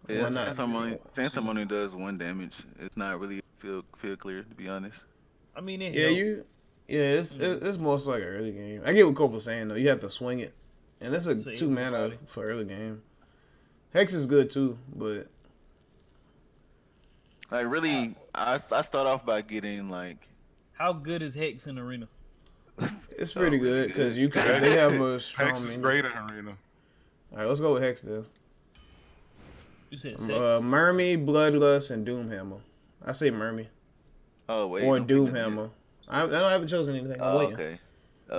Yeah, Why not? Sandstorm only does 1 damage. It's not really field clear, to be honest. I mean, It's more so like an early game. I get what Corporal's saying though. You have to swing it, and it's a To 2 mana everybody. for early game. Hex is good too, but Like really, I start off by getting like. How good is Hex in Arena? it's pretty really good because good. you can. They have a strong. Hex is minion. great in arena. All right, let's go with Hex then. You said sex. Mermy, Bloodlust, and Doomhammer. I say Mermy Oh wait. or don't pick nothing yet. Doomhammer. I haven't chosen anything. I'm Oh, waiting. okay.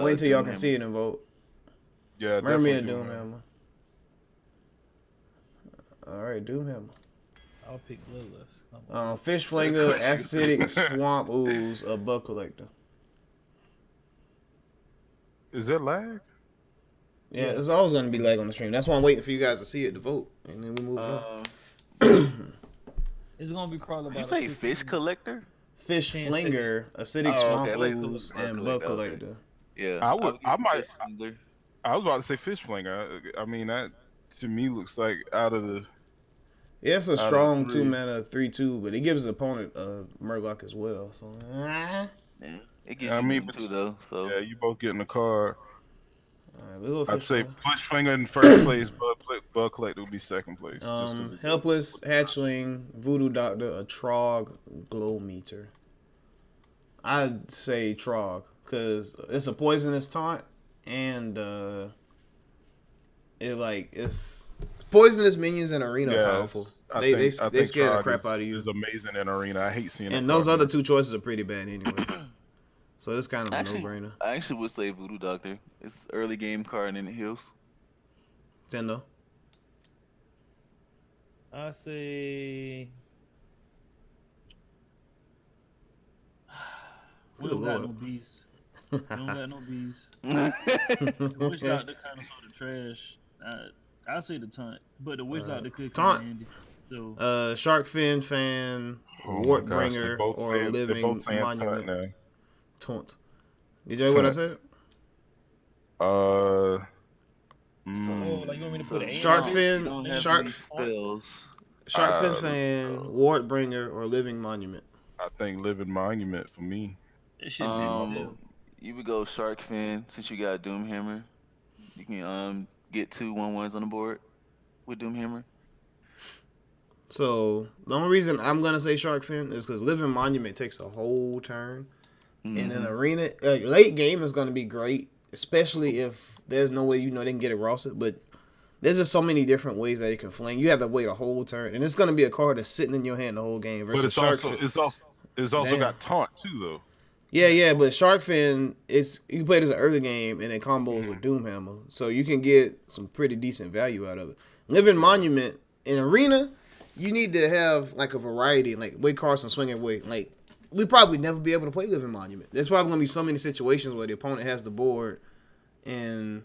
Wait until y'all can Doomhammer. see it and vote. Yeah, Mermy definitely or Doomhammer. All right, Doomhammer. I'll pick Bloodlust. Fish Flanger, Acidic Swamp Ooze, a Bug Collector. Is there lag? Yeah, it's always going to be lag on the stream. That's why I'm waiting for you guys to see it to vote, and then we move on. It's gonna be probably about. You say Fish Collector? Fish Chance Flanger, Acidic Oh, Swamp okay, like Ooze, Bug and Collector, Bug okay. Collector. Yeah. I might. Fish Flanger. I was about to say Fish Flinger. I mean, that to me looks like out of the. Yeah, it's a Out of strong 3. 2 mana 3/2, but it gives the opponent Murloc as well. So Yeah. It gives I you mean, one but too though. So Yeah, you both get in the car. we'll go I'd Fish say Flanger. Fish Flinger in first place, Bug Collector would be second place. Just 'cause it- Helpless, Hatchling, Voodoo Doctor, a Trog, Glow Meter. I'd say Trog because it's a poisonous taunt, and it's poisonous minions in arena are powerful. I they think scare the Trog crap out of you. is amazing in arena. I hate seeing And that those card. other two choices are pretty bad anyway. So it's kind of a Actually, no-brainer. I actually would say Voodoo Doctor. It's early game card and it heals. Tendo. I say we Good don't got no lord. beast. We don't got no beast. The Witch Doctor kind of sort of trash. I say the taunt, but the Witch Doctor could come in Taunt. handy. So Shark Fin Fan, Oh my gosh, Wartbringer, or they're both Living saying tunt Monument. now. Taunt. Did you hear what I Tunt. said? So, like you want me to so put an you A in Shark don't there? you Fin, don't have Shark, any spells. Shark Fin Fan, Wartbringer, or Living Monument. I think Living Monument for me. That shit big as hell. You would go Shark Fin since you got Doomhammer. You can get 2/1/1s on the board with Doomhammer. So the only reason I'm gonna say Shark Fin is because Living Monument takes a whole turn, and in arena, late game is gonna be great, especially if there's no way they can get it rostered. But there's just so many different ways that it can fling. You have to wait a whole turn, and it's gonna be a card that's sitting in your hand the whole game. Versus But Shark Fin. it's also Damn. got taunt too though. Yeah, but Shark Fin, you can play it as an early game and it combos with Doomhammer. So you can get some pretty decent value out of it. Living Monument, in Arena, you need to have like a variety, like way cards and swinging way. Like, we probably never be able to play Living Monument. There's probably going to be so many situations where the opponent has the board and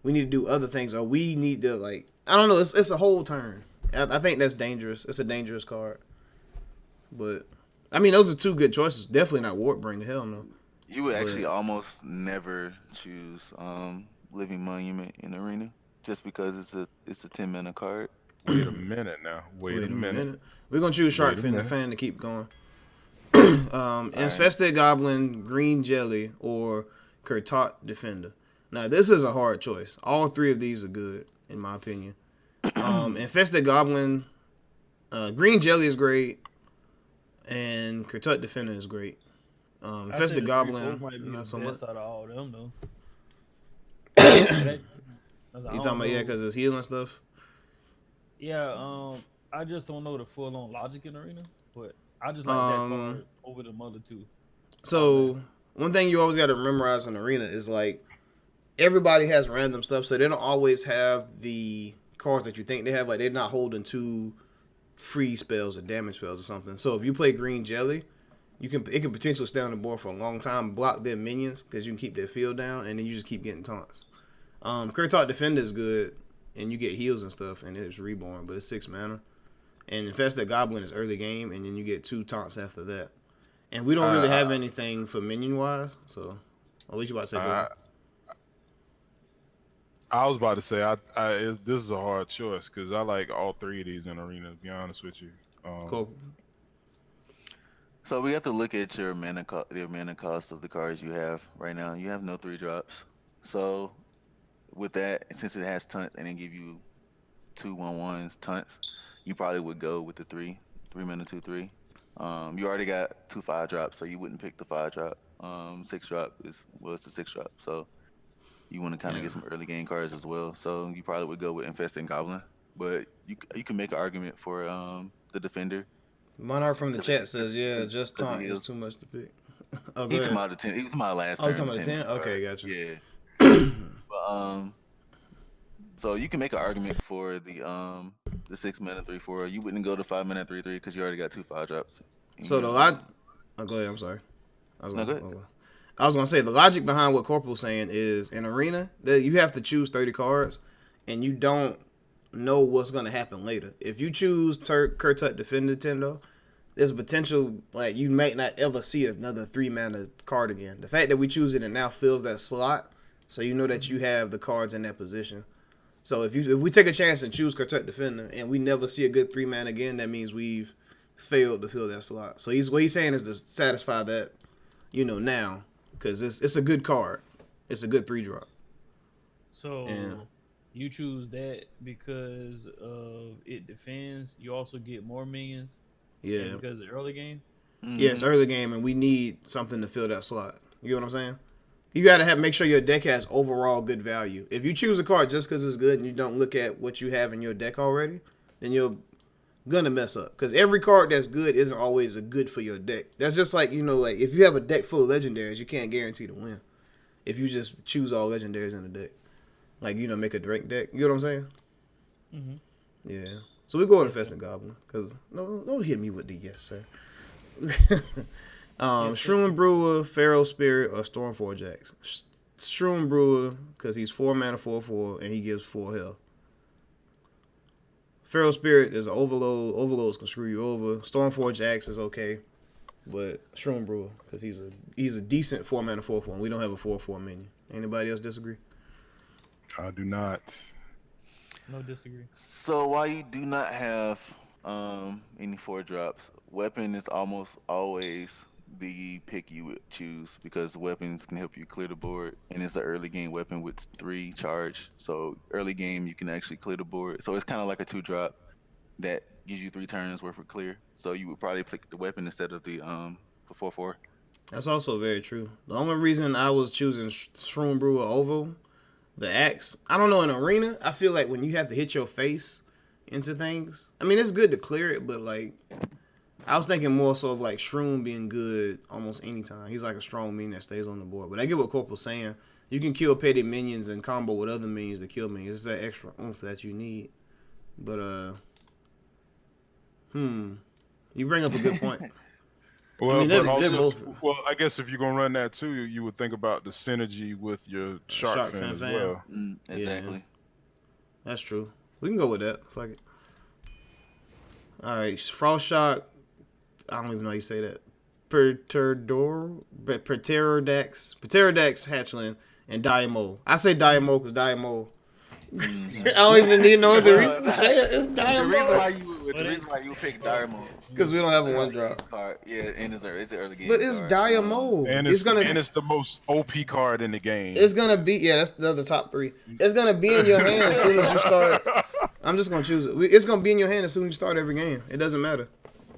we need to do other things, or we need to, like, I don't know, it's a whole turn. I think that's dangerous. It's a dangerous card. But I mean, those are two good choices. Definitely not Wartbringer. Hell no. You would actually almost never choose Living Monument in Arena just because it's a 10-mana card. Wait a minute now. Wait a minute. We're gonna choose Shark Wait a Fin the minute. Fan to keep going. Infested Goblin, Green Jelly, or Kurtot Defender. Now this is a hard choice. All three of these are good in my opinion. Infested Goblin, Green Jelly is great, and Kurtot Defender is great. Infested Goblin, not so much. Out of all of them though. You talking about because it's healing stuff? Yeah, I just don't know the full on logic in Arena, but I just like that card over the other two. So one thing you always got to memorize in Arena is like everybody has random stuff, so they don't always have the cards that you think they have. Like they're not holding two free spells or damage spells or something. So if you play Green Jelly, it can potentially stay on the board for a long time, block their minions because you can keep their field down, and then you just keep getting taunts. Kurtot Defender is good, and you get heals and stuff, and it's reborn, but it's 6 mana. And Infested Goblin is early game, and then you get 2 taunts after that. And we don't really have anything for minion wise, so at least you about to say go. I was about to say this is a hard choice because I like all three of these in Arena. To be honest with you. Cool. So we have to look at your mana cost of the cards you have right now. You have no 3-drops. So with that, since it has taunts and it give you 2/1/1s taunts, you probably would go with the 3 mana 2/3. You already got 2 5-drops, so you wouldn't pick the 5-drop. 6-drop it's the 6-drop. So you want to kind of get some early game cards as well. So you probably would go with Infesting Goblin, but you can make an argument for the Defender. Monarch from the chat says, yeah, just taunt is too much to pick. Oh, He was my 10. He was my last turn. Oh, talking about 10? Okay, gotcha. Yeah. But, so you can make an argument for the 6 mana 3/4. You wouldn't go to 5 mana 3/3 because you already got 2 5-drops. So the lot. Oh, go ahead. I'm sorry. I was No, gonna, go ahead. I was gonna say the logic behind what Corporal's saying is in Arena that you have to choose 30 cards, and you don't know what's gonna happen later. If you choose Kurtot Defender Tendo, there's potential like you might not ever see another 3 mana card again. The fact that we choose it and now fills that slot, so you know that you have the cards in that position. So if we take a chance and choose Kurtot Defender and we never see a good 3 mana again, that means we've failed to fill that slot. So what he's saying is to satisfy that, now, because it's a good card. It's a good 3-drop. So you choose that because of it defends. You also get more minions. Yeah. Because of the early game. Yeah, it's early game, and we need something to fill that slot. You know what I'm saying? You got to make sure your deck has overall good value. If you choose a card just because it's good and you don't look at what you have in your deck already, then you'll gonna mess up because every card that's good isn't always a good for your deck. That's just like like if you have a deck full of legendaries, you can't guarantee to win if you just choose all legendaries in the deck. Like make a Drake deck. You know what I'm saying? Mm-hmm. Yeah. So we go with Infested Goblin because don't hit me with the yes sir. Shroom Brewer, Pharaoh Spirit, or Stormforge Axe. Shroom Brewer because he's 4 mana 4/4 and he gives 4 health. Pharaoh Spirit is an overload. Overloads can screw you over. Stormforge Axe is okay, but Shroom Brewer because he's a decent 4 mana 4/4 and we don't have a 4/4 minion. Anybody else disagree? I do not. No disagree. So while you do not have any 4 drops, weapon is almost always the pick you would choose because weapons can help you clear the board, and it's an early game weapon with 3 charge. So early game you can actually clear the board. So it's kind of like a 2-drop that gives you 3 turns worth of clear. So you would probably pick the weapon instead of the 4/4. That's also very true. The only reason I was choosing Shroom Brewer over the axe, I don't know, in arena, I feel like when you have to hit your face into things, I mean, it's good to clear it, but like, I was thinking more so of like Shroom being good almost anytime. He's like a strong minion that stays on the board. But I get what Corporal's saying. You can kill petty minions and combo with other minions to kill minions. It's that extra oomph that you need. But, you bring up a good point. Well, I mean, but they're also, both. well, I guess if you're gonna run that too, you would think about the synergy with your shark fin as Fan. well. Exactly. Yeah, that's true. We can go with that. Fuck it. All right, Frost Shock. I don't even know how you say that. Pterodax, Hatchling, and Diamo. I say Diamo because Diamo. I don't even need no other reason to say it. It's The reason Diamo. why you pick Diamond Because we don't have a 1-drop. card, yeah, and it's an early game. But it's card. Diamo. And It's gonna. it's the most OP card in the game. It's gonna be. Yeah, that's the other top 3. It's gonna be in your hand as soon as you start. I'm just gonna choose it. It's gonna be in your hand as soon as you start every game. It doesn't matter.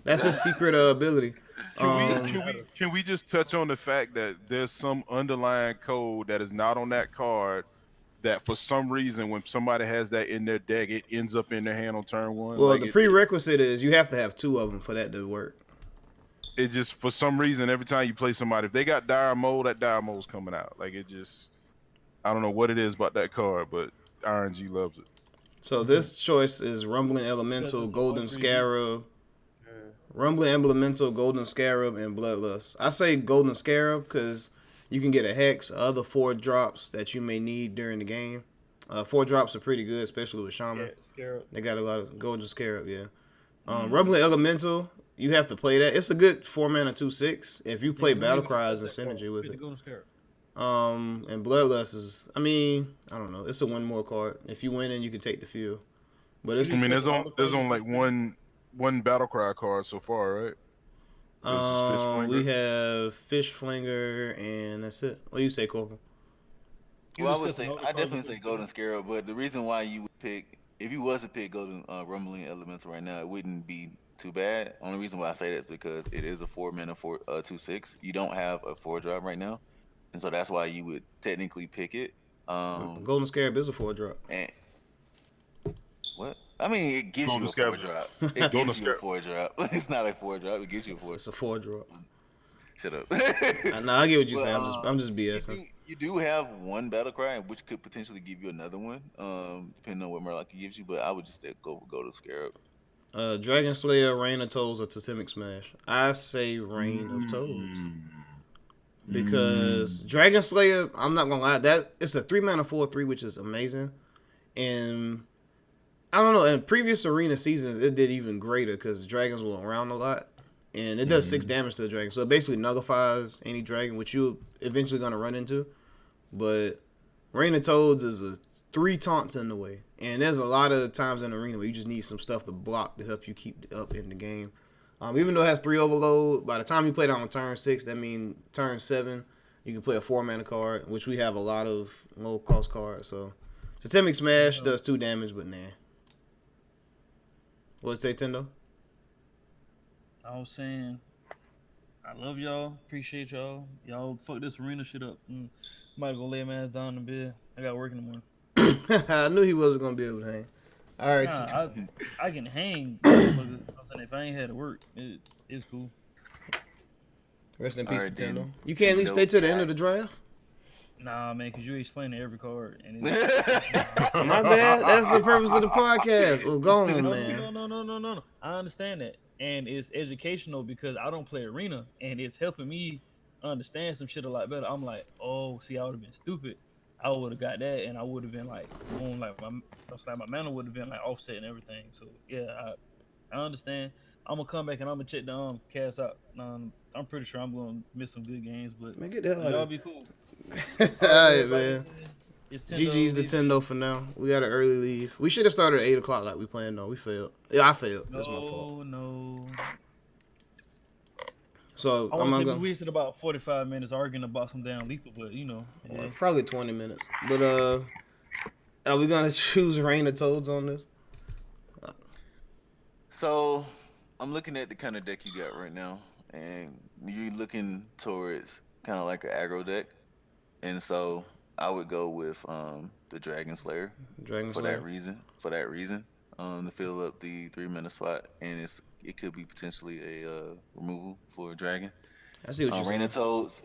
That's his secret ability. Can we just touch on the fact that there's some underlying code that is not on that card that for some reason when somebody has that in their deck, it ends up in their hand on turn 1? Well, the prerequisite is you have to have 2 of them for that to work. It just for some reason every time you play somebody, if they got dire mode, that dire mode's coming out. Like it just, I don't know what it is about that card, but RNG loves it. So this choice is Rumbling Elemental, Golden Scarab. Rumbling Elemental, Golden Scarab, and Bloodlust. I say Golden Scarab because you can get a Hex, other 4 drops that you may need during the game. 4 drops are pretty good, especially with Shaman. Scarab. They got a lot of Golden Scarab, yeah. Rumbling Elemental, you have to play that. It's a good 4 mana 2/6 if you play Battle Cries and Synergy with it. And Bloodlust is, I mean, I don't know. It's a 1 more card. If you win, you can take the field. But it's, I mean, there's only like one battle cry card so far, right? We have Fish Flinger, and that's it. What do you say, Corporal? Well, I definitely say Golden Scarab, but the reason why you would pick, if you was to pick Golden Rumbling Elemental right now, it wouldn't be too bad. Only reason why I say that is because it is a 4 mana 2/6. You don't have a 4-drop right now, and so that's why you would technically pick it. Golden Scarab is a 4-drop. And what? I mean, it gives Golden you a Scarab. 4-drop. It gives you a 4-drop. It's not a 4-drop. It gives you a 4. It's a 4-drop. Shut up. No, I get what you're saying. I'm just BSing. You do have 1 battle cry, which could potentially give you another one, depending on what Murloc gives you. But I would just go to Scarab. Dragon Slayer, Rain of Toads, or Totemic Smash. I say Rain of Toads because Dragon Slayer, I'm not gonna lie, that it's a 3 mana 4/3, which is amazing. And I don't know, in previous arena seasons, it did even greater because dragons were around a lot. And it does 6 damage to the dragon. So it basically nullifies any dragon, which you're eventually going to run into. But Rain of Toads is a 3 taunts in the way. And there's a lot of times in the arena where you just need some stuff to block to help you keep up in the game. Even though it has 3 overload, by the time you play it on turn 6, that means turn 7, you can play a 4 mana card, which we have a lot of low cost cards. So Totemic Smash does 2 damage, but nah. What'd you say, Tendo? I was saying, I love y'all, appreciate y'all. Y'all fuck this arena shit up. Might go lay my ass down in bed. I got work in the morning. I knew he wasn't gonna be able to hang. All right. Nah, I can hang motherfuckers. I'm saying if I ain't had to work, it's cool. Rest in All peace right, to Tendo. then. You can't at least stay Tendo. to the end of the draft. Nah, man, cause you explaining every card and it's My bad. That's the purpose of the podcast. Well, go on, no, man. no, no, no, no, no, no. I understand that, and it's educational because I don't play arena, and it's helping me understand some shit a lot better. I'm like, oh, see, I would have been stupid. I would have got that, and I would have been like, boom, like my mana would have been like offset and everything. So yeah, I understand. I'm gonna come back and I'm gonna check the cast out. I'm pretty sure I'm gonna miss some good games, but Man, get the hell out y'all of be cool. here. All All right, right, everybody. man. It's Tendo. GG's the Tendo for now. We got an early leave. We should have started at 8 o'clock like we planned on. We failed. Yeah, I failed. That's my fault. No. So I I'm want to say not we gonna. wasted about 45 minutes arguing about some damn lethal, but yeah. Probably 20 minutes. But are we gonna choose Rain of Toads on this? So I'm looking at the kind of deck you got right now, and you're looking towards kind of like an aggro deck, and so I would go with the Dragon Slayer Dragon for Slayer. that reason. To fill up the 3 mana slot, and it could be potentially a removal for a dragon. I see what you're saying.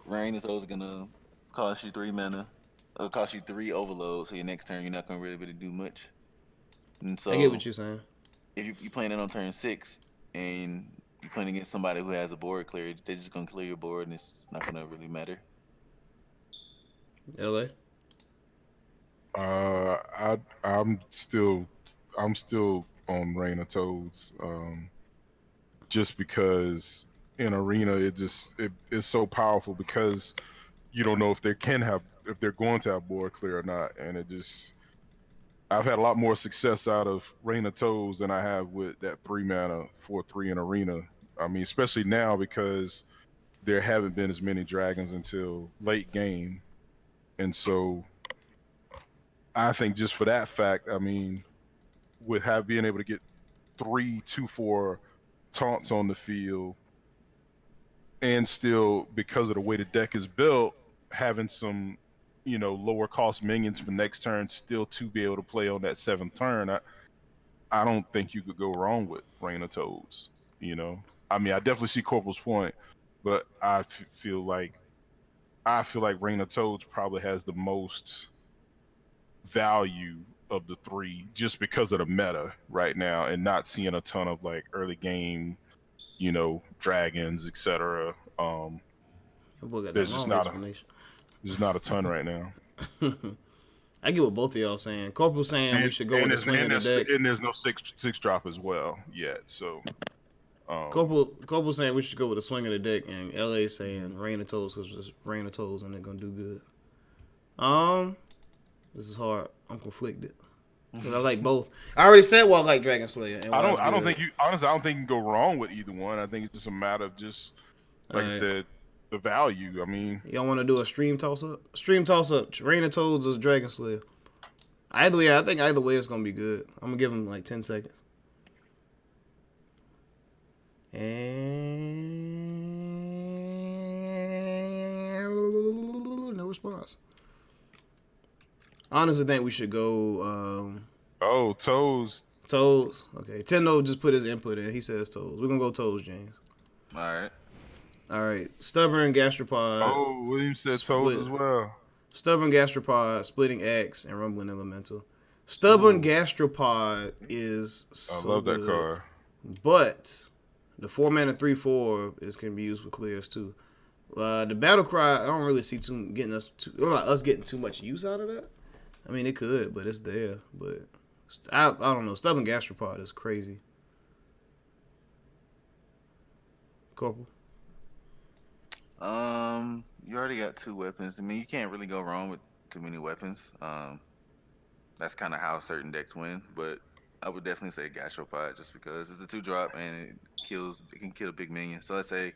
Rain of Toads gonna cost you 3 mana. It'll cost you 3 overloads, so your next turn you're not gonna really do much. And I get so what you're saying. if you playing it on turn 6 and you're playing against somebody who has a board cleared, they're just gonna clear your board and it's not gonna really matter. LA. I'm still on Rain of Toads, just because in arena it's so powerful because you don't know if they're going to have board clear or not, and I've had a lot more success out of Rain of Toads than I have with that 3 mana 4/3 in arena. I mean, especially now because there haven't been as many dragons until late game, and so I think just for that fact, I mean, with being able to get 3/2/4 taunts on the field, and still because of the way the deck is built, having some lower cost minions for next turn still to be able to play on that 7th turn, I don't think you could go wrong with Rain of Toads. I mean, I definitely see Corporal's point, but I feel like Rain of Toads probably has the most value of the three just because of the meta right now, and not seeing a ton of like early game, dragons, etc. Boy got that There's just long not explanation. a ton right now. I get what both of y'all saying. Corporal saying we should go with the swing of the deck. And there's no six drop as well yet. So Corporal saying we should go with the swing of the deck, and LA saying Rain of Toads because it's Rain of Toads and they're gonna do good. This is hard. I'm conflicted because I like both. I already said I like Dragon Slayer. And I don't think you can go wrong with either one. I think it's just a matter of just like I said, the value. I mean, y'all want to do a stream toss up? Stream toss up. Rain of Toads or Dragon Slayer? Either way, I think either way it's gonna be good. I'm gonna give them like 10 seconds. And no response. I honestly think we should go. Toes. Toes. Okay. Tendo just put his input in. He says toes. We're gonna go toes, James. All right. Stubborn gastropod. Oh, William said toes as well. Stubborn gastropod, splitting X, and rumbling elemental. Stubborn gastropod is so I love that good, card. but the 4-mana 3/4 can be used for clears too. The battle cry, I don't really see us getting too much use out of that. I mean, it could, but it's there. But I don't know. Stubborn gastropod is crazy. Corporal. You already got 2 weapons. I mean, you can't really go wrong with too many weapons. That's kind of how certain decks win. But I would definitely say Gastropod just because it's a 2-drop and it can kill a big minion. So let's say,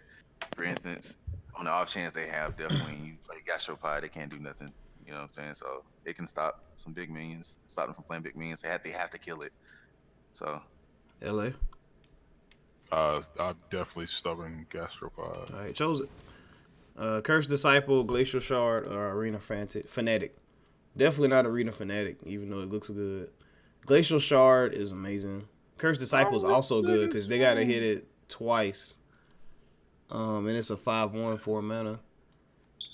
for instance, on the off chance they have definitely you play Gastropod, they can't do nothing. You know what I'm saying? So it can stop some big minions, stop them from playing big minions. They have to kill it. So LA. I'm definitely stubborn Gastropod. All right, chose it. Cursed Disciple, Glacial Shard, or Arena Fanatic. Definitely not Arena Fanatic, even though it looks good. Glacial Shard is amazing. Cursed Disciple is also good because they gotta hit it twice. And it's a 5/1 4 mana.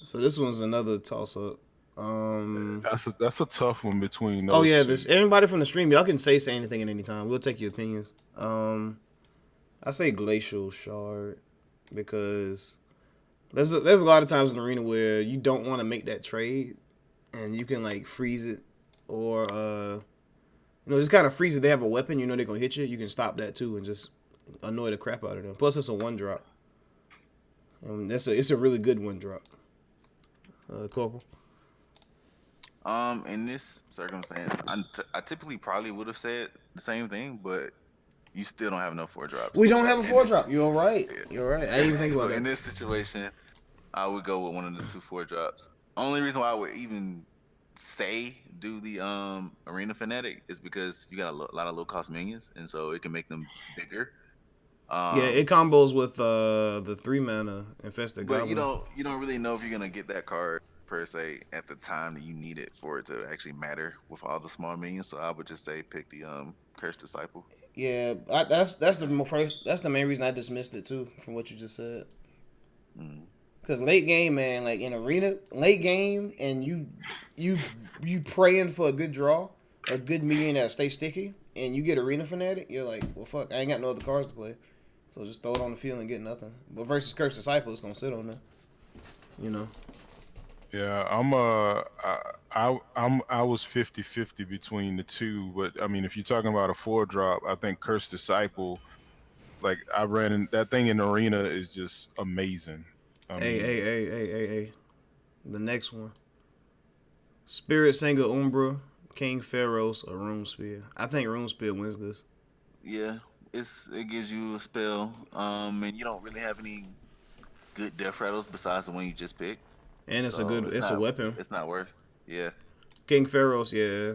So this one's another toss up. That's a tough one between Oh those yeah, two. this everybody from the stream, y'all can say anything at any time. We'll take your opinions. I say Glacial Shard because there's a lot of times in the arena where you don't want to make that trade, and you can like freeze it, or just kind of freeze it. They have a weapon, you know they're gonna hit you. You can stop that too and just annoy the crap out of them. Plus, it's a 1-drop. It's a really good 1-drop. Corporal. In this circumstance, I typically probably would have said the same thing, but you still don't have enough 4-drops. We don't So have a in 4-drop. this- You're right. yeah. You're right. I didn't even think So about in that. this situation, I would go with one of the 2 4-drops. Only reason why I would even say do the Arena Fanatic is because you got a lot of low cost minions, and so it can make them bigger. Yeah, it combos with the 3-mana Infested But Goblin. you don't really know if you're gonna get that card per se at the time that you need it for it to actually matter with all the small minions. So I would just say pick the Cursed Disciple. Yeah, that's the main reason I dismissed it too from what you just said. Mm. Cause late game, man, like in arena, late game, and you praying for a good draw, a good minion that stay sticky, and you get Arena Fanatic, you're like, well, fuck, I ain't got no other cards to play, so just throw it on the field and get nothing. But versus Cursed Disciple, it's gonna sit on there, you know. Yeah, I was 50-50 between the two, but I mean, if you're talking about a 4-drop, I think Cursed Disciple, like I ran in that thing in the arena is just amazing. I mean, Hey. The next one. Spirit Singer Umbra, King Pharaohs, or Rune Spear. I think Rune Spear wins this. Yeah, it gives you a spell, and you don't really have any good death rattles besides the one you just picked. And So it's a weapon. it's not worth. Yeah. King Pharaohs, yeah.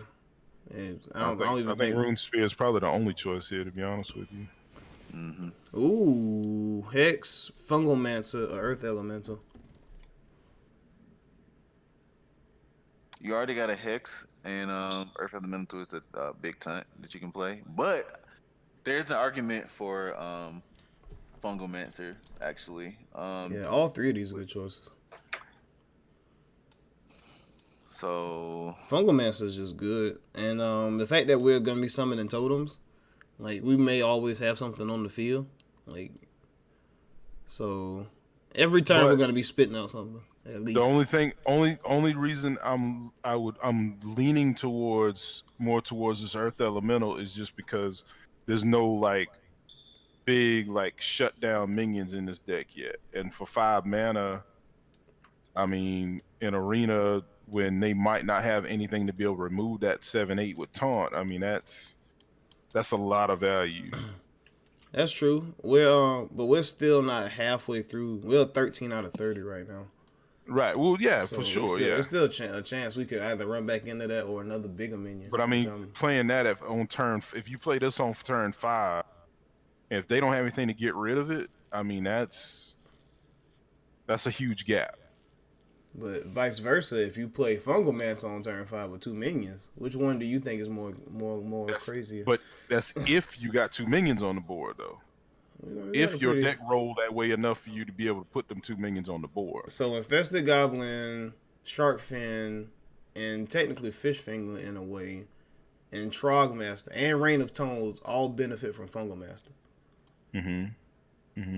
And I don't even I think think. Rune Spear is probably the only choice here, to be honest with you. Mm-hmm. Ooh, Hex, Fungal Mancer, or Earth Elemental. You already got a Hex, and Earth Elemental is a big tunt that you can play. But there's an argument for Fungal Mancer, actually. Yeah, all 3 of these are good choices. So Fungal Mancer is just good, and the fact that we're gonna be summoning totems, like we may always have something on the field, like so every time we're gonna be spitting out something at least. The only reason I'm leaning more towards this Earth Elemental is just because there's no like big like shutdown minions in this deck yet, and for 5 mana, I mean, in arena when they might not have anything to be able to remove that 7/8 with taunt, I mean that's a lot of value. That's true. But we're still not halfway through. We're 13 out of 30 right now. Right. Well, yeah, So for sure. Yeah. It's still a chance we could either run back into that or another bigger minion. But I mean, playing that if you play this on turn 5, and if they don't have anything to get rid of it, I mean that's a huge gap. But vice versa, if you play Fungal Mancer on turn 5 with 2 minions, which one do you think is more crazier? But that's if you got 2 minions on the board, though. If your deck rolled that way enough for you to be able to put them 2 minions on the board. So Infested Goblin, Sharkfin, and technically Fishfinger in a way, and Trogmaster and Rain of Tones all benefit from Fungal Master.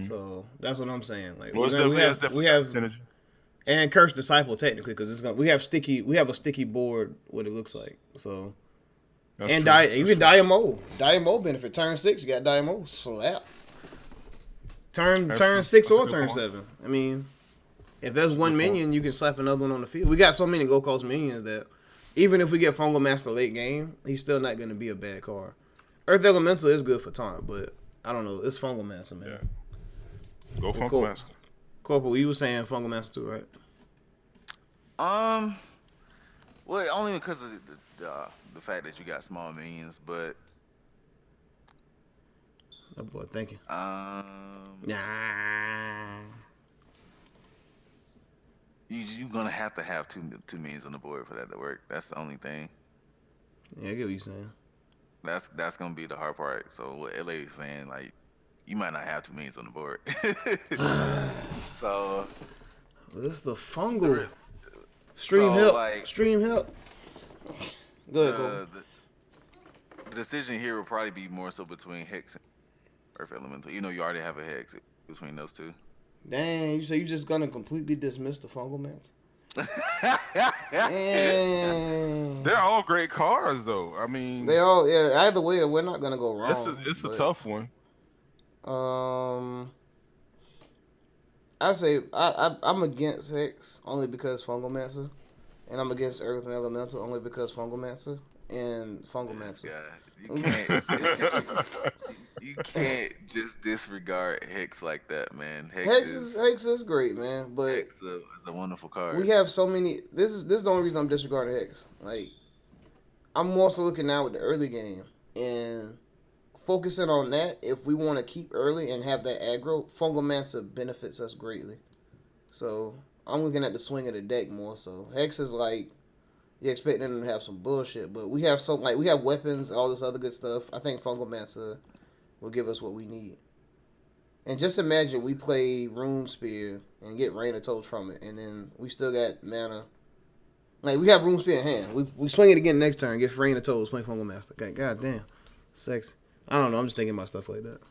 So that's what I'm saying. Like we have synergy. And Cursed Disciple technically because we have a sticky board. What it looks like. So That's and true. even Diamo benefit turn 6. You got Diamo slap. Turn 6 or turn 7. I mean, if there's one minion, you can slap another one on the field. We got so many low cost minions that even if we get Fungal Master late game, he's still not going to be a bad card. Earth Elemental is good for taunt, but I don't know. It's Fungal Master, man. Yeah. Go Fungal Master. Corporal, you were saying Fungal Master too, right? Well, only because of the fact that you got small minions, but Oh boy, thank you. Nah. You're gonna have to have two minions on the board for that to work. That's the only thing. Yeah, I get what you're saying. That's gonna be the hard part. So what LA is saying, like, you might not have 2 minions on the board. So This is the the fungal. re- Stream so help. like Stream help. Go ahead, Cole. the decision here will probably be more so between Hex and Earth Elemental. You know, you already have a Hex between those two. Dang, you say you just gonna completely dismiss the fungal mats? Dang. They're all great cars, though. I mean, They all, yeah. Either way, we're not gonna go wrong. it's a but, tough one. I say I'm against Hex only because fungal mancer, and I'm against Earth and Elemental only because fungal mancer and fungal This mancer. guy, you can't just disregard Hex like that, man. Hex is great, man, but Hex is a wonderful card. we have so many. This is the only reason I'm disregarding Hex. Like, I'm also looking now with the early game and focusing on that. If we want to keep early and have that aggro, fungal mancer benefits us greatly. So I'm looking at the swing of the deck more. So Hex is like, you expect them to have some bullshit, but we have we have weapons, all this other good stuff. I think fungal mancer will give us what we need. And just imagine we play Rune Spear and get Rain of Toads from it, and then we still got mana. Like, we have Rune Spear in hand. We swing it again next turn, get Rain of Toads, play Fungal Master. God damn. Sexy. I don't know, I'm just thinking about stuff like that.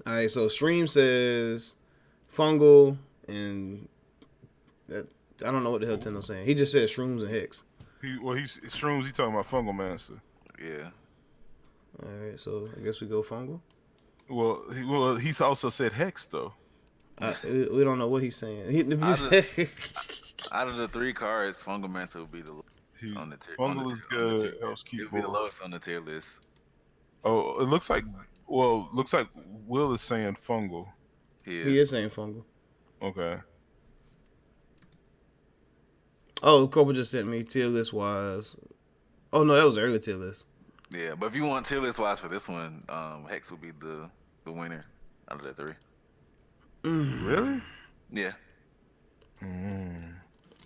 Alright, so Stream says Fungal and that, I don't know what the hell Tendo's saying. He just said Shrooms and Hex. He's Shrooms. He talking about Fungal Master. Yeah. Alright, so I guess we go Fungal. Well, he's also said Hex though. We don't know what he's saying. Out of the 3 cards, Fungal Master will be the lowest on the tier. Fungal is good. Helps keep It'll be the lowest on the tier list. Oh, it looks like Will is saying Fungal. He is saying Fungal. Okay. Oh, Corporal just sent me tier list wise. Oh no, that was early tier list. Yeah, but if you want tier list wise for this one, Hex will be the winner out of the 3. Really? Yeah.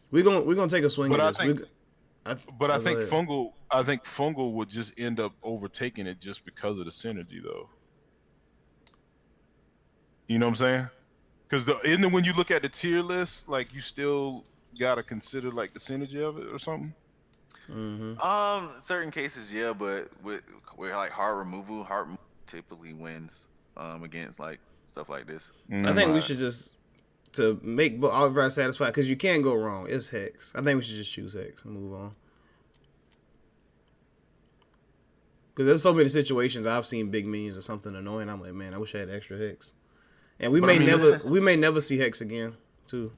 We're gonna take a swing But at this. I think Fungal would just end up overtaking it just because of the synergy, though. You know what I'm saying? Because when you look at the tier list, like, you still gotta consider like the synergy of it or something. Certain cases, yeah, but with like heart removal typically wins against like stuff like this. I think we should just, to make all of us satisfied, because you can't go wrong. It's Hex. I think we should just choose Hex and move on. Because there's so many situations I've seen big minions or something annoying. I'm like, man, I wish I had extra Hex. And we may never see Hex again, too.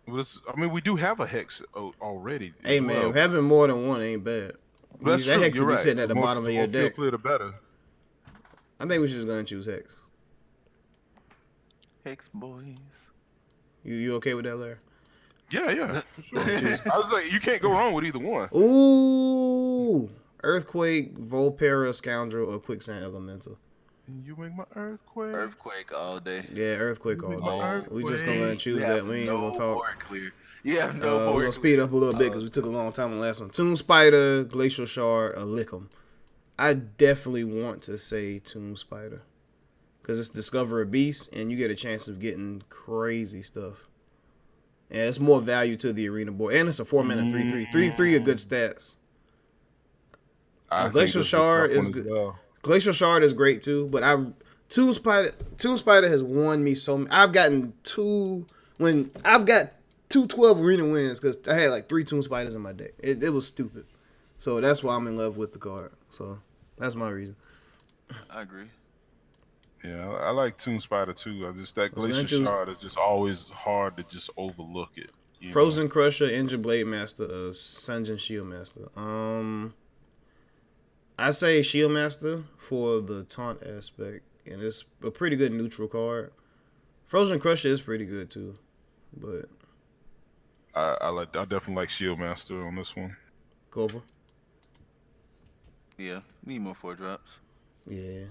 We do have a Hex already. Hey, man, having more than one ain't bad. That's that true. Hex You're will be right. sitting at the bottom of your deck. Clear, the better. I think we should just go and choose Hex. Hex boys. You okay with that, Larry? Yeah, for sure. I was like, you can't go wrong with either one. Ooh, Earthquake, Volpera, Scoundrel, or Quicksand Elemental. You make my Earthquake. Earthquake all day. Yeah, Earthquake all day. We just gonna go and choose that. We ain't gonna talk. Board clear. You have no board. We're gonna speed up a little bit because we took a long time on the last one. Tomb Spider, Glacial Shard, or Lickum. I definitely want to say Tomb Spider because it's Discover a Beast and you get a chance of getting crazy stuff. And it's more value to the arena board. And it's a 4-mana 3/3. 3/3 are good stats. Glacial Shard is good. Well. Glacial Shard is great too, but Tomb Spider has won me so. I've got 212 arena wins because I had like 3 Tomb Spiders in my deck. It was stupid, so that's why I'm in love with the card. So that's my reason. I agree. Yeah, I like Tomb Spider too. That Glacial Shard is just always hard to just overlook it. Frozen Crusher, Engine Blade Master, Sungeon Shield Master. I say Shield Master for the taunt aspect, and it's a pretty good neutral card. Frozen Crusher is pretty good too, but I definitely like Shield Master on this one. Cobra. Yeah, need more 4-drops. Yeah,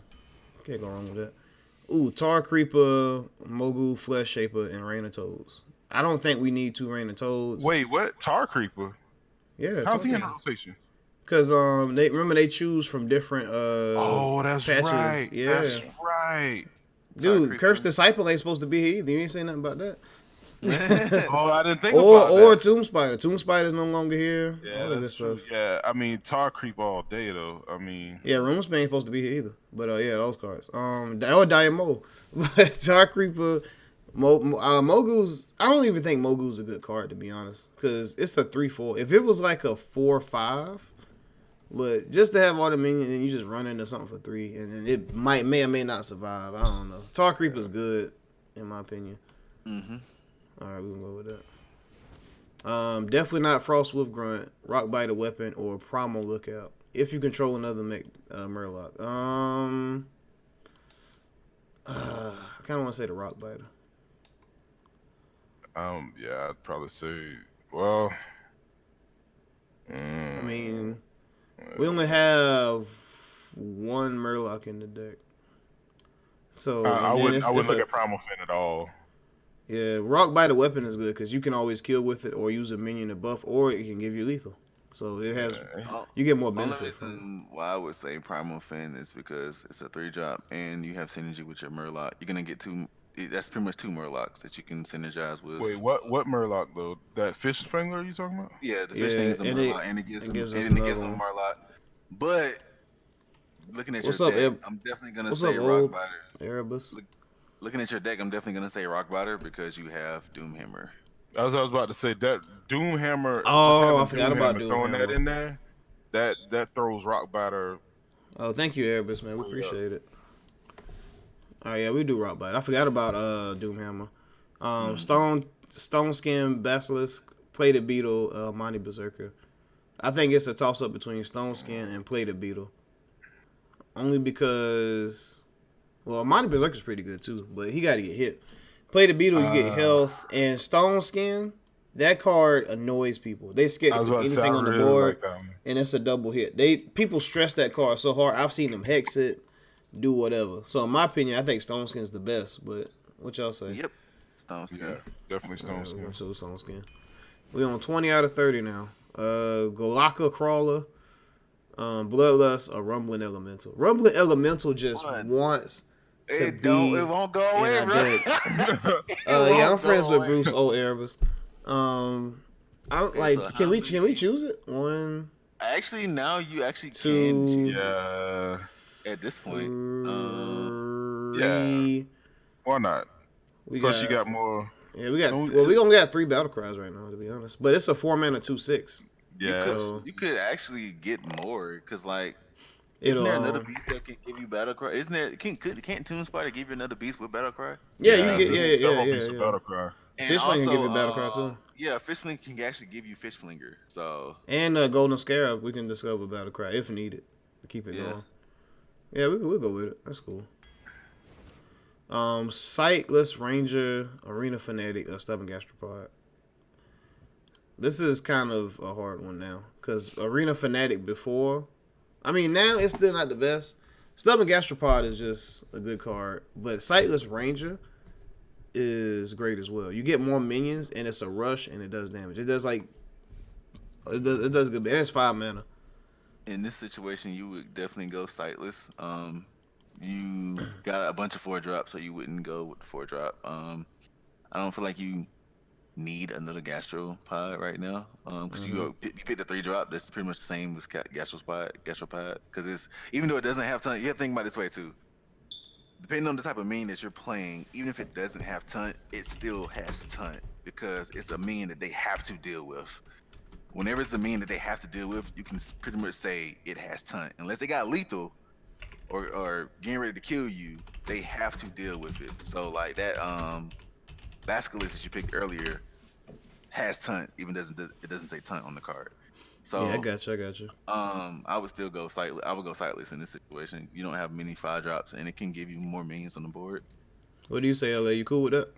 can't go wrong with that. Ooh, Tar Creeper, Mogu, Flesh Shaper, and Rain of Toads. I don't think we need 2 Rain of Toads. Wait, what? Tar Creeper? Yeah. How's he in rotation? Cause they choose from different Oh, that's patches. right. Yeah, That's right. Tar dude, Curse Creeper. Disciple ain't supposed to be here either. You ain't saying nothing about that. Oh, I didn't think or about that. Tomb Spider. Tomb Spider's no longer here. Yeah, All the good that's stuff. true. Yeah, I mean, Tar Creep all day though. I mean, Yeah, Runespain ain't supposed to be here either. But yeah, those cards. Or Diamo. But Tar Creeper, Mogul's. I don't even think Mogul's a good card to be honest, because it's a 3/4. If it was like a 4/5, but just to have all the minions and you just run into something for 3, and then it may or may not survive. I don't know. Tar Creeper's good in my opinion. Mm-hmm. All right, we can go with that. Definitely not Frostwolf Grunt, Rockbiter Weapon, or Primal Lookout. If you control another mech, Murloc. I kind of want to say the Rockbiter. yeah, I'd probably say, well, I mean, we only have one Murloc in the deck. So, I and then wouldn't it's look a, at Primal Fin at all. yeah, Rockbiter Weapon is good because you can always kill with it or use a minion to buff, or it can give you lethal. So it has, you get more Only benefit from it. reason why I would say Primal Fin is because it's a 3-drop and you have synergy with your Murloc. You're gonna get that's pretty much 2 Murlocs that you can synergize with. Wait, what Murloc though? That fish finger you talking about? Yeah, the fish Yeah, thing is a and Murloc, and it gives it them gives us and it another gives them one. Murloc. But looking at your What's up, deck, Eb? I'm definitely gonna What's say up, old Rockbiter. Erebus? Looking at your deck, I'm definitely gonna say Rockbiter because you have Doomhammer. As I was about to say, that Doomhammer, just Oh, having I forgot about throwing that Doomhammer. in there, that throws Rockbiter Oh, thank you, Erebus, man. We way up. appreciate it. Oh yeah, we do Rockbite. I forgot about Doomhammer. Stone Skin, Basilisk, Plated Beetle, Monty Berserker. I think it's a toss up between Stone Skin and Plated Beetle. Only because, well, Monty Berserker's pretty good too, but he got to get hit. Plated Beetle, you get health, and Stone Skin. That card annoys people. They scared I to was put about to say, I anything on the really board, like that one. and it's a double hit. People stress that card so hard. I've seen them hex it, do whatever. So in my opinion, I think Stone Skin's the best. But what y'all say? Yep, Stone Skin. Yeah, definitely Stone We're Skin. gonna show Stone Skin. We on 20 out of 30 now. Golaka Crawler, Bloodlust, or Rumbling Elemental. Rumbling Elemental just What? wants to It be won't go in away, our bro. deck. It Yeah, I'm won't friends go with away. Bruce O. Erebus. I Okay, like. so Can how we many- choose it? 1, Actually, now you actually 2, can choose Yeah, it at this point. 3. why not? We Plus, got you got more. yeah. We got Don't- well. We only got 3 battle cries right now, to be honest. But it's a 4-mana 2/6. Yeah, So You could actually get more because, like, it'll isn't there another beast that can give you battle cry? Isn't there? Can't Toon Spider give you another beast with battle cry? yeah. yeah, You get there's several yeah. pieces of battle cry. And Fishfling can also, give you battle cry too. yeah, Fishfling can actually give you Fishflinger. So And Golden Scarab, we can discover battle cry if needed to keep it Yeah. going. Yeah, we'll go with it. That's cool. Sightless Ranger, Arena Fanatic, or Stubborn Gastropod. This is kind of a hard one now because Arena Fanatic before, I mean now it's still not the best. Stubborn Gastropod is just a good card, but Sightless Ranger is great as well. You get more minions and it's a rush and it does damage. It does it does good, and it's 5 mana. in this situation, you would definitely go Sightless. You got a bunch of 4-drops, so you wouldn't go with the 4-drop. I don't feel like you need another gastropod right now. Because you pick the 3-drop, that's pretty much the same as gastropod. Because it's, even though it doesn't have ton, you have to think about it this way too. Depending on the type of minion that you're playing, even if it doesn't have ton, it still has ton because it's a minion that they have to deal with. Whenever it's a minion that they have to deal with, you can pretty much say it has ton. Unless they got lethal or getting ready to kill you, they have to deal with it. So like that Basilisk that you picked earlier has ton, even it doesn't say ton on the card. So Yeah, I got you. I would still go Sightless. I would go Sightless in this situation. You don't have many 5-drops, and it can give you more minions on the board. What do you say, LA? You cool with that?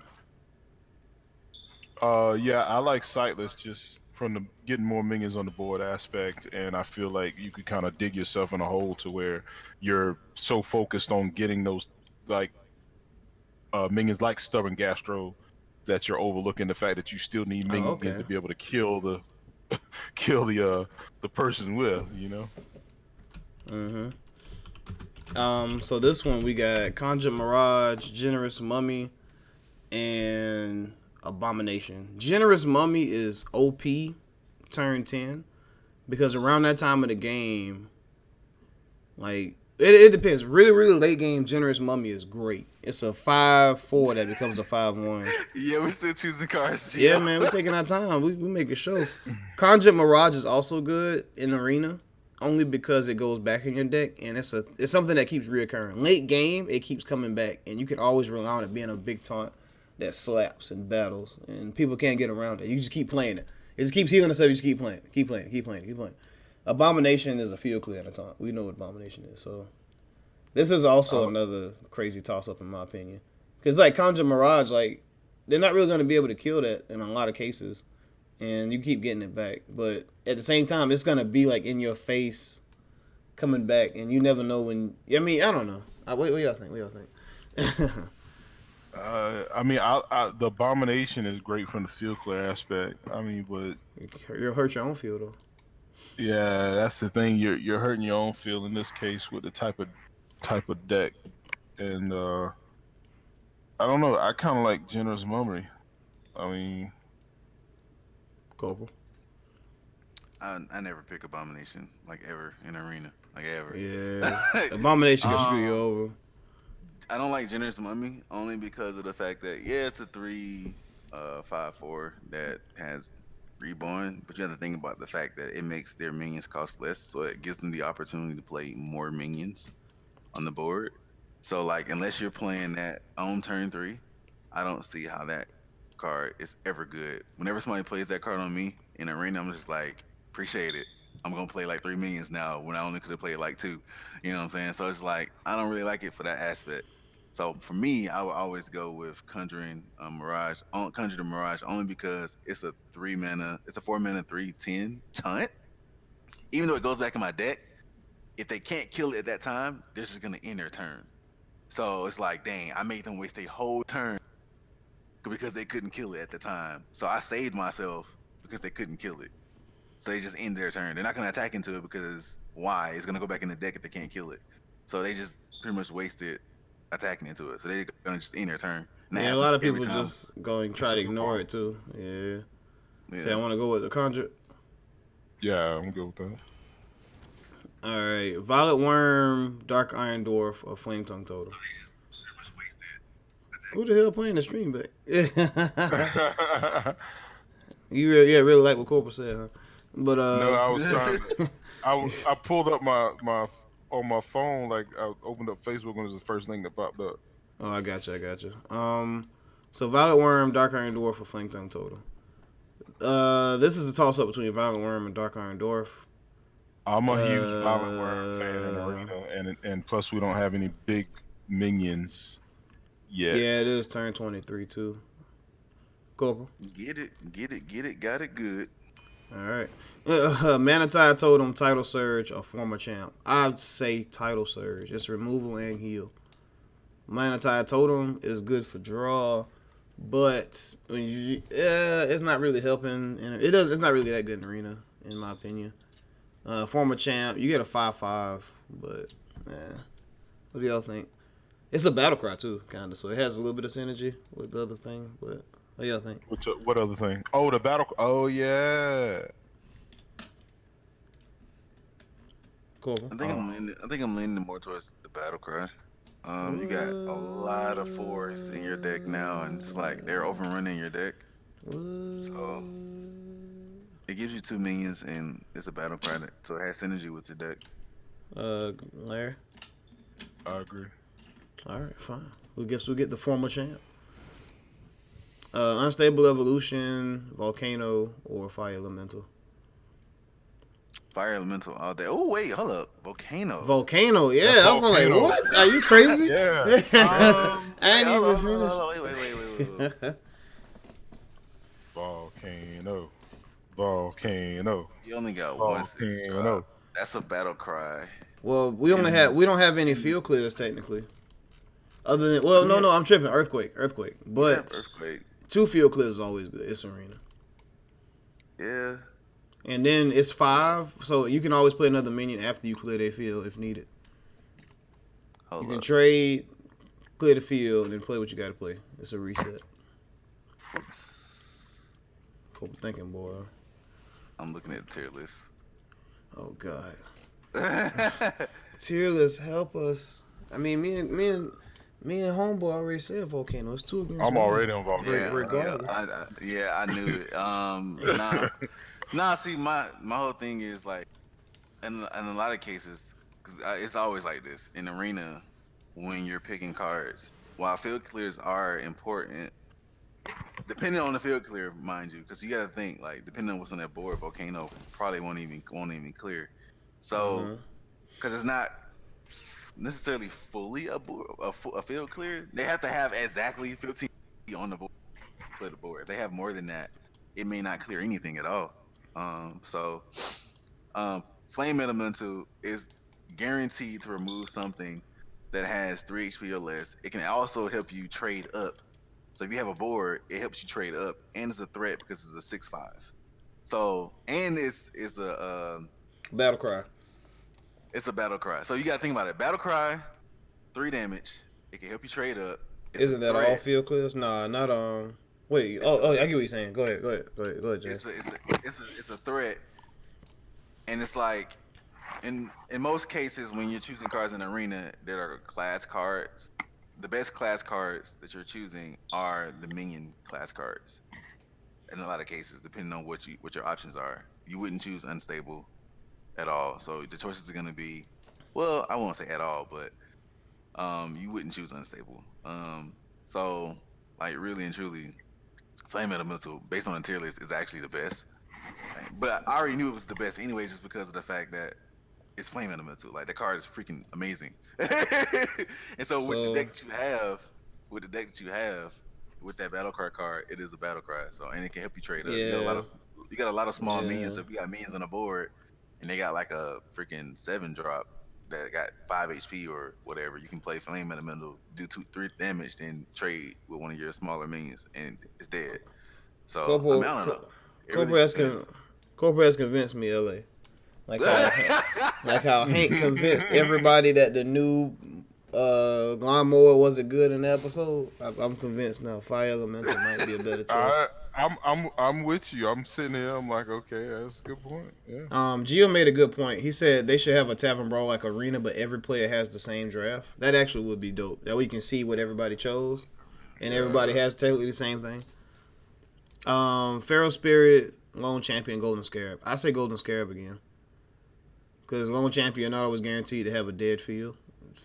Yeah, I like Sightless just from the getting more minions on the board aspect, and I feel like you could kind of dig yourself in a hole to where you're so focused on getting those like minions like Stubborn Gastro that you're overlooking the fact that you still need minions okay. to be able to kill the kill the person with, you know. So this one we got Conjure Mirage, Generous Mummy, and Abomination. Generous Mummy is OP turn 10 because around that time of the game, like it depends. Really late game, Generous Mummy is great. It's a 5/4 that becomes a 5/1. Yeah, we're still choosing cards. Yeah, man, we're taking our time. We make a show. Conjure Mirage is also good in Arena, only because it goes back in your deck, and it's something that keeps reoccurring. Late game, it keeps coming back, and you can always rely on it being a big taunt that slaps in battles, and people can't get around it. You just keep playing it. It just keeps healing itself. You just keep playing it. Keep playing it. Keep playing it. Keep playing it. Abomination is a field clear at a taunt. We know what Abomination is, so this is also another crazy toss-up in my opinion. Because, like, Conjure Mirage, like, they're not really going to be able to kill that in a lot of cases. And you keep getting it back. But at the same time, it's going to be, like, in your face coming back. And you never know when... I mean, I don't know. What y'all think? What y'all think? I mean, the Abomination is great from the field clear aspect. I mean, but... You'll hurt your own field, though. Yeah, that's the thing. You're hurting your own field in this case with the type of deck. And, I don't know. I kind of like Generous Mummy. I mean, Corporal. I never pick Abomination, like, ever in Arena. Like, ever. Yeah. Abomination can screw you over. I don't like Generous Mummy only because of the fact that, yeah, it's a 3/5/4 that has Reborn, but you have to think about the fact that it makes their minions cost less, so it gives them the opportunity to play more minions on the board. So, like, unless you're playing that on turn 3, I don't see how that card is ever good. Whenever somebody plays that card on me in Arena, I'm just like, appreciate it. I'm gonna play like 3 minions now when I only could have played like 2. You know what I'm saying? So it's like I don't really like it for that aspect. So for me, I would always go with Conjuring Mirage, Conjure the Mirage, only because it's a 3-mana, it's a 4-mana 3/10 taunt. Even though it goes back in my deck, if they can't kill it at that time, they're just gonna end their turn. So it's like, dang, I made them waste a whole turn because they couldn't kill it at the time. So I saved myself because they couldn't kill it. So they just end their turn. They're not gonna attack into it because why? It's gonna go back in the deck if they can't kill it. So they just pretty much wasted attacking into it. So they're gonna just end their turn. Yeah, a lot of people just going try to ignore it too. Yeah. I want to go with the Conjure. yeah, I'm good with that. All right, Violet Worm, Dark Iron Dwarf, or Flame Tongue Totem. So they just pretty much wasted attacking. Who the hell playing the stream back? You really like what Corporal said, huh? But No, I was trying to, I pulled up my on my phone, like I opened up Facebook and it was the first thing that popped up. Oh, I got you. So Violet Worm, Dark Iron Dwarf, or Flame Tongue Totem. This is a toss up between Violet Worm and Dark Iron Dwarf. I'm a huge Violet Worm fan in Arena, and plus we don't have any big minions yet. Yeah, it is turn 23 too. Corporal. Get it, got it good. All right. Manatide Totem, Title Surge, or Former Champ. I'd say Title Surge. It's removal and heal. Manatide Totem is good for draw, but it's not really helping. It's not really that good in Arena, in my opinion. Former Champ, you get a 5/5, but what do y'all think? It's a battle cry too, kind of, so it has a little bit of synergy with the other thing. But what do y'all think? What other thing? Oh, the battle. Oh yeah. Cool. I think I'm leaning more towards the battle cry. You got a lot of 4s in your deck now, and it's like they're overrunning your deck. So it gives you 2 minions, and it's a battle cry, so it has synergy with the deck. Larry. I agree. All right, fine. We guess we'll get the Former Champ. Unstable Evolution, Volcano, or Fire Elemental. Fire Elemental all day. Oh wait, hold up, Volcano. Volcano, yeah. I was like, what? Are you crazy? Yeah. I ain't even finished. Wait. Volcano. You only got one. Volcano. That's a battle cry. Well, we don't have any field clears technically. Other than no, I'm tripping. Earthquake. But Earthquake. 2 field clears is always good. It's Arena. Yeah. And then it's 5, so you can always play another minion after you clear their field if needed. Hold You can up. trade, clear the field, and then play what you got to play. It's a reset. Whoops. Cool thinking, boy. I'm looking at the tier list. Oh God. Tier list, help us. I mean, me and Homeboy already said Volcano. It's 2 against I'm 1. already on Volcano. Regardless. I knew it. Nah. See, my whole thing is like, in a lot of cases, because it's always like this in arena when you're picking cards. While field clears are important, depending on the field clear, mind you, because you got to think like depending on what's on that board, Volcano probably won't even clear. So, because it's not necessarily fully a field clear, they have to have exactly 15 on the board to clear the board. If they have more than that, it may not clear anything at all. So Flame Elemental is guaranteed to remove something that has 3 HP or less. It can also help you trade up. So if you have a board, it helps you trade up, and it's a threat because it's a 6/5. So and it's Battle Cry. it's a battle cry. So you got to think about it. Battle cry, 3 damage. It can help you trade up. It's Isn't that all field clears? Nah, not Wait. I get what you're saying. Go ahead, Jay. It's a threat, and it's like in most cases when you're choosing cards in arena that are class cards, the best class cards that you're choosing are the minion class cards. In a lot of cases, depending on what your options are, you wouldn't choose unstable at all. So the choices are going to be, well, I won't say at all, but you wouldn't choose unstable. So like really and truly, Flame Elemental, based on the tier list, is actually the best. But I already knew it was the best anyway, just because of the fact that it's Flame Elemental. Like the card is freaking amazing. And so with the deck that you have, with that battle card, it is a battle cry. So and it can help you trade up. You got a lot of small minions. So if you got minions on the board and they got like a freaking 7-drop that got 5 HP or whatever, you can play Flame Elemental, do 2-3 damage, then trade with one of your smaller minions, and it's dead. So I mean, I don't know. It really just depends. Corporal has convinced me, LA. Like how Hank convinced everybody that the new lawnmower wasn't good in the episode. I'm convinced now. Fire Elemental might be a better choice. I'm with you. I'm sitting here. I'm like, okay, that's a good point. Yeah. Gio made a good point. He said they should have a Tavern Brawl like arena, but every player has the same draft. That actually would be dope. That way you can see what everybody chose, and everybody has technically the same thing. Feral Spirit, Lone Champion, Golden Scarab. I say Golden Scarab again. Because Lone Champion not always guaranteed to have a dead field.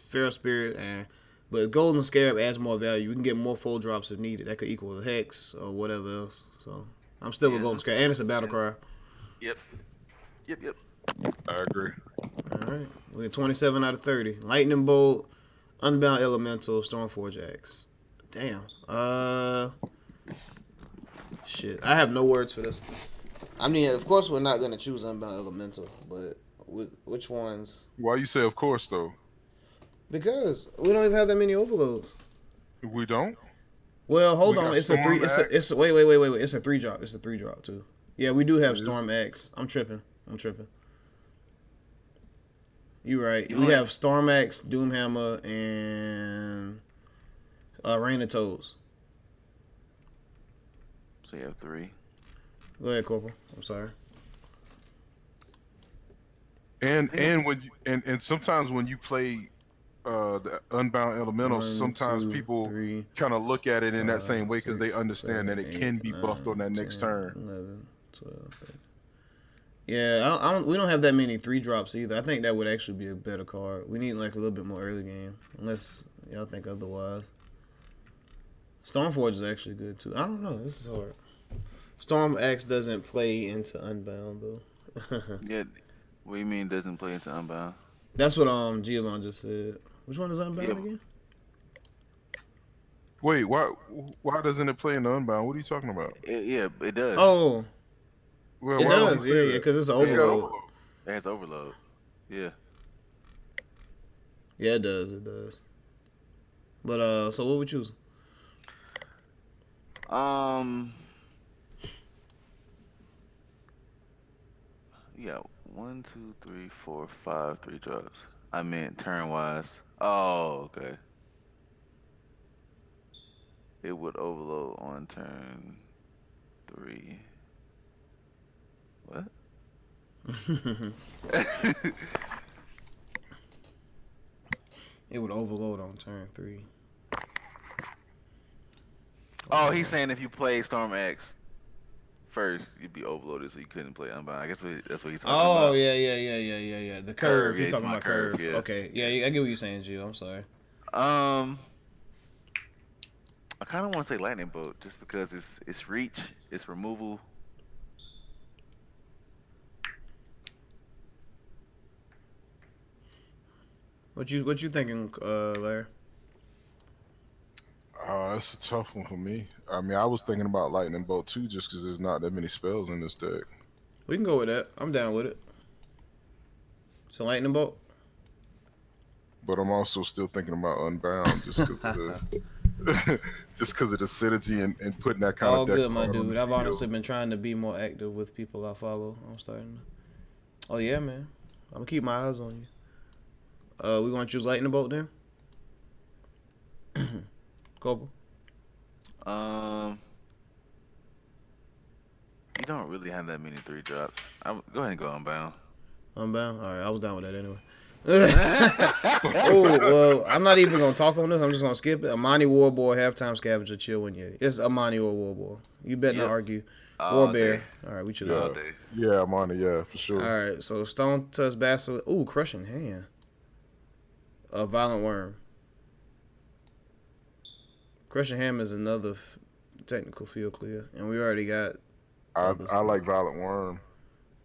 Feral Spirit, but Golden Scarab adds more value. We can get more full drops if needed. That could equal a Hex or whatever else. So I'm still with Golden Scarab. And it's a battle cry. Yep. I agree. All right. We got 27 out of 30. Lightning Bolt, Unbound Elemental, Stormforge Axe. Damn. Shit. I have no words for this. I mean, of course we're not going to choose Unbound Elemental, but which ones? Why you say of course though? Because we don't even have that many overloads. We don't. Well, hold on. It's a 3. Wait. It's a 3-drop. It's a 3-drop too. Yeah, we do have Storm Axe. I'm tripping. You right. We have Storm Axe, Doomhammer, and Rain of Toads. So you have 3. Go ahead, Corporal. I'm sorry. And when you, and sometimes when you play the Unbound Elementals, sometimes people kind of look at it in that same way because they understand that it can be buffed on that next turn. 11, 12, 13. Yeah, we don't have that many 3-drops either. I think that would actually be a better card. We need like a little bit more early game, unless y'all think otherwise. Stormforge is actually good too. I don't know. This is hard. Storm Axe doesn't play into Unbound though. Yeah. What do you mean doesn't play into Unbound? That's what Giovanni just said. Which one is Unbound again? Wait, why doesn't it play into Unbound? What are you talking about? It does. Oh. Well, it does, yeah, because it's an overload. It has overload. Yeah. Yeah, it does. But so what we choosing? You got 1, 2, 3, 4, 5, 3 drops. I meant turn wise. Oh, okay. It would overload on turn 3. What? It would overload on turn 3. Oh, he's saying if you play Storm X first, you'd be overloaded, so you couldn't play Unbound. I guess that's what he's talking Oh, about. yeah. The curve. Yeah, You're talking about curve. yeah. Okay. Yeah, I get what you're saying, Jill. I'm sorry. I kind of want to say Lightning Bolt just because it's reach, it's removal. What you thinking, Larry? It's a tough one for me. I mean, I was thinking about Lightning Bolt too, just because there's not that many spells in this deck. We can go with that. I'm down with it. So lightning bolt. But I'm also still thinking about Unbound, just because of the just because of the synergy and putting that kind All of deck good, my around on dude. the I've field. honestly been trying to be more active with people I follow. I'm starting to. Oh yeah, man. I'm gonna keep my eyes on you. We gonna choose lightning bolt then? Corporal. You don't really have that many 3 drops. Go ahead and go Unbound. Unbound. All right, I was down with that anyway. Oh well, I'm not even gonna talk on this. I'm just gonna skip it. Amani Warboy, halftime scavenger, chill when Yeti. It's Amani or Warboy. You better not argue. All Warbear. day. All right, we chill. Yeah, All day. yeah, I'm on it. Yeah, for sure. All right, so Stone Tusk Basilisk. Ooh, crushing hand. A violent worm. Crushing hand is another technical field clear, and we already got. I like Violent Worm,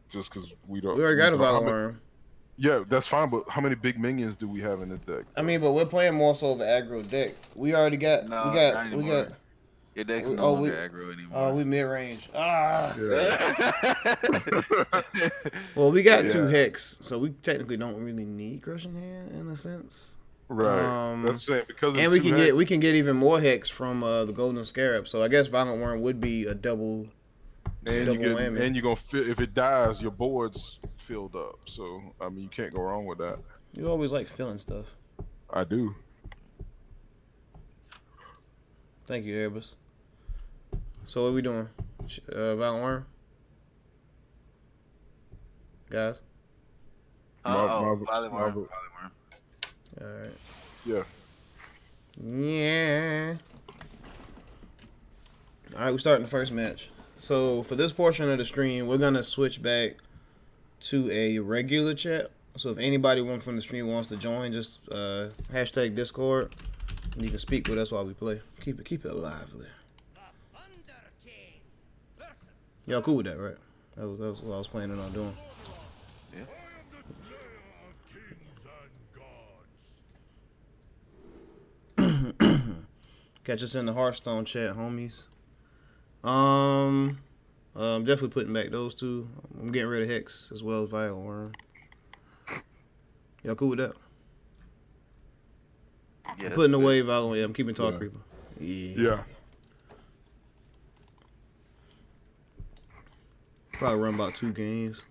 just because we already got a violent worm. Yeah, that's fine. But how many big minions do we have in this deck? I mean, but we're playing more so of an aggro deck. We already got. No, we not got. anymore. Your deck's no longer aggro anymore. Oh, we mid range. Ah. Yeah. Well, we got 2 hex, so we technically don't really need crushing hand in a sense. Right. That's saying because and we can get even more hex from the golden scarab. So I guess violent worm would be a double. And double whammy. and you're gonna feel if it dies, your board's filled up. So I mean, you can't go wrong with that. You always like filling stuff. I do. Thank you, Erebus. So what are we doing? Violent worm, guys. Violent worm. All right. Yeah. Yeah. All right, we're starting the first match. So for this portion of the stream, we're gonna switch back to a regular chat. So if anybody from the stream wants to join, just hashtag Discord, and you can speak with us while we play. Keep it lively. Y'all cool with that, right? That was what I was planning on doing. Yeah. Catch us in the Hearthstone chat, homies. Definitely putting back those 2. I'm getting rid of Hex as well as Violent Worm. Y'all cool with that? Yeah, I'm putting away Violent Worm. I'm keeping Talk Creeper. Yeah. Probably run about 2 games.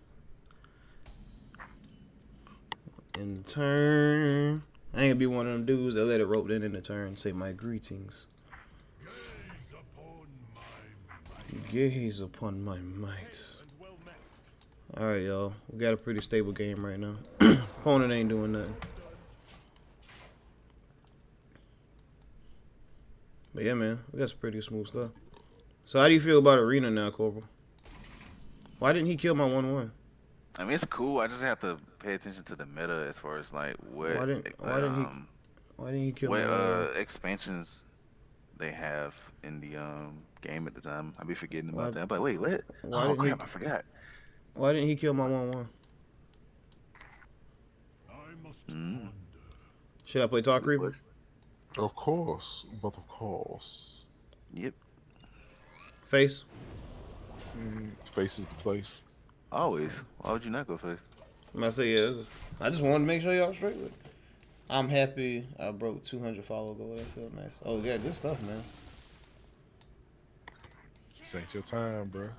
In turn. I ain't gonna be one of them dudes that let it rope in the turn and say my greetings. Gaze upon my might. Alright, y'all. We got a pretty stable game right now. Opponent ain't doing nothing. But yeah, man. We got some pretty smooth stuff. So how do you feel about Arena now, Corporal? Why didn't he kill my 1-1? I mean, it's cool. I just have to pay attention to the meta as far as like what Why didn't he kill what my 1-1? expansions they have in the game at the time. I be forgetting about that. But wait, what? Oh crap, I forgot. Why didn't he kill my 1-1? Should I play Talk Creeper? Of course, but of course. Yep. Face. Face is the place. Always. Why would you not go face? I say yeah. I just wanted to make sure y'all straight with it. I'm happy I broke 200 follow goal. That felt nice. Oh yeah, good stuff, man. This ain't your time, bro.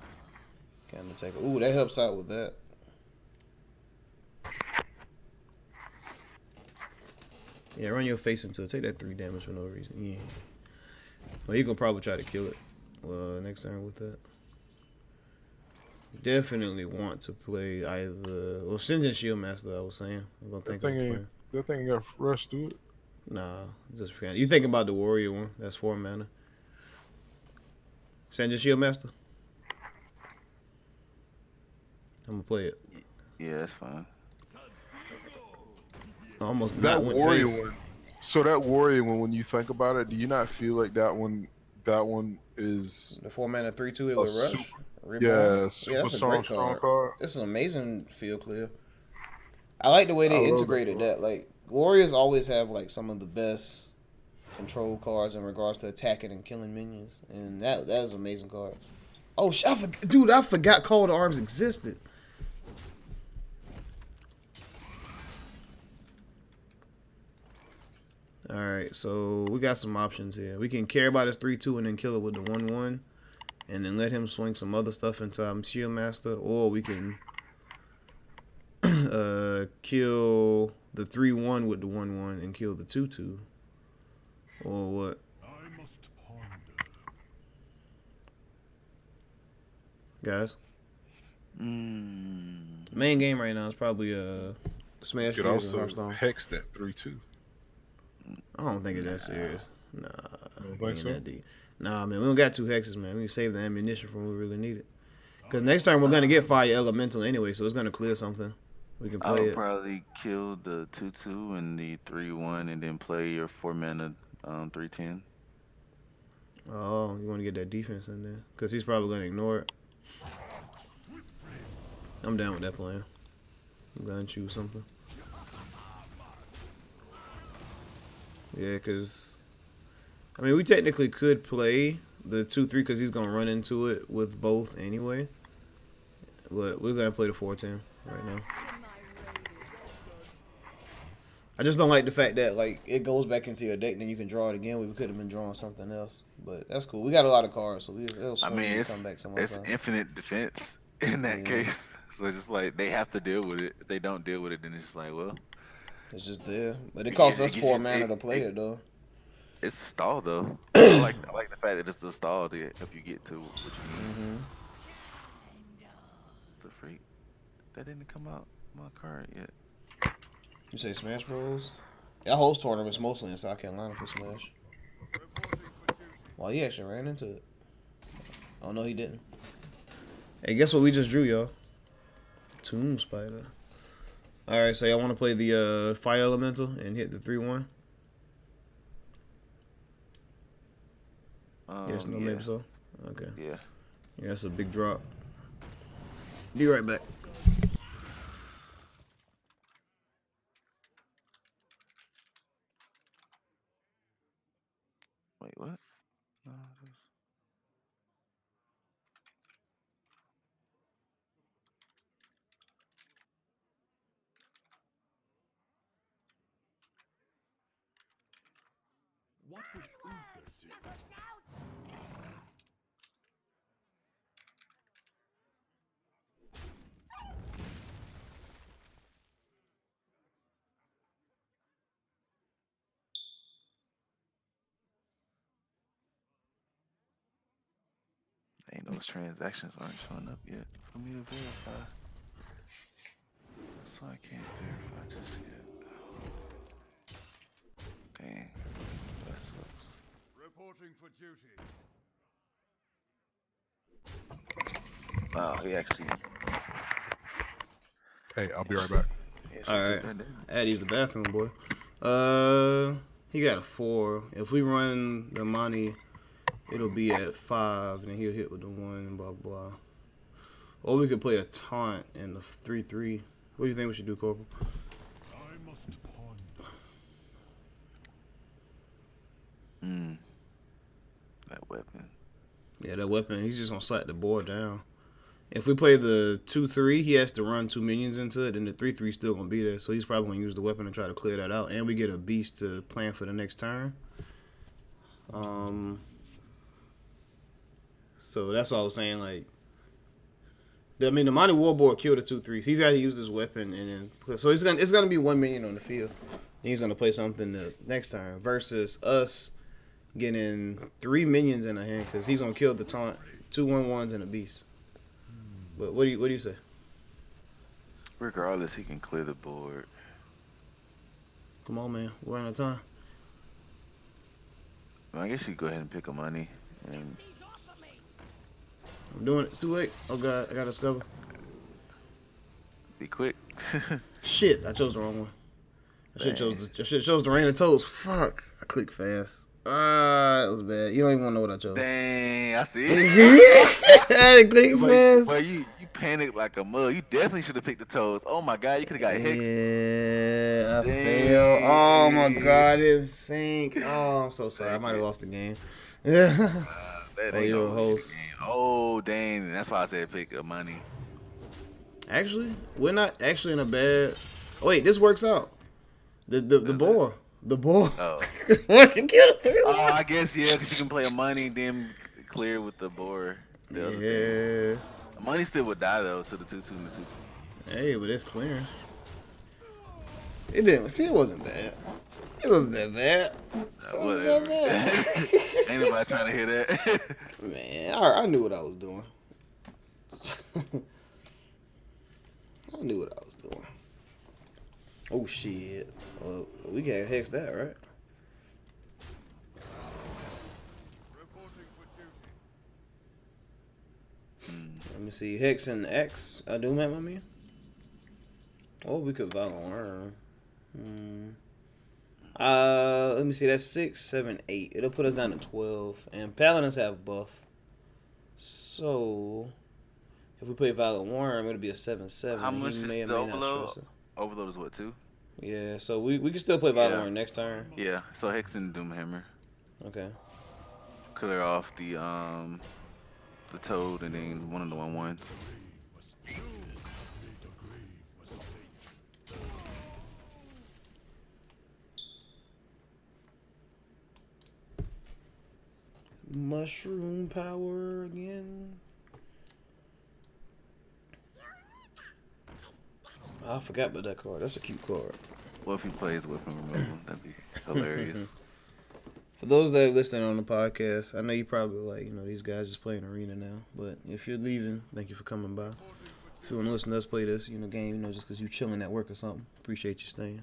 Ooh, that helps out with that. Yeah, run your face into it. Take that 3 damage for no reason. Yeah. Well, you can probably try to kill it. Next turn with that. Definitely want to play either. Well, Sinjin Shield Master, I was saying. I'm gonna think that thing got rushed through it. Nah, just you thinking about the Warrior one? That's 4 mana. Sinjin Shield Master. I'm gonna play it. Yeah, that's fine. Almost That not went warrior face. one. So that warrior one, when you think about it, do you not feel like that one is The 4 mana 3/2 it a with Rush. super, Reborn. super That's a strong, great strong card. card? It's an amazing field clear. I like the way I they love that integrated card. that. Like Warriors always have like some of the best control cards in regards to attacking and killing minions, and that is an amazing card. Oh, dude, I forgot Call to Arms existed. All right, so we got some options here. We can care about his 3/2 and then kill it with the 1/1, and then let him swing some other stuff into Shield Master, or we can kill the 3/1 with the 1/1 and kill the 2/2, or what? I must ponder. Guys, Mm. main game right now is probably Smash You could Bros. and also Hearthstone. hex that 3/2. I don't think it's that serious. Nah, You don't it think ain't so? that deep. Nah, man, we don't got 2 hexes, man. We can save the ammunition for when we really need it. Because next time we're gonna get Fire Elemental anyway, so it's gonna clear something. We can I play would it. probably kill the 2/2 and the 3/1, and then play your 4 mana 3/10. Oh, you want to get that defense in there? Because he's probably gonna ignore it. I'm down with that plan. I'm gonna choose something. Yeah, because I mean, we technically could play the 2/3 because he's gonna run into it with both anyway. But we're gonna play the 4/10 right now. I just don't like the fact that like it goes back into your deck, then you can draw it again. We could have been drawing something else, but that's cool. We got a lot of cards, so it'll I swing mean, and come back some other it's time. infinite defense in that Yeah. case. So it's just like they have to deal with it. If they don't deal with it, then it's just like, well, It's just there, but it it costs gives- us it 4 gives you- mana it- to play it- it though. it's a stall though. I like the fact that it's a stall to help you get to what you need. Mm-hmm. The freak. That didn't come out my card yet. You say Smash Bros? That host tournament's mostly in South Carolina for Smash. Well, he actually ran into it. Oh no, he didn't. Hey, guess what we just drew, y'all? Tomb Spider. All right, so y'all want to play the Fire Elemental and hit the 3/1? Yes, no, Yeah. maybe so. Okay. Yeah. Yeah, that's a big drop. Be right back. Wait, what? No, there's- What would Uther see? Ain't those transactions aren't showing up yet for me to verify. So I can't verify just yet. Dang. That sucks. Reporting for duty. Oh, he actually. Hey, I'll be right back. All right. That didn't. I had to use the bathroom, boy. He got a 4. If we run the money, it'll be at 5, and then he'll hit with the 1, blah, blah. Or we could play a taunt and the 3/3. What do you think we should do, Corporal? I must ponder. That weapon. Yeah, that weapon, he's just going to slap the board down. If we play the 2/3, he has to run 2 minions into it, and the 3/3 is still going to be there. So he's probably going to use the weapon to try to clear that out. And we get a beast to plan for the next turn. So that's what I was saying. Like, I mean, the Monty Warboard killed the 2/3s. He's got to use this weapon, and then so it's gonna be 1 minion on the field. He's gonna play something the next turn versus us getting 3 minions in a hand because he's gonna kill the taunt, 2/1/1s and a beast. But what do you say? Regardless, he can clear the board. Come on, man. We're out of time. Well, I guess you go ahead and pick a money. And I'm doing it. It's too late. Oh god, I gotta discover. be quick. Shit, I chose the wrong one. I should have chose the rain of toes. Fuck. I clicked fast. That was bad. You don't even want to know what I chose. Dang, I see it. I clicked fast. But you panicked like a mug. You definitely should have picked the toes. Oh my god, you could have got Hex. Yeah, I Dang. failed. Oh my god, I didn't think. Oh, I'm so sorry. I might have lost the game. Yeah. That Oh, ain't you're no a way to host. game. Oh dang, that's why I said pick a money. Actually, we're not actually in a bad. Oh, wait, this works out. The boar. The boar. Oh. One can kill the third one. Oh, I guess yeah, because you can play a money, then clear with the boar. The other thing. Yeah. Money still would die though to the 2/2 and the 2. Hey, but it's clearing. It didn't. See, it wasn't bad. It wasn't that bad. It wasn't that bad. Ain't nobody trying to hear that. Man, I knew what I was doing. I knew what I was doing. Oh shit! Well, we can't hex that, right? Reporting for duty. Let me see. Hex and X. I do that, my man. Oh, we could Violent Worm. Let me see. That's 6, 7, 8. It'll put us down to 12. And Paladins have buff. So, if we play Violent Worm, it'll be a 7/7. How much He is may or the may not overload? stress it. Overload is what, 2? Yeah, so we can still play Violent Yeah. Worm next turn. Yeah. So Hex and Doomhammer Okay. clear off the Toad and then one of the 1/1s. Mushroom power again. I forgot about that card. That's a cute card. What if he plays weapon removal? That'd be hilarious. For those that are listening on the podcast, I know you probably like, these guys just playing arena now. But if you're leaving, thank you for coming by. If you want to listen to us play this, game, just because you chilling at work or something, appreciate you staying.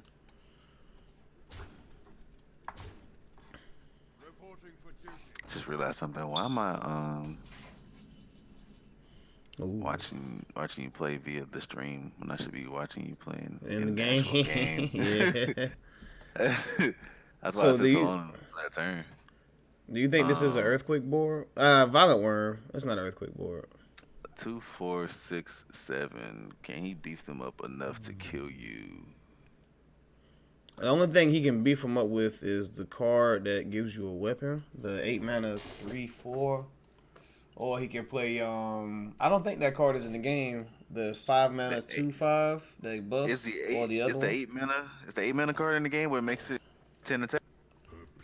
Reporting for duty. Just realized something. Why am I Ooh. watching you play via the stream when I should be watching you playing In the actual game. game? Yeah. That's why So I do said you- so on that turn. Do you think this is an earthquake board? Violent Worm. That's not an earthquake board. 2, 4, 6, 7. Can he beef them up enough to kill you? The only thing he can beef him up with is the card that gives you a weapon, the 8 mana 3/4, or he can play. I don't think that card is in the game. The 5 mana 2/5 that buffs, or the other Is one. the 8 mana? Is the 8 mana card in the game where it makes it 10 attack?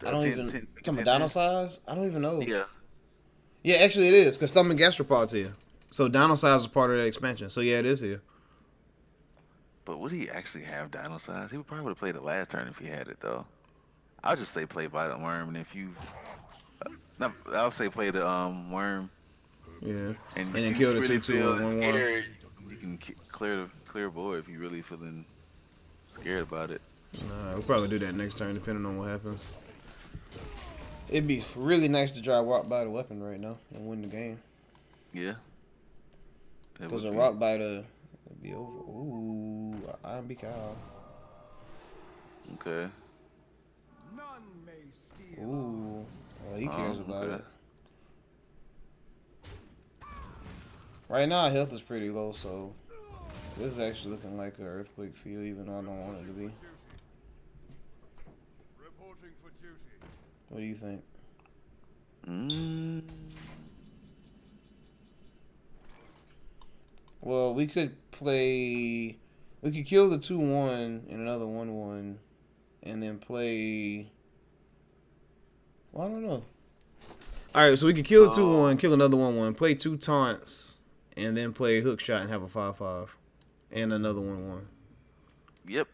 I don't even. Talking about dino size? I don't even know. Yeah. Yeah, actually it is because Stomach Gastropod's here. So dino size is part of that expansion. So yeah, it is here. But would he actually have dino size? He would probably would have played it last turn if he had it though. I'll just say play Violent Worm, and if you, I'll say play the Worm. Yeah. And then if kill you the really 2/2 feel and 1/1. scared, you can clear board if you really feeling scared about it. We'll probably do that next turn depending on what happens. It'd be really nice to try Rock Biter weapon right now and win the game. Yeah. Because a Rock Biter would be over. Ooh, Iron Beak Owl. Okay. None may steal. Ooh, well, he cares about okay. it. Right now, health is pretty low, so this is actually looking like an earthquake field, even though I don't want it to be. Reporting for duty. What do you think? Well, we could play. We could kill the 2/1 and another 1/1, and then play. Well, I don't know. All right, so we could kill the 2/1, kill another 1/1, play 2 taunts, and then play hook shot and have a 5/5, and another 1/1. Yep.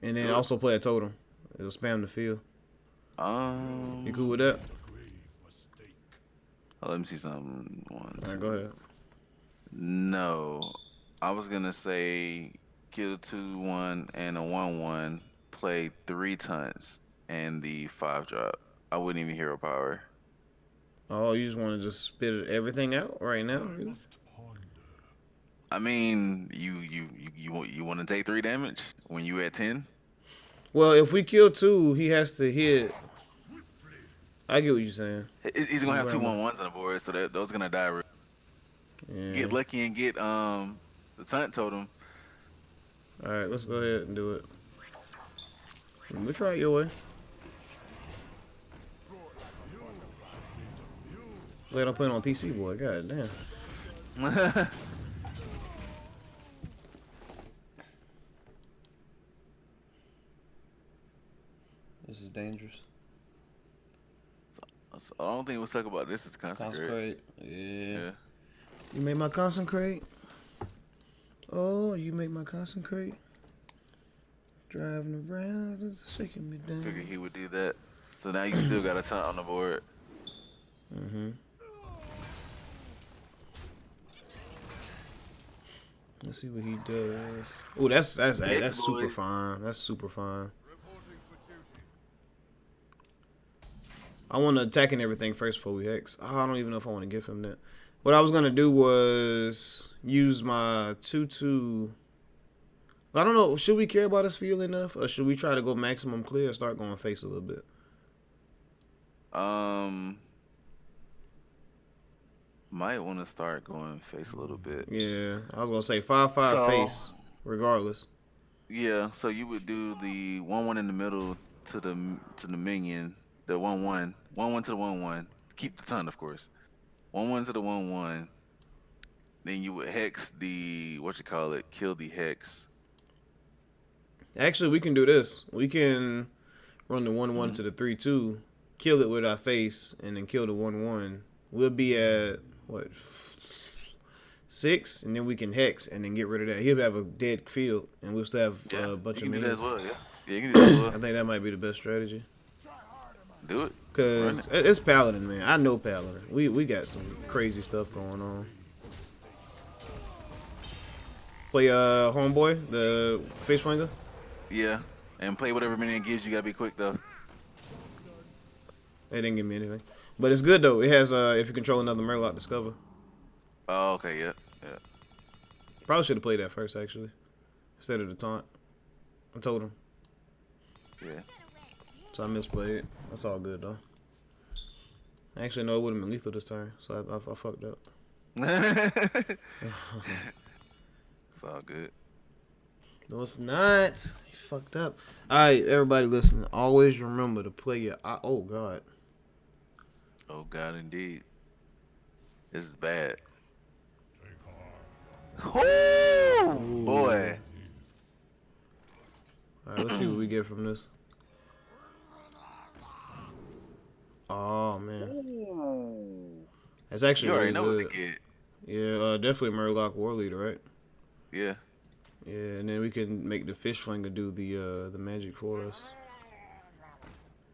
And then Do it. also play a totem. It'll spam the field. You cool with that? Let me see something. One, All right, two. go ahead. No, I was gonna say kill 2/1 and a 1/1. Play 3 tons and the 5 drop. I wouldn't even hero power. Oh, you just want to just spit everything out right now? Really? I mean, you want to take 3 damage when you at 10? Well, if we kill 2, he has to hit. I get what you're saying. He's gonna have Right. 2 1/1s on the board, so that those are gonna die. Yeah. Get lucky and get the tunt totem. All right, let's go ahead and do it. We'll try it your way. Glad I'm playing on PC, boy. God damn. This is dangerous. So I don't think we'll talk about this is consecrate. Yeah. You made my consecrate. Oh, you make my consecrate. Driving around, just shaking me down. Figured he would do that. So now you still got a tunt on the board. Mm-hmm. Let's see what he does. Oh, that's super fine. That's super fine. Reporting for duty. I want to attack and everything first before we hex. Oh, I don't even know if I want to give him that. What I was gonna do was use my 2/2. I don't know. Should we care about his field enough, or should we try to go maximum clear and start going face a little bit? Might want to start going face a little bit. Yeah, I was gonna say 5/5 So- face, regardless. Yeah, so you would do the 1/1 in the middle to the minion, the 1/1, 1/1 to the 1/1. Keep the ton, of course. 1/1 to the 1/1. Then you would hex the kill the hex. Actually, we can do this. We can run the 1/1 to the 3/2, kill it with our face, and then kill the 1/1. We'll be at what 6, and then we can hex and then get rid of that. He'll have a dead field, and we'll still have a bunch You of can do that as minions. well. Yeah, you can do that as I well. think that might be the best strategy. Do it. Cause Run it's Paladin, man. I know Paladin. We got some crazy stuff going on. Play homeboy, the fish finger. Yeah, and play whatever minion gives you. Gotta be quick though. They didn't give me anything, but it's good though. It has if you control another Murloc, discover. Oh, okay, yeah. Probably should have played that first actually, instead of the taunt. I told him, Yeah. so I misplayed it. That's all good though. Actually, no, it would have been lethal this turn, so I fucked up. It's all good. No, it's not. You fucked up. All right, everybody listening. Always remember to play your. Oh God. Oh God, indeed. This is bad. Oh boy. All right, let's see what we get from this. Oh man, that's actually You already really know good. what to get. Yeah, definitely Murloc War Leader, right? Yeah. Yeah, and then we can make the fish flinger do the magic for us.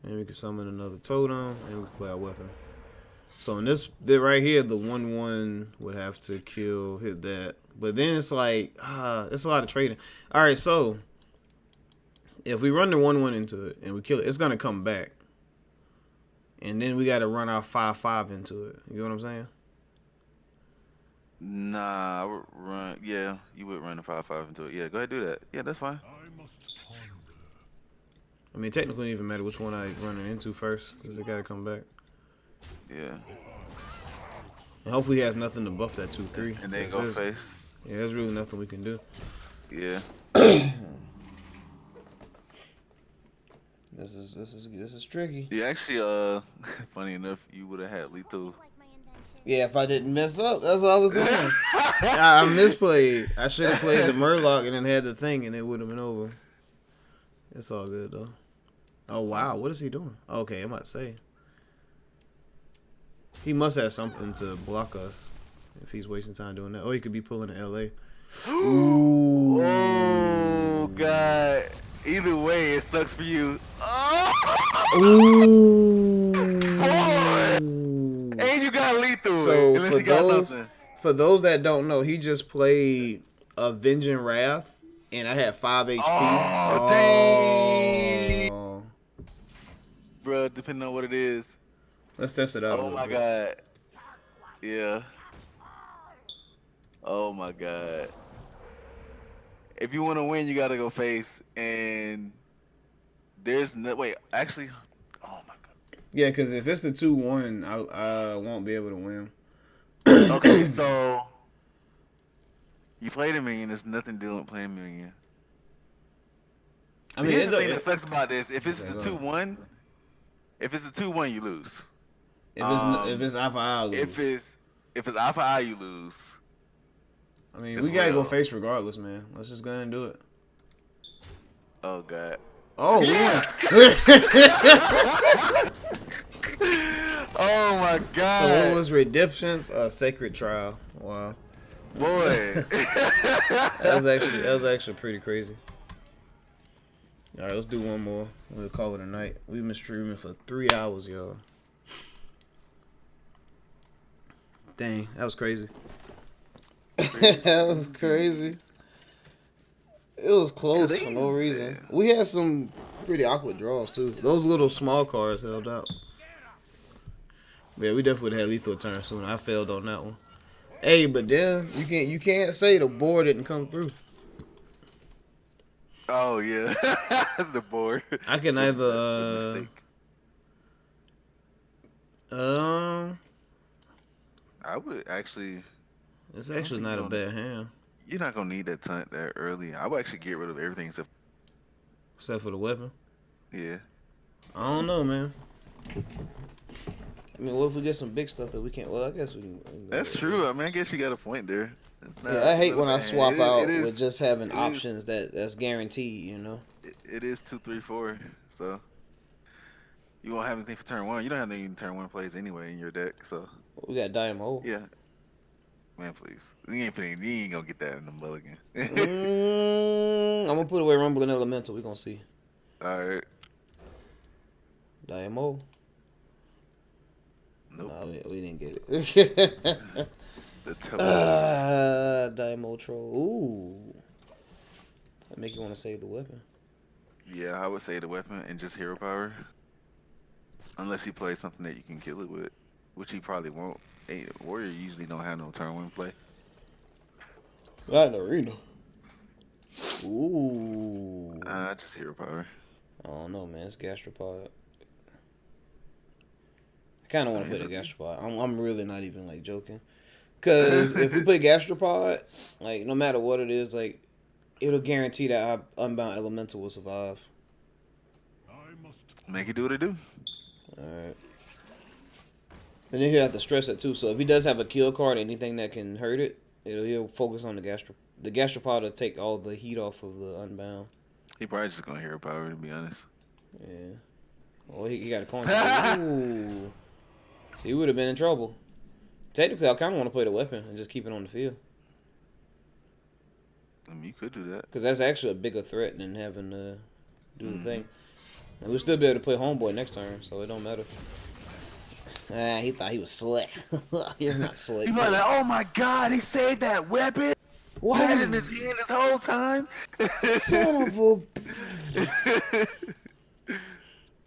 And we can summon another totem, and we can play our weapon. So in this right here, the 1/1 would have to hit that. But then it's like, it's a lot of trading. All right, so if we run the 1/1 into it and we kill it, it's gonna come back. And then we got to run our 5/5 into it. You know what I'm saying? Nah, I would run. Yeah, you would run the 5/5 into it. Yeah, go ahead and do that. Yeah, that's fine. I mean, technically, it doesn't even matter which one I run it into first, because it got to come back. Yeah. And hopefully he has nothing to buff that 2/3. And then go face. Yeah, there's really nothing we can do. Yeah. This is tricky. Yeah, actually, funny enough, you would have had lethal. Yeah, if I didn't mess up, that's all I was saying. I misplayed. I should have played the Murloc and then had the thing, and it would have been over. It's all good though. Oh wow, what is he doing? Okay, I'm about to say. He must have something to block us if he's wasting time doing that. Or he could be pulling an LA. Ooh. Oh God. Either way, it sucks for you. Oh! Ooh. And you got lethal. So Unless you got something. for those that don't know, he just played Avenging Wrath, and I had 5 HP. Oh, dang. Bro, depending on what it is. Let's test it out a Oh little my bit. god. Yeah. Oh my god. If you want to win, you gotta go face. And there's no wait. Actually, oh my god. Yeah, because if it's the 2-1, I won't be able to win. Okay, so you played a million. There's nothing dealing with playing a million. I mean, Here's the thing that sucks about this: if it's Okay, the go 2-1, if it's the 2-1, you lose. if it's eye for eye, I lose. If it's eye for eye, you lose. I mean, It's we gotta go real. face regardless, man. Let's just go ahead and do it. Oh god. Oh, Yes! Oh my god. So what was Redemption's Sacred Trial? Wow, boy? that was actually pretty crazy. All right, let's do one more. We'll call it a night. We've been streaming for 3 hours, y'all. Dang, that was crazy. That was crazy. It was close for no reason. We had some pretty awkward draws too. Those little small cards held out. Yeah, we definitely had lethal turn soon. I failed on that one. Hey, but then you can't say the board didn't come through. Oh yeah, the board. I can Was either a mistake. I would actually. it's actually not a bad hand. You're not gonna need that tunt that early. I would actually get rid of everything except. Except for the weapon. Yeah. I don't know, man. I mean, what if we get some big stuff that we can't? Well, I guess we can. That's true. I mean, I guess you got a point there. It's not- Yeah, I hate it's not when a I bad swap hand. out It is- with just having it is- options that's guaranteed, you know. It is 2, 3, 4. So you won't have anything for turn 1. You don't have any turn 1 plays anyway in your deck. So We got Diamond. yeah. Man, please. You ain't gonna get that in the mulligan. I'm gonna put away Rumbling Elemental. We gonna see. All right. Diamond. Nope. No, we didn't get it. The Diamond Troll. Ooh. That make you want to save the weapon. Yeah, I would say the weapon and just hero power. Unless he plays something that you can kill it with, which he probably won't. Hey, Warrior usually don't have no turn 1 play. Not in the arena. Ooh. Just hero power. I don't know, man. It's Gastropod. I kind of want to play the Gastropod. I'm really not even like joking. Because if we play Gastropod, like no matter what it is, like it'll guarantee that our Unbound Elemental will survive. Make it do what it do. Alright. And then he'll have to stress it too. So if he does have a kill card, anything that can hurt it, he'll focus on the Gastropod. The Gastropod will take all the heat off of the Unbound. He probably just gonna hero power, to be honest. Yeah. Well, he got a coin. Ooh. See, he would have been in trouble. Technically, I kind of want to play the weapon and just keep it on the field. I mean, you could do that. Because that's actually a bigger threat than having to do the thing. And we'll still be able to play Homeboy next turn, so it don't matter. He thought he was slick. You're not slick. People are like, oh my god, he saved that weapon! What? Had it in his hand this whole time? Son of a...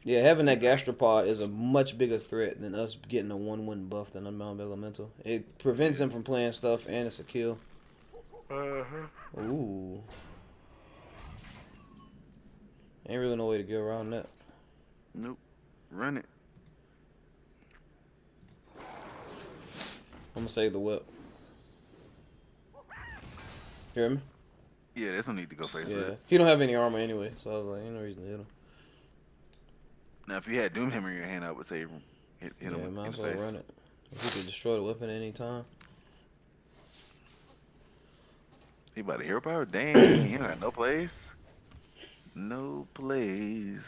Yeah, having that Gastropod is a much bigger threat than us getting a 1-1 buff than Unbound Elemental. It prevents him from playing stuff, and it's a kill. Ooh. Ain't really no way to get around that. Nope. Run it. I'm gonna save the whip. Hear me? Yeah, there's no need to go face with Yeah. it. He don't have any armor anyway, so I was like, ain't no reason to hit him. Now, if you had Doomhammer in your hand, I would say hit Yeah, him might in as the well face. run it. If he could destroy the weapon at any time. He about to hero power? Dang, he got no plays. No plays.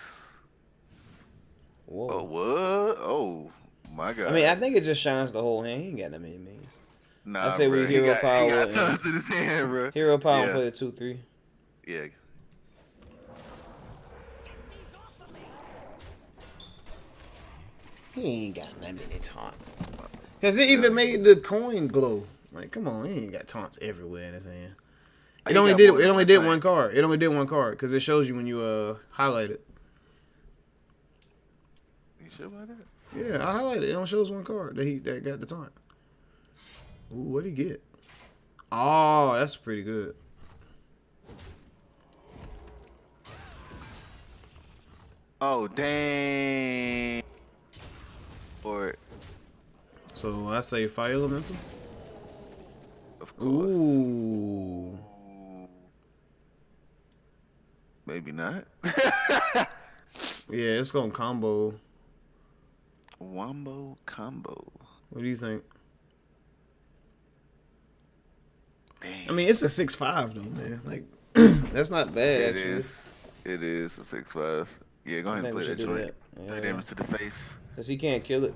Whoa. Oh, what? Oh, my God. I mean, I think it just shines the whole hand. He ain't got that many minions. nah, I say we bro, hero he got power tons in his hand, bro. Hero power Yeah. and play the 2-3. Yeah. He ain't got that many taunts. Cause it even made the coin glow. Like, come on, he ain't got taunts everywhere in his hand. It He only got did. more It than only one did taunt. one card. It only did one card because it shows you when you highlight it. You sure about that? Yeah, I highlighted it. It only shows one card that got the taunt. Ooh, what'd he get? Oh, that's pretty good. Oh dang! Or So I say fire elemental. of course. Ooh. Maybe not. Yeah, it's gonna combo. Wombo combo. What do you think? Dang. I mean, it's a 6/5 though, man. Like, that's not bad It actually. is. It is a 6/5. Yeah, go I ahead and think we play should that do joint. that. 3 Yeah. damage to the face. Cause he can't kill it,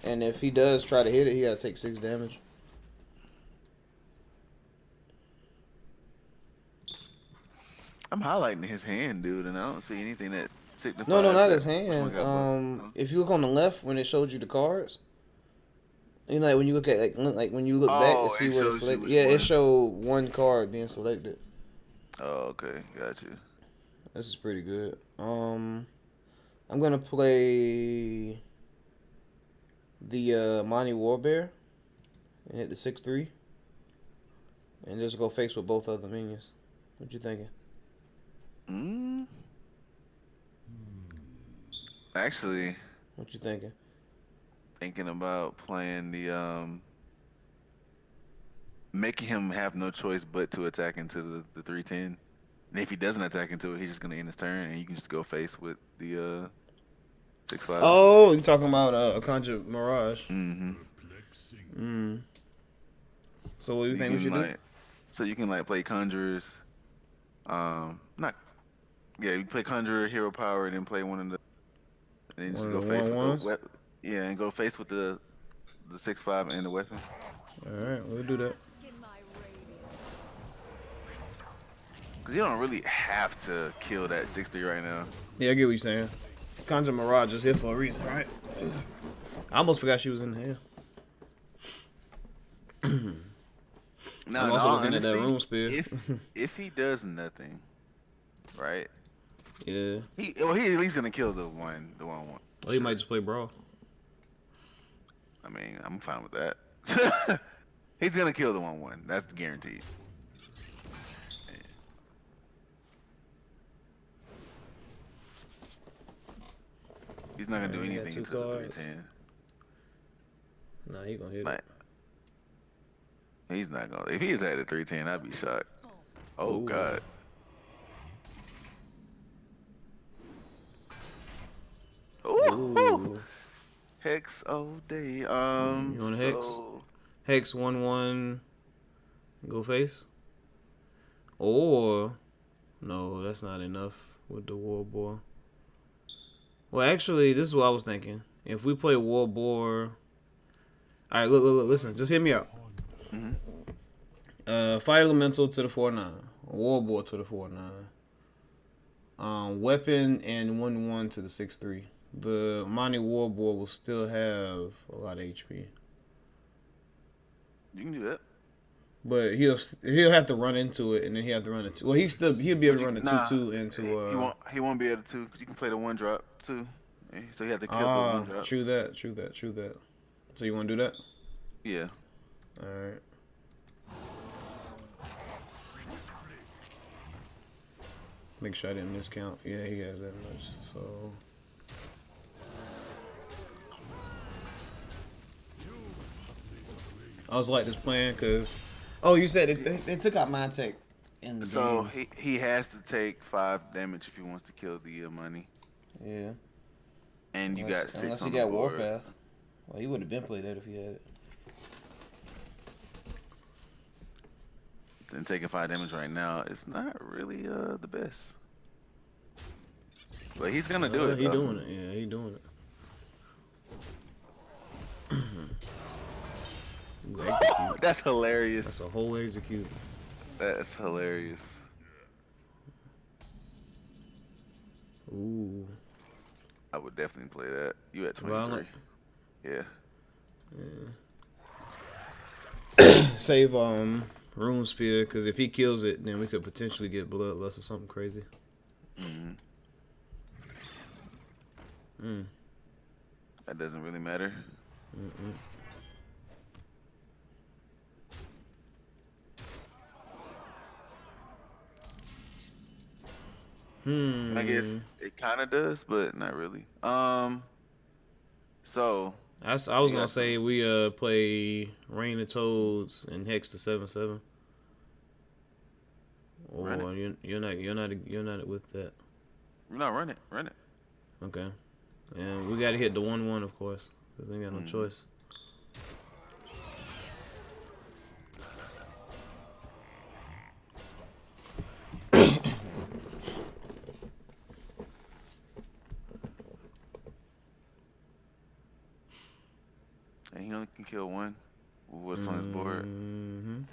and if he does try to hit it, he gotta take 6 damage. I'm highlighting his hand, dude, and I don't see anything that signifies. No, not that his which one hand. got buffed. If you look on the left when it showed you the cards, you know, like when you look at like when you look back to Oh, see it what it's shows you selected. which Yeah, it one. showed one card being selected. Oh, okay, got you. This is pretty good. I'm gonna play the Monty Warbear and hit the 6/3, and just go face with both other minions. What you thinking? Actually, What you thinking? thinking about playing the making him have no choice but to attack into the 310. And if he doesn't attack into it, he's just gonna end his turn, and you can just go face with the 6/5. Oh, you talking about a Conjure Mirage? Mm-hmm. So what do you think we should do? So you can like play Conjurers. Not. Yeah, you play Conjurer, Hero Power, and then play one of the. And then One just of go the face with the 1/1s? weapon. Yeah, and go face with the 6/5 and the weapon. All right, we'll do that. Cause you don't really have to kill that 6/3 right now. Yeah, I get what you're saying. Conjure Mirage is here for a reason, right? I almost forgot she was in here. No, I'm also looking at that room spear. if he does nothing, right? Yeah. He at least gonna kill the one. Or he might just play Brawl. I mean, I'm fine with that. He's gonna kill the 1/1. That's guaranteed. He's not gonna do Alright, he got anything 2 until the cards. 310. Nah, he gonna hit Like, it. he's not gonna. If he attacked the 310, I'd be shocked. Oh Ooh. God. Ooh. Ooh. Hex all day. You want a Hex? Hex 1/1. Go face. Or no, that's not enough with the War Boar. Well, actually, this is what I was thinking. If we play War Boar, all right, look, listen, just hear me out. Fire Elemental to the 4/9, War Boar to the 4/9, Weapon and 1/1 to the 6/3. The Monty War Boar will still have a lot of HP, You can do that. but he'll have to run into it, and then he'll have to run it. Well, he'll be able to run the 2/2 into. He won't be able to. Cause you can play the 1-drop too. So you have to kill the 1-drop. True that. So you want to do that? Yeah. All right. Make sure I didn't miscount. Yeah, he has that much. So. I was like this plan because. Oh, you said they took out my tech in the So game. he has to take 5 damage if he wants to kill the money. Yeah. And you got 6 Unless on he the got board. Warpath. Well, he would have been played that if he had it. And taking 5 damage right now is not really the best. But he's gonna do it. He though. doing it. Yeah, he doing it. Ooh, execute. That's hilarious. That's a whole execute. That's hilarious. Ooh. I would definitely play that. You at 23. Violent. Yeah. Save Rune Sphere, because if he kills it, then we could potentially get Bloodlust or something crazy. That doesn't really matter. I guess it kind of does, but not really. So I was You gonna got say we play Rain of Toads and Hex to 7/7. Or Run you're not with that. no, run it. Okay. And we gotta hit the 1/1, of course, because we ain't got no choice. And he only can kill one with what's on his board. And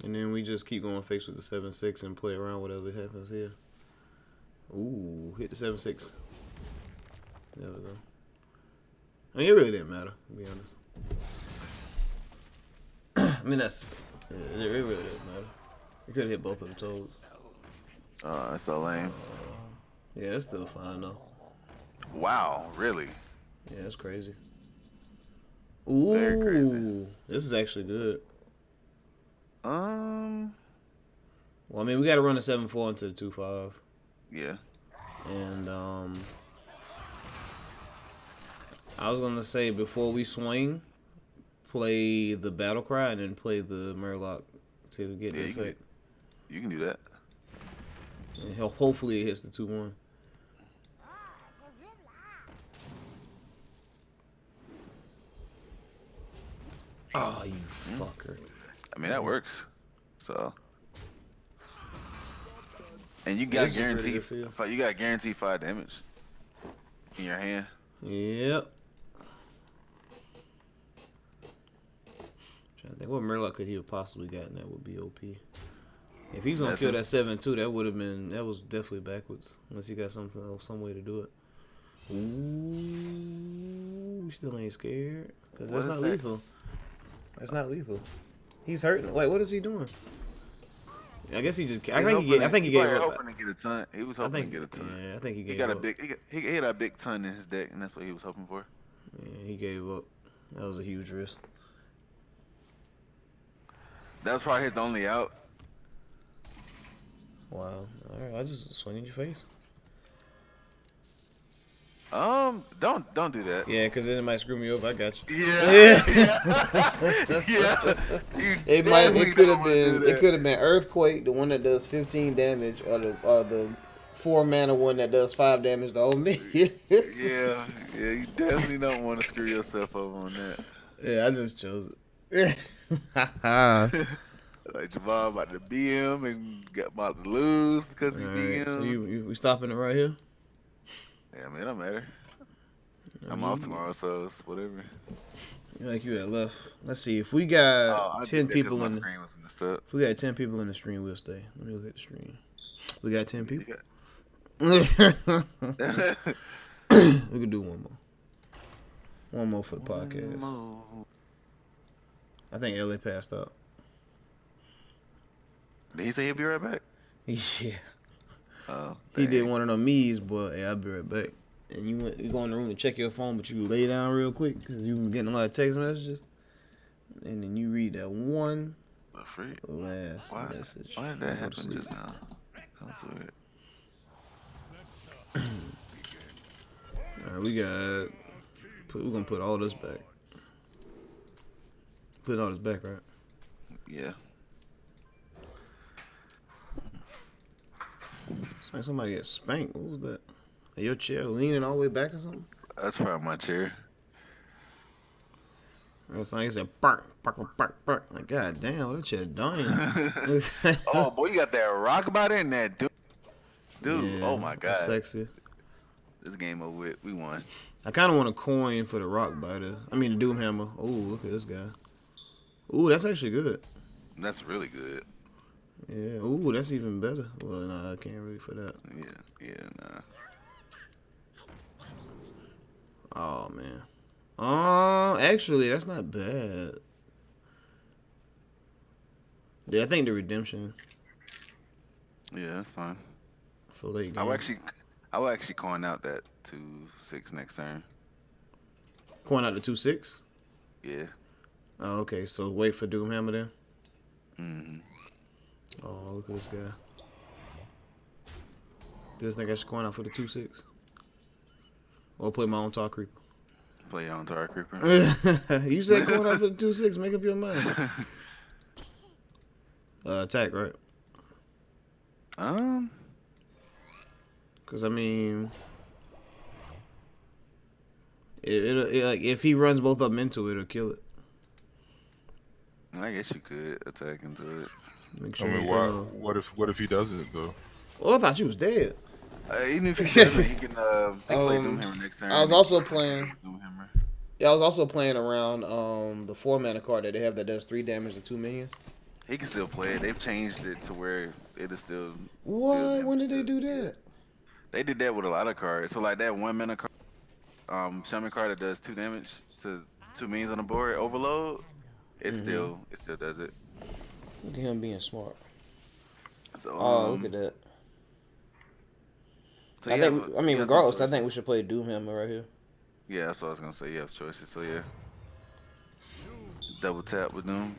then we just keep going face with the 7/6 and play around whatever happens here. Ooh, hit the 7/6. There we go. I mean, it really didn't matter, to be honest. I mean, it really didn't matter. We could have hit both of the toes. That's so lame. Yeah, it's still fine, though. Wow, really? Yeah, that's crazy. Ooh, Very crazy. This is actually good. Um, Well, I mean, we got to run the 7/4 into the 2/5. yeah. And I was gonna say before we swing, play the battle cry and then play the Murloc to get the Yeah, effect. You can do that. And hopefully it hits the 2/1. Oh, you fucker! I mean, that works. So, and you got This is a pretty guaranteed. good feel. You got guaranteed 5 damage in your hand. Yep. Trying to think what Murloc could he have possibly gotten that would be OP. If he's gonna kill that 7/2, that was definitely backwards. Unless he got some way to do it. Ooh, we still ain't scared because that's not lethal. That's not lethal. He's hurting. Wait, what is he doing? I guess he just. I think he gave up. Hoping to get a ton. He was hoping to get a ton. Yeah, I think he gave He got up. a big. He had a big ton in his deck, and that's what he was hoping for. Yeah, he gave up. That was a huge risk. That was probably his only out. Wow. All right, I just swing in your face. Don't do that. Yeah, because then it might screw me up. I got you. Yeah. It could have been Earthquake, the one that does 15 damage, or the 4-mana one that does 5 damage to old me. Yeah, you definitely don't want to screw yourself over on that. Yeah, I just chose it. Like Jamal about to BM and got about to lose because he BM. So we stopping it right here? Yeah, man, it don't matter. I'm off tomorrow, so it's whatever. Like you had left. Let's see if we got 10 people in. Screen was messed up. If we got 10 people in the stream, we'll stay. Let me look at the stream. We got 10 people. We can do one more. One more for the podcast. I think Ellie passed out. Did he say he'll be right back? Yeah. Oh, He did one of them me's, but hey, I'll be right back. And you go in the room to check your phone, but you lay down real quick because you've been getting a lot of text messages. And then you read that one last message. Why did that happen just now? That's weird. Alright, we're gonna put all this back. Put all this back, right? Yeah. It's like somebody got spanked. What was that? Your chair leaning all the way back or something? That's probably my chair. It's like it said bark, bark, bark, bark. Like, god damn, that chair dying. Oh boy, you got that rock body in that dude. Yeah, oh my god. Sexy. This game over with. We won. I kind of want a coin for the rock biter. I mean, the doom hammer. Oh, look at this guy. Ooh, that's actually good. That's really good. Yeah. Ooh, that's even better. Well, nah, I can't really for that. Yeah, nah. Oh man. Actually, that's not bad. Yeah, I think the redemption Yeah, that's fine. for late I will game. actually, I will actually coin out that 2-6 next turn. Going out to 2-6. Yeah. Oh, okay. So wait for Doomhammer then. Mm-hmm. Oh, look at this guy. This think I should coin out for the 2-6, or play my own Tar Creeper. Play on Tar Creeper. You said coin out for the 2-6. Make up your mind. Attack, right? Um, Because I mean, it like if he runs both of them into it, it'll kill it. I guess you could attack into it. Make I sure. mean, why? What if he doesn't though? Oh, I thought you was dead. Even if he doesn't, he can play Doomhammer next turn. I was also playing. Doomhammer. Yeah, I was also playing around the 4-mana card that they have that does 3 damage to 2 minions. He can still play it. They've changed it to where it is still. What? When did they do that? They did that with a lot of cards. So like that 1-mana card, shaman card that does 2 damage to 2 minions on the board, overload. It still does it. Look at him being smart. So Look at that. So I you think. have- I mean, you have some regardless, I think choices. we should play Doomhammer right here. Yeah, that's what I was gonna say. You have choices. So yeah, double tap with Doom.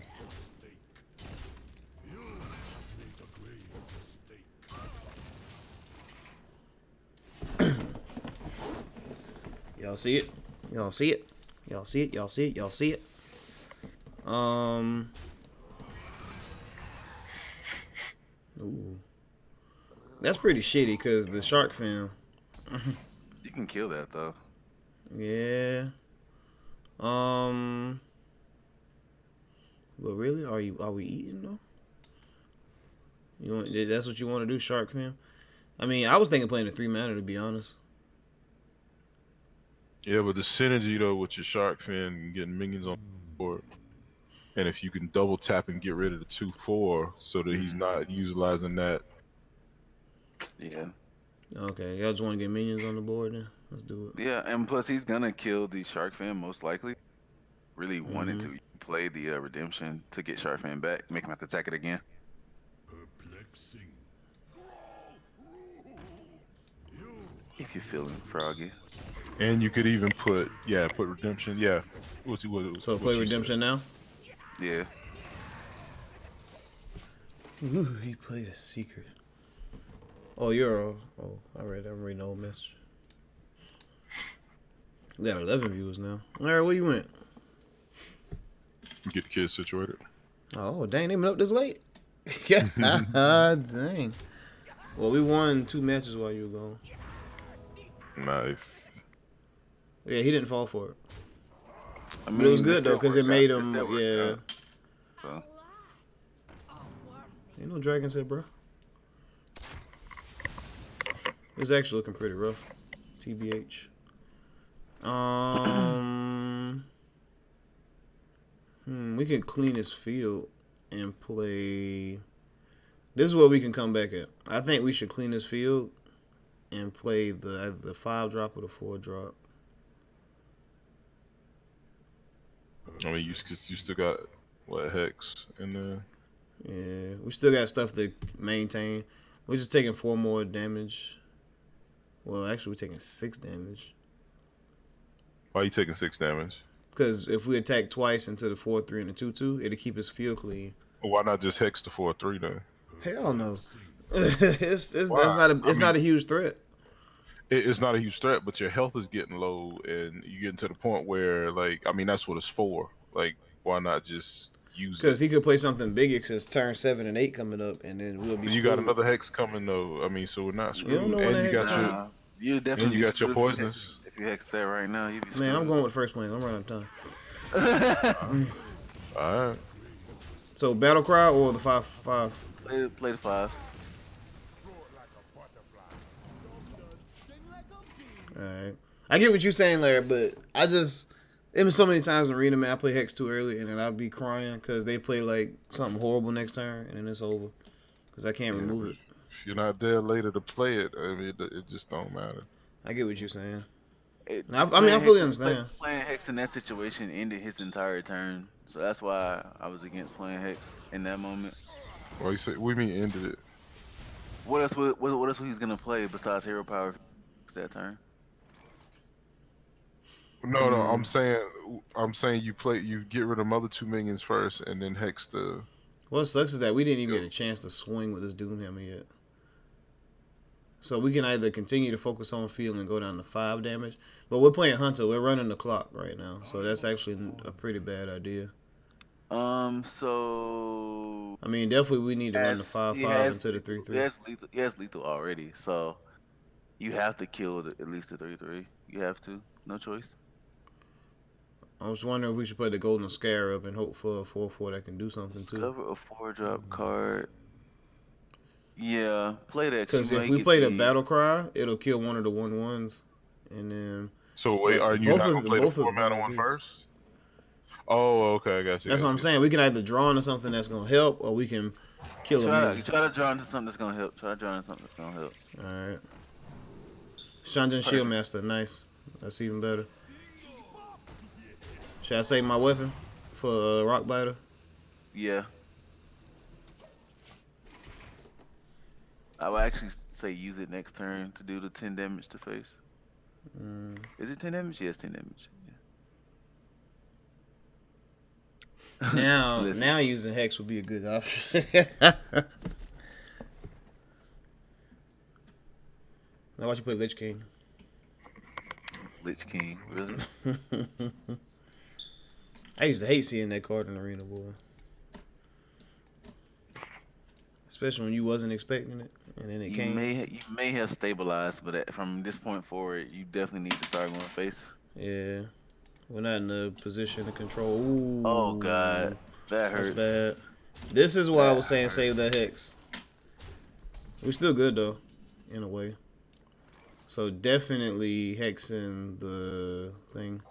Y'all see it? Y'all see it? Y'all see it? Y'all see it? Y'all see it? Ooh. That's pretty shitty because the shark fin. You can kill that though. Yeah. But really, are we eating though? That's what you want to do, shark fin? I mean, I was thinking playing a 3-mana to be honest. Yeah, but the synergy though with your shark fin and getting minions on the board, and if you can double tap and get rid of the 2/4 so that he's not utilizing that. Yeah. Okay, y'all just want to get minions on the board then? Let's do it. Yeah, and plus he's gonna kill the shark fin most likely. Really wanted to play the redemption to get shark fin back, make him have to attack it again. If you're feeling froggy. And you could even put redemption. Yeah. So play redemption now. Yeah. Ooh, he played a secret. Oh, you're. Oh, I'm reading the old message. We got 11 viewers now. All right, where you went? Get the kids situated. Oh, dang, they been up this late. Yeah, dang. Well, we won 2 matches while you were gone. Nice. Yeah, he didn't fall for it. I But it was good still though, cause it worked made out. him. still worked Yeah. out. So, Ain't no dragon said, bro. It's actually looking pretty rough. TBH. We can clean his field and play. This is where we can come back at. I think we should clean his field and play either the 5-drop or the 4-drop. I mean, you still got what hex in there. Yeah, we still got stuff to maintain. We're just taking 4 more damage. Well, actually, we're taking 6 damage. Why are you taking 6 damage? Because if we attack twice into the 4-3 and the 2-2, it'll keep his field clean. Well, why not just hex the 4/3 then? Hell no. It's not a huge threat. It's not a huge threat, but your health is getting low, and you're getting to the point where, like, I mean, that's what it's for. Like, why not just use it? Because he could play something bigger because turn 7 and 8 coming up, and then we'll be You got screwed. another hex coming though. I mean, so we're not screwed. don't know when And the you hex got your nah, you definitely you got your screwed if you poisonous. If you hex that right now, you'd be screwed. Man, I'm going with first plane. I'm running out of time. All right. So, Battle Cry or the 5-5? Play the 5. Alright. I get what you're saying, Larry, but it been so many times in Arena, man, I play Hex too early, and then I'll be crying because they play, like, something horrible next turn, and then it's over. because I can't Yeah, remove but it. if you're not there later to play it, I mean, it just don't matter. I get what you're saying. It, I mean, I fully Play, understand. playing Hex in that situation ended his entire turn, so that's why I was against playing Hex in that moment. Well, you say we mean ended it. What else he's gonna play besides Hero Power that turn? No, no, Mm. I'm saying you get rid of other two minions first, and then hex the. What sucks is that we didn't even get a chance to swing with this Doomhammer yet. So we can either continue to focus on field and go down to 5 damage, but we're playing Hunter. We're running the clock right now, so that's actually a pretty bad idea. So I mean, definitely we need to run the as 5/5 into the 3/3. he has lethal already, so you have to kill at least the 3/3. You have to, no choice. I was wondering if we should play the Golden Scarab and hope for a 4/4 that can do something too. Discover a 4-drop card. Yeah, play that. 'Cause Because you if might we get play the the. Battle Cry, it'll kill one of the 1/1s, and then. So wait, But are you not gonna play the both of 4 them mana are one beasts. first? Oh, okay, I got you. That's what I'm saying. We can either draw into something that's gonna help, or we can kill a Try minion. to draw into something that's gonna help. Try to draw into something that's gonna help. All right. Shanjan Perfect. Shieldmaster, nice. That's even better. Should I save my weapon for Rock Biter? Yeah. I would actually say use it next turn to do the 10 damage to face. Is it 10 damage? Yes, 10 damage. Now, Listen. now using Hex would be a good option. Now watch you play Lich King. Lich King, really? I used to hate seeing that card in Arena, boy. Especially when you wasn't expecting it, and then it You came. you may have stabilized, but from this point forward, you definitely need to start going face. Yeah. We're not in the position to control. Ooh. Oh God, that That's hurts. bad. This is why I was That saying hurts. save that Hex. We're still good, though, in a way. So definitely hexing the thing.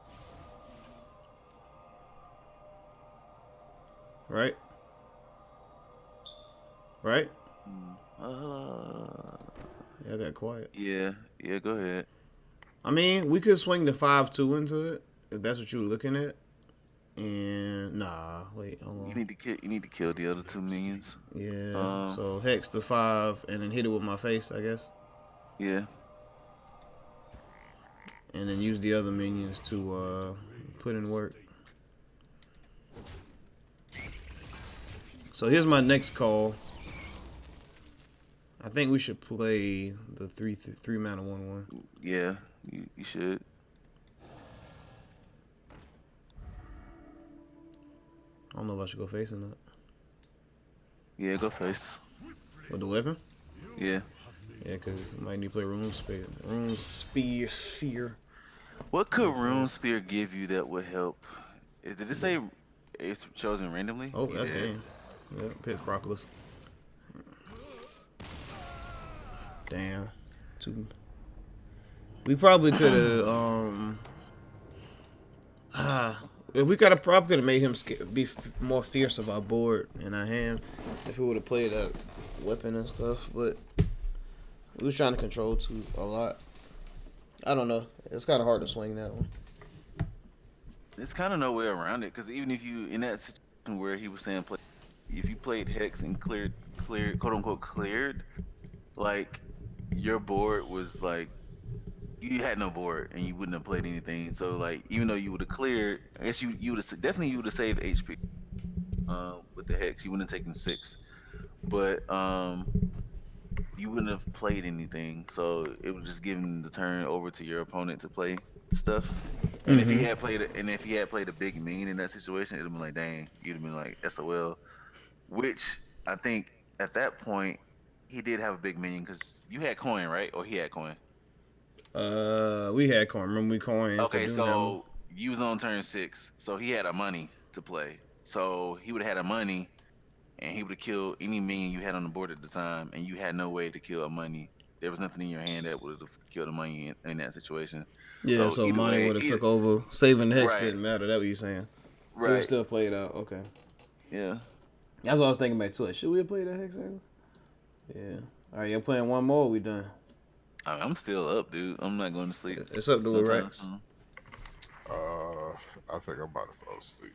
Right? Right? Yeah, I got quiet. Yeah, go ahead. I mean, we could swing the 5/2 into it, if that's what you were looking at. And, nah, wait, hold on. You need to kill the other 2 minions. Yeah, so hex the 5 and then hit it with my face, I guess. Yeah. And then use the other minions to put in work. So here's my next call. I think we should play the 3 mana 1/1. Yeah, you should. I don't know if I should go face or not. Yeah, go face. With the weapon? Yeah. Yeah, because I might need to play Rune Sphere. What could Rune Spear give you that would help? Did it say it's chosen randomly? Oh, that's Yeah. game. Yeah, pick Crocodilus. Damn. We probably could have, if we probably could have made him be more fierce of our board in our hand if we would have played a weapon and stuff, but we was trying to control a lot. I don't know. It's kind of hard to swing that one. It's kind of no way around it, because even if you in that situation where he was saying if you played Hex and cleared, quote unquote cleared, like your board was like you had no board and you wouldn't have played anything. So like even though you would have cleared, I guess you would have definitely saved HP with the Hex. You wouldn't have taken 6, but you wouldn't have played anything. So it was just giving the turn over to your opponent to play stuff. And if he had played a big mean in that situation, it'd have been like, dang, you'd have been like SOL. Which I think at that point he did have a big minion because you had coin, right? Or he had coin. We had coin. Remember we coin. Okay, so you was on turn 6, so he had a money to play. So he would have had a money, and he would have killed any minion you had on the board at the time, and you had no way to kill a money. There was nothing in your hand that would have killed a money in that situation. Yeah, so either money way, would have took over. Saving the Hex Right. didn't matter. That's what you're saying. We Right. would still play it out. Okay. Yeah. That's what I was thinking about too. Like, should we have played that Hex earlier? Yeah. All right, y'all playing one more. Or we done. I'm still up, dude. I'm not going to sleep. It's up to Sometime Larax. soon. I think I'm about to fall asleep.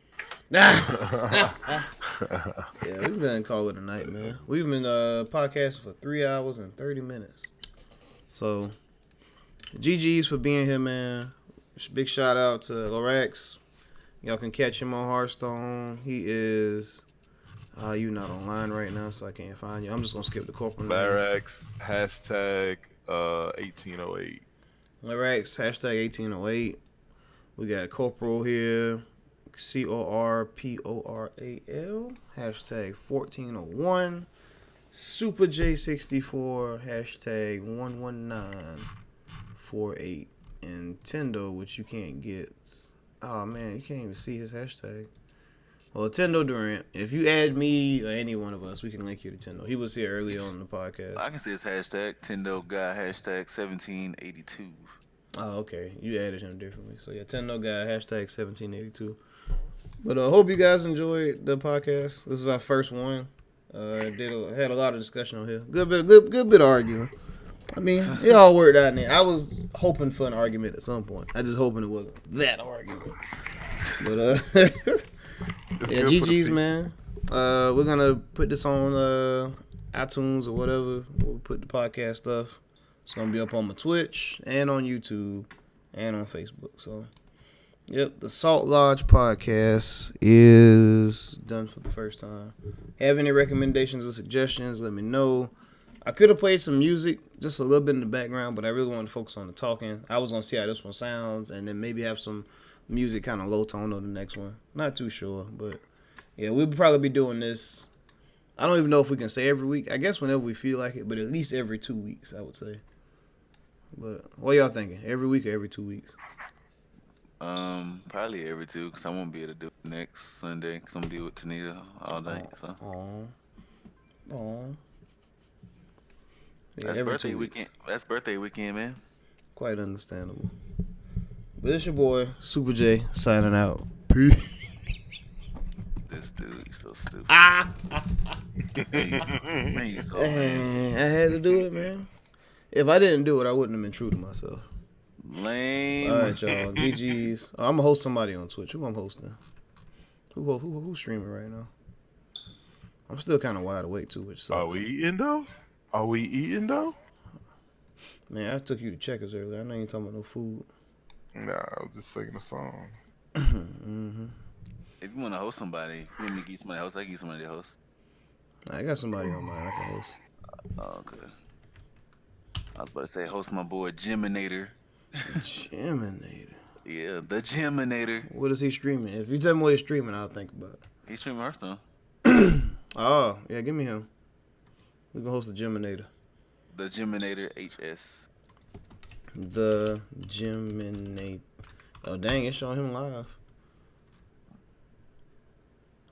Yeah, we've been calling it a night, man. We've been podcasting for 3 hours and 30 minutes. So, GG's for being here, man. Big shout out to Larax. Y'all can catch him on Hearthstone. He is. You not online right now, so I can't find you. I'm just gonna skip the corporate name. Larax, hashtag 1808. Larax, hashtag 1808. We got Corporal here. CorporAL. Hashtag 1401. Supa J64. Hashtag 11948. And Tendo, which you can't get. Oh man, you can't even see his hashtag. Well, Tendo Durant, if you add me or any one of us, we can link you to Tendo. He was here early on in the podcast. I can see his hashtag Tendo guy hashtag 1782. Oh, okay. You added him differently. So yeah, Tendo guy, hashtag 1782. But I hope you guys enjoyed the podcast. This is our first one. Had a lot of discussion on here. Good bit of arguing. I mean, it all worked out in there. I was hoping for an argument at some point. I just hoping it wasn't that argument. But yeah, GG's, man. We're gonna put this on iTunes or whatever. We'll put the podcast stuff. It's gonna be up on my Twitch and on YouTube and on Facebook. So, yep, the Salt Lodge podcast is done for the first time. Have any recommendations or suggestions? Let me know. I could have played some music, just a little bit in the background, but I really wanted to focus on the talking. I was gonna see how this one sounds, and then maybe have some music kind of low tone on the next one. Not too sure, but yeah, we'll probably be doing this. I don't even know if we can say every week. I guess whenever we feel like it, but at least every 2 weeks, I would say. But what y'all thinking? Every week or every 2 weeks? Probably every two, because I won't be able to do it next Sunday, because I'm gonna be with Tanita all night. So Aww. Yeah, that's every birthday 2 weeks. weekend. That's birthday weekend, man. Quite understandable. But it's your boy, Supa J, signing out. Peace. This dude, he's so stupid. Ah! Man, he's so I had to do it, man. If I didn't do it, I wouldn't have been true to myself. lame. All right, y'all. GG's. I'm gonna host somebody on Twitch. Who I'm hosting? Who's streaming right now? I'm still kind of wide awake too, which sucks. Are we eating though? Man, I took you to Checkers earlier. I know you ain't talking about no food. Nah, I was just singing a song. Mm-hmm. If you want to host somebody, you want me to get somebody else, I can get somebody to host. I got somebody on mine I can host. Oh, okay. I was about to say host my boy Geminator. Geminator. Yeah, the Geminator. What is he streaming? If you tell me what he's streaming, I'll think about it. He's streaming Hearthstone. Oh, yeah, give me him. We can host the Geminator. The Geminator HS. The Geminator. Oh, dang, it's showing him live.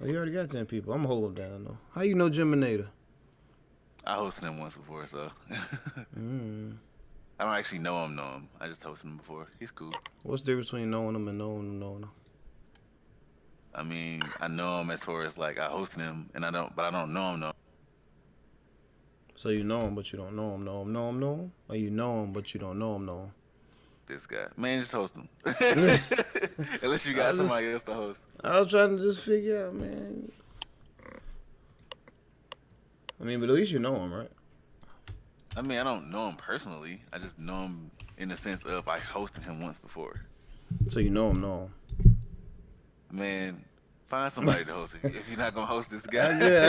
Oh, you already got 10 people. I'm going to hold him down, though. How you know Geminator? I hosted him once before, so. I don't actually know him. I just hosted him before. He's cool. What's the difference between knowing him and knowing him? I mean, I know him as far as like I hosted him, and I don't know him. No. So you know him, but you don't know him. Know him? Or you know him, but you don't know him? This guy, man, just host him. Unless you got somebody else to host. I was trying to just figure out, man. I mean, but at least you know him, right? I mean, I don't know him personally. I just know him in the sense of I hosted him once before. So you know him. Man, find somebody to host it if you're not gonna host this guy. Yeah.